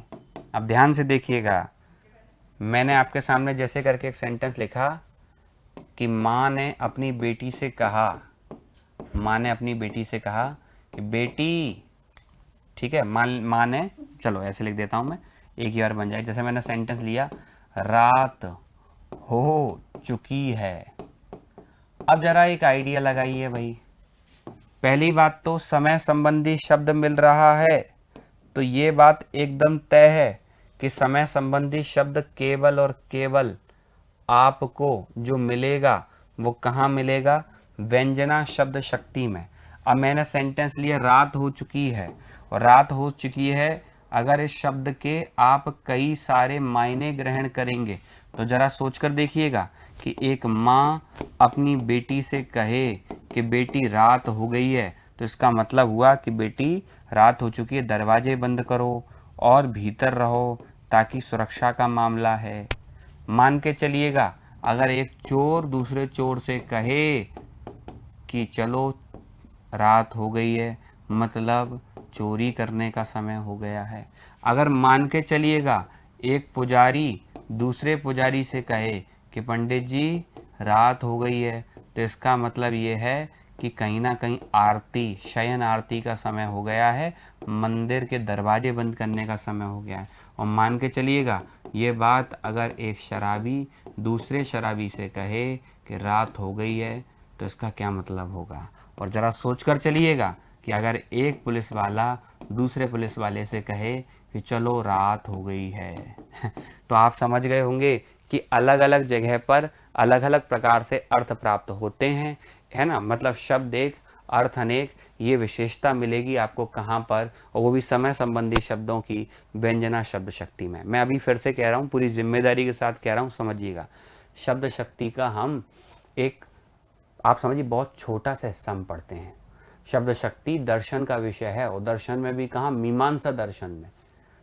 अब ध्यान से देखिएगा, मैंने आपके सामने जैसे करके एक सेंटेंस लिखा कि माँ ने अपनी बेटी से कहा, माँ ने अपनी बेटी से कहा कि बेटी, ठीक है, माँ ने, चलो ऐसे लिख देता हूं मैं, एक ही बार बन जाए। जैसे मैंने सेंटेंस लिया, रात हो चुकी है। अब जरा एक आइडिया लगाइए भाई, पहली बात तो समय संबंधी शब्द मिल रहा है, तो ये बात एकदम तय है कि समय संबंधी शब्द केवल और केवल आपको जो मिलेगा वो कहाँ मिलेगा, व्यंजना शब्द शक्ति में। अब मैंने सेंटेंस लिया रात हो चुकी है, और रात हो चुकी है, अगर इस शब्द के आप कई सारे मायने ग्रहण करेंगे तो जरा सोचकर देखिएगा कि एक माँ अपनी बेटी से कहे कि बेटी रात हो गई है, तो इसका मतलब हुआ कि बेटी रात हो चुकी है, दरवाजे बंद करो और भीतर रहो ताकि सुरक्षा का मामला है। मान के चलिएगा, अगर एक चोर दूसरे चोर से कहे कि चलो रात हो गई है, मतलब चोरी करने का समय हो गया है। अगर मान के चलिएगा एक पुजारी दूसरे पुजारी से कहे कि पंडित जी रात हो गई है, तो इसका मतलब ये है कि कहीं ना कहीं आरती, शयन आरती का समय हो गया है, मंदिर के दरवाजे बंद करने का समय हो गया है। और मान के चलिएगा ये बात अगर एक शराबी दूसरे शराबी से कहे कि रात हो गई है, तो इसका क्या मतलब होगा। और ज़रा सोचकर चलिएगा कि अगर एक पुलिस वाला दूसरे पुलिस वाले से कहे कि चलो रात हो गई है तो आप समझ गए होंगे कि अलग अलग जगह पर अलग अलग प्रकार से अर्थ प्राप्त होते हैं, है ना। मतलब शब्द एक अर्थ अनेक, ये विशेषता मिलेगी आपको कहाँ पर, और वो भी समय संबंधी शब्दों की व्यंजना शब्द शक्ति में। मैं अभी फिर से कह रहा हूँ, पूरी जिम्मेदारी के साथ कह रहा हूँ, समझिएगा। शब्द शक्ति का हम एक, आप समझिए, बहुत छोटा सा हिस्सा हम पढ़ते हैं। शब्द शक्ति दर्शन का विषय है, और दर्शन में भी कहाँ, मीमांसा दर्शन में।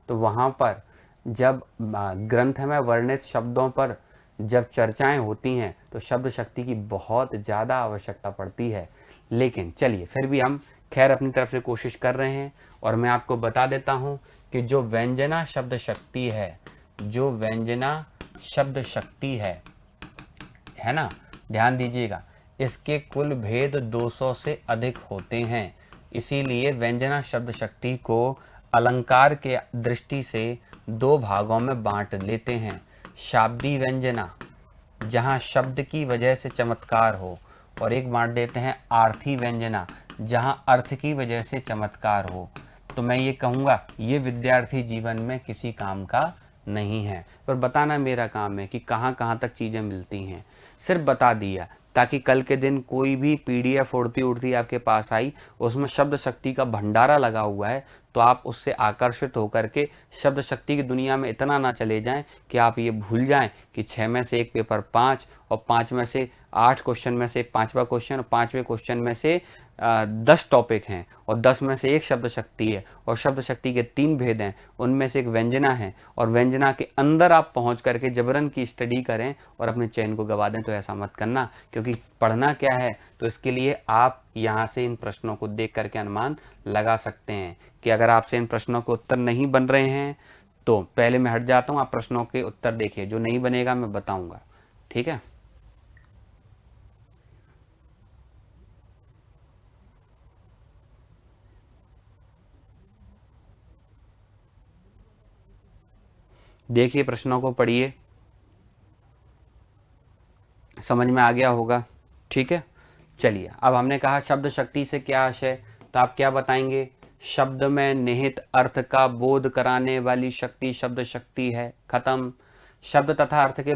तो वहाँ पर जब ग्रंथ में वर्णित शब्दों पर जब चर्चाएं होती हैं तो शब्द शक्ति की बहुत ज़्यादा आवश्यकता पड़ती है। लेकिन चलिए फिर भी हम खैर अपनी तरफ से कोशिश कर रहे हैं, और मैं आपको बता देता हूँ कि जो व्यंजना शब्द शक्ति है, जो व्यंजना शब्द शक्ति है ना, ध्यान दीजिएगा, इसके कुल भेद 200 से अधिक होते हैं। इसीलिए व्यंजना शब्द शक्ति को अलंकार के दृष्टि से दो भागों में बांट लेते हैं। शाब्दी व्यंजना, जहाँ शब्द की वजह से चमत्कार हो, और एक बांट देते हैं आर्थी व्यंजना, जहाँ अर्थ की वजह से चमत्कार हो। तो मैं ये कहूँगा ये विद्यार्थी जीवन में किसी काम का नहीं है, पर बताना मेरा काम है कि कहाँ कहाँ तक चीज़ें मिलती हैं। सिर्फ बता दिया ताकि कल के दिन कोई भी पीडीएफ उड़ती उड़ती आपके पास आई, उसमें शब्द शक्ति का भंडारा लगा हुआ है, तो आप उससे आकर्षित होकर के शब्द शक्ति की दुनिया में इतना ना चले जाएं कि आप ये भूल जाएं कि 6 में से एक पेपर 5 और 5 में से 8 क्वेश्चन में से 5वां क्वेश्चन और 5वें क्वेश्चन में से 10 टॉपिक हैं और 10 में से एक शब्द शक्ति है और शब्द शक्ति के 3 भेद हैं, उनमें से एक व्यंजना है और व्यंजना के अंदर आप पहुंच करके जबरन की स्टडी करें और अपने चयन को गवा दें। तो ऐसा मत करना, क्योंकि पढ़ना क्या है, तो इसके लिए आप यहाँ से इन प्रश्नों को देख करके अनुमान लगा सकते हैं कि अगर आपसे इन प्रश्नों के उत्तर नहीं बन रहे हैं तो पहले मैं हट जाता हूँ, आप प्रश्नों के उत्तर देखिए, जो नहीं बनेगा मैं बताऊंगा। ठीक है। देखिए प्रश्नों को पढ़िए, समझ में आ गया होगा। ठीक है, चलिए अब हमने कहा शब्द शक्ति से क्या आशय, तो आप क्या बताएंगे? शब्द में निहित अर्थ का बोध कराने वाली शक्ति शब्द शक्ति है। खत्म। शब्द तथा अर्थ के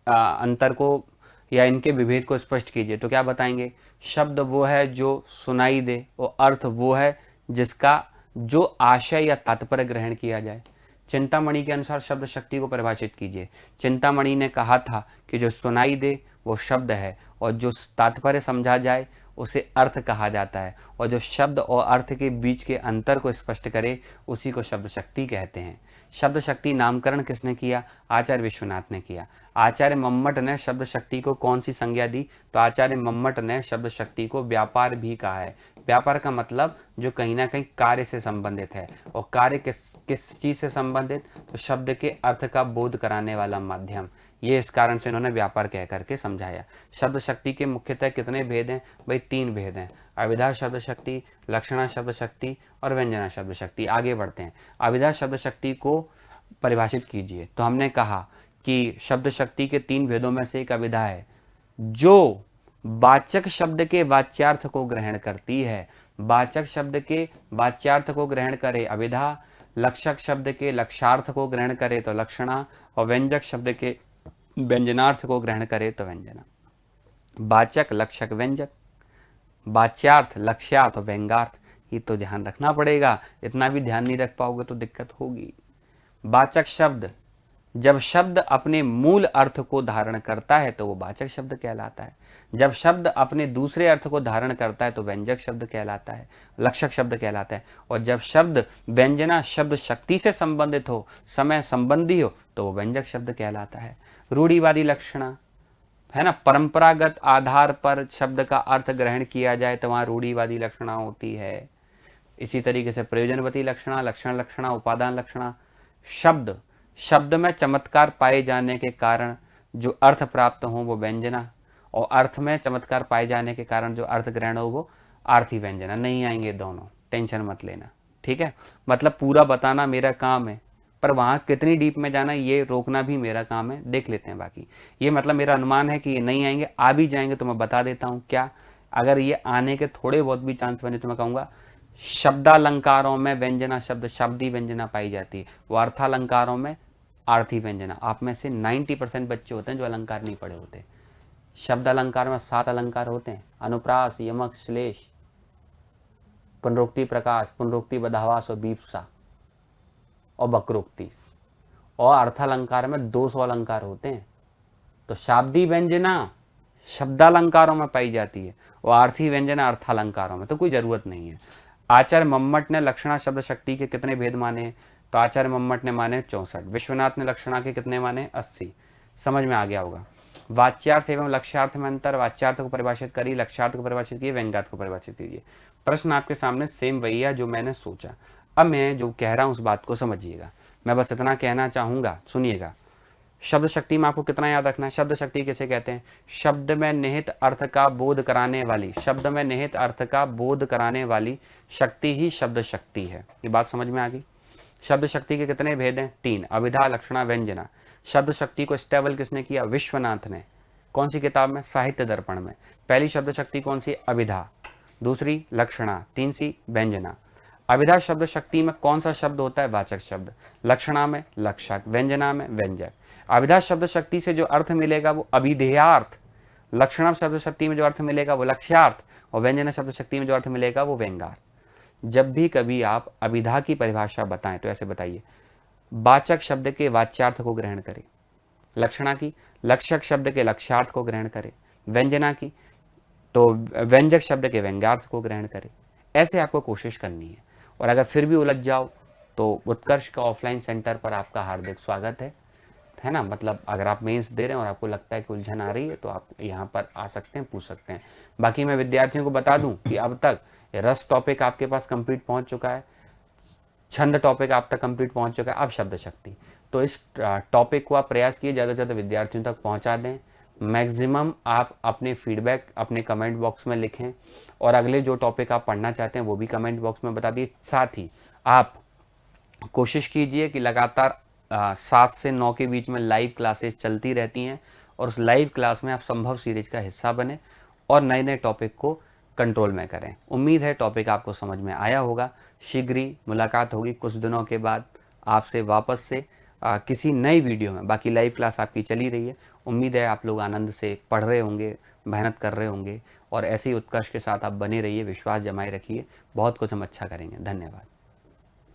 अंतर को या इनके विभेद को स्पष्ट कीजिए। तो क्या बताएंगे? शब्द वो है जो सुनाई दे और अर्थ वो है जिसका जो आशय या तात्पर्य ग्रहण किया जाए। चिंतामणि के अनुसार शब्द शक्ति को परिभाषित कीजिए। चिंतामणि ने कहा था कि जो सुनाई दे वो शब्द है और जो तात्पर्य समझा जाए उसे अर्थ कहा जाता है, और जो शब्द और अर्थ के बीच के अंतर को स्पष्ट करे उसी को शब्द शक्ति कहते हैं। शब्द शक्ति नामकरण किसने किया? आचार्य विश्वनाथ ने किया। आचार्य मम्मट ने शब्द शक्ति को कौन सी संज्ञा दी? तो आचार्य मम्मट ने शब्द शक्ति को व्यापार भी कहा है। व्यापार का मतलब जो कहीं ना कहीं कार्य से संबंधित है, और कार्य किस चीज से संबंधित? तो शब्द के अर्थ का बोध कराने वाला माध्यम। ये इस कारण से इन्होंने व्यापार कह करके समझाया। शब्द शक्ति के मुख्यतः कितने भेद हैं भाई? 3 भेद हैं। अविधा शब्द शक्ति, लक्षणा शब्द शक्ति और व्यंजना शब्द शक्ति। आगे बढ़ते हैं। अविधा शब्द शक्ति को परिभाषित कीजिए। तो हमने कहा कि शब्द शक्ति के 3 भेदों में से एक अविधा है जो वाचक शब्द के वाच्यार्थ को ग्रहण करती है। वाचक शब्द के वाच्यार्थ को ग्रहण करे अविधा, लक्षक शब्द के लक्षार्थ को ग्रहण करे तो लक्षणा, और व्यंजक शब्द के व्यंजनार्थ को ग्रहण करे तो व्यंजना। वाचक, लक्षक, व्यंजक, वाच्यार्थ, लक्ष्यार्थ और व्यंग्यार्थ, ये तो ध्यान रखना पड़ेगा। इतना भी ध्यान नहीं रख पाओगे तो दिक्कत होगी। वाचक शब्द, जब शब्द अपने मूल अर्थ को धारण करता है तो वो वाचक शब्द कहलाता है। जब शब्द अपने दूसरे अर्थ को धारण करता है तो व्यंजक शब्द कहलाता है, लक्षक शब्द कहलाता है। और जब शब्द व्यंजना शब्द शक्ति से संबंधित हो, समय संबंधी हो, तो वो व्यंजक शब्द कहलाता है। रूढ़िवादी लक्षणा है ना, परंपरागत आधार पर शब्द का अर्थ ग्रहण किया जाए तो वहां रूढ़िवादी लक्षणा होती है। इसी तरीके से प्रयोजनवती लक्षणा, लक्षण लक्षणा, उपादान लक्षणा। शब्द में चमत्कार पाए जाने के कारण जो अर्थ प्राप्त हो वो व्यंजना, और अर्थ में चमत्कार पाए जाने के कारण जो अर्थ ग्रहण हो वो आर्थी व्यंजना। नहीं आएंगे दोनों, टेंशन मत लेना। ठीक है, मतलब पूरा बताना मेरा काम है, पर वहाँ कितनी डीप में जाना ये रोकना भी मेरा काम है। देख लेते हैं बाकी। ये मतलब मेरा अनुमान है कि ये नहीं आएंगे, आ भी जाएंगे तो मैं बता देता हूँ क्या। अगर ये आने के थोड़े बहुत भी चांस बने तो मैं कहूँगा शब्दालंकारों में व्यंजना शब्द शाब्दी व्यंजना पाई जाती है, वो अर्थालंकारों में आर्थी व्यंजना। आप में से 90% बच्चे होते हैं जो अलंकार नहीं पढ़े होते। शब्द अलंकार में 7 अलंकार होते हैं: अनुप्रास, यमक, श्लेष, पुनरुक्ति, प्रकाश, पुनरुक्ति, बदहवास और बीप्सा और वक्रोक्ति। और अर्थालंकार में 200 अलंकार होते हैं। तो शाब्दी व्यंजना शब्दालंकारों में पाई जाती है और आर्थी व्यंजना अर्थालंकारों में, तो कोई जरूरत नहीं है। आचार्य मम्मट ने लक्षणा शब्द शक्ति के कितने भेद माने? तो आचार्य मम्मट ने माने 64। विश्वनाथ ने लक्षणा के कितने माने? 80। समझ में आ गया होगा। वाच्यार्थ एवं लक्ष्यार्थ में अंतर। वाच्यार्थ को परिभाषित करिए, लक्ष्यार्थ को परिभाषित कीजिए, व्यंग्यार्थ को परिभाषित कीजिए। प्रश्न आपके सामने सेम वही है जो मैंने सोचा। अब मैं जो कह रहा हूं उस बात को समझिएगा। मैं बस इतना कहना चाहूंगा, सुनिएगा। शब्द शक्ति में आपको कितना याद रखना है? शब्द शक्ति किसे कहते हैं? शब्द में निहित अर्थ का बोध कराने वाली, शब्द में निहित अर्थ का बोध कराने वाली शक्ति ही शब्द शक्ति है। ये बात समझ में आ गई? शब्द शक्ति के कितने भेद हैं? 3, अभिधा, लक्षणा, व्यंजना। शब्द शक्ति को स्टेबल किसने किया? विश्वनाथ ने। कौन सी किताब में? साहित्य दर्पण में। पहली शब्द शक्ति कौन सी? अभिधा, दूसरी लक्षणा, तीसरी व्यंजना। अभिधा शब्द शक्ति में कौन सा शब्द होता है? वाचक शब्द। लक्षणा में लक्षक, व्यंजना में व्यंजक। अभिधा शब्द शक्ति से जो अर्थ मिलेगा वो अभिधेयार्थ, लक्षणा शब्द शक्ति में जो अर्थ मिलेगा वो लक्ष्यार्थ, और व्यंजना शब्द शक्ति में जो अर्थ मिलेगा वो व्यंग्यार्थ। जब भी कभी आप अभिधा की परिभाषा बताएं तो ऐसे बताइए, वाचक शब्द के वाच्यार्थ को ग्रहण करें, लक्षणा की लक्षक शब्द के लक्ष्यार्थ को ग्रहण करें, व्यंजना की तो व्यंजक शब्द के व्यंग्यार्थ को ग्रहण करें। ऐसे आपको कोशिश करनी है। और अगर फिर भी उलझ जाओ तो उत्कर्ष का ऑफलाइन सेंटर पर आपका हार्दिक स्वागत है ना। मतलब अगर आप मेंस दे रहे हैं और आपको लगता है कि उलझन आ रही है तो आप यहाँ पर आ सकते हैं, पूछ सकते हैं। बाकी मैं विद्यार्थियों को बता दूं कि अब तक रस टॉपिक आपके पास कंप्लीट पहुंच चुका है, छंद टॉपिक आप तक कंप्लीट पहुंच चुका है, अब शब्द शक्ति। तो इस टॉपिक को आप प्रयास किए ज़्यादा से ज़्यादा विद्यार्थियों तक पहुंचा दें। मैक्सिमम आप अपने फीडबैक अपने कमेंट बॉक्स में लिखें, और अगले जो टॉपिक आप पढ़ना चाहते हैं वो भी कमेंट बॉक्स में बता दिए। साथ ही आप कोशिश कीजिए कि लगातार 7 से 9 के बीच में लाइव क्लासेस चलती रहती हैं, और उस लाइव क्लास में आप संभव सीरीज का हिस्सा बने और नए नए टॉपिक को कंट्रोल में करें। उम्मीद है टॉपिक आपको समझ में आया होगा। शीघ्र ही मुलाकात होगी कुछ दिनों के बाद आपसे वापस से किसी नई वीडियो में। बाकी लाइव क्लास आपकी चली रही है। उम्मीद है आप लोग आनंद से पढ़ रहे होंगे, मेहनत कर रहे होंगे, और ऐसे ही उत्कर्ष के साथ आप बने रहिए, विश्वास जमाए रखिए। बहुत कुछ हम अच्छा करेंगे। धन्यवाद।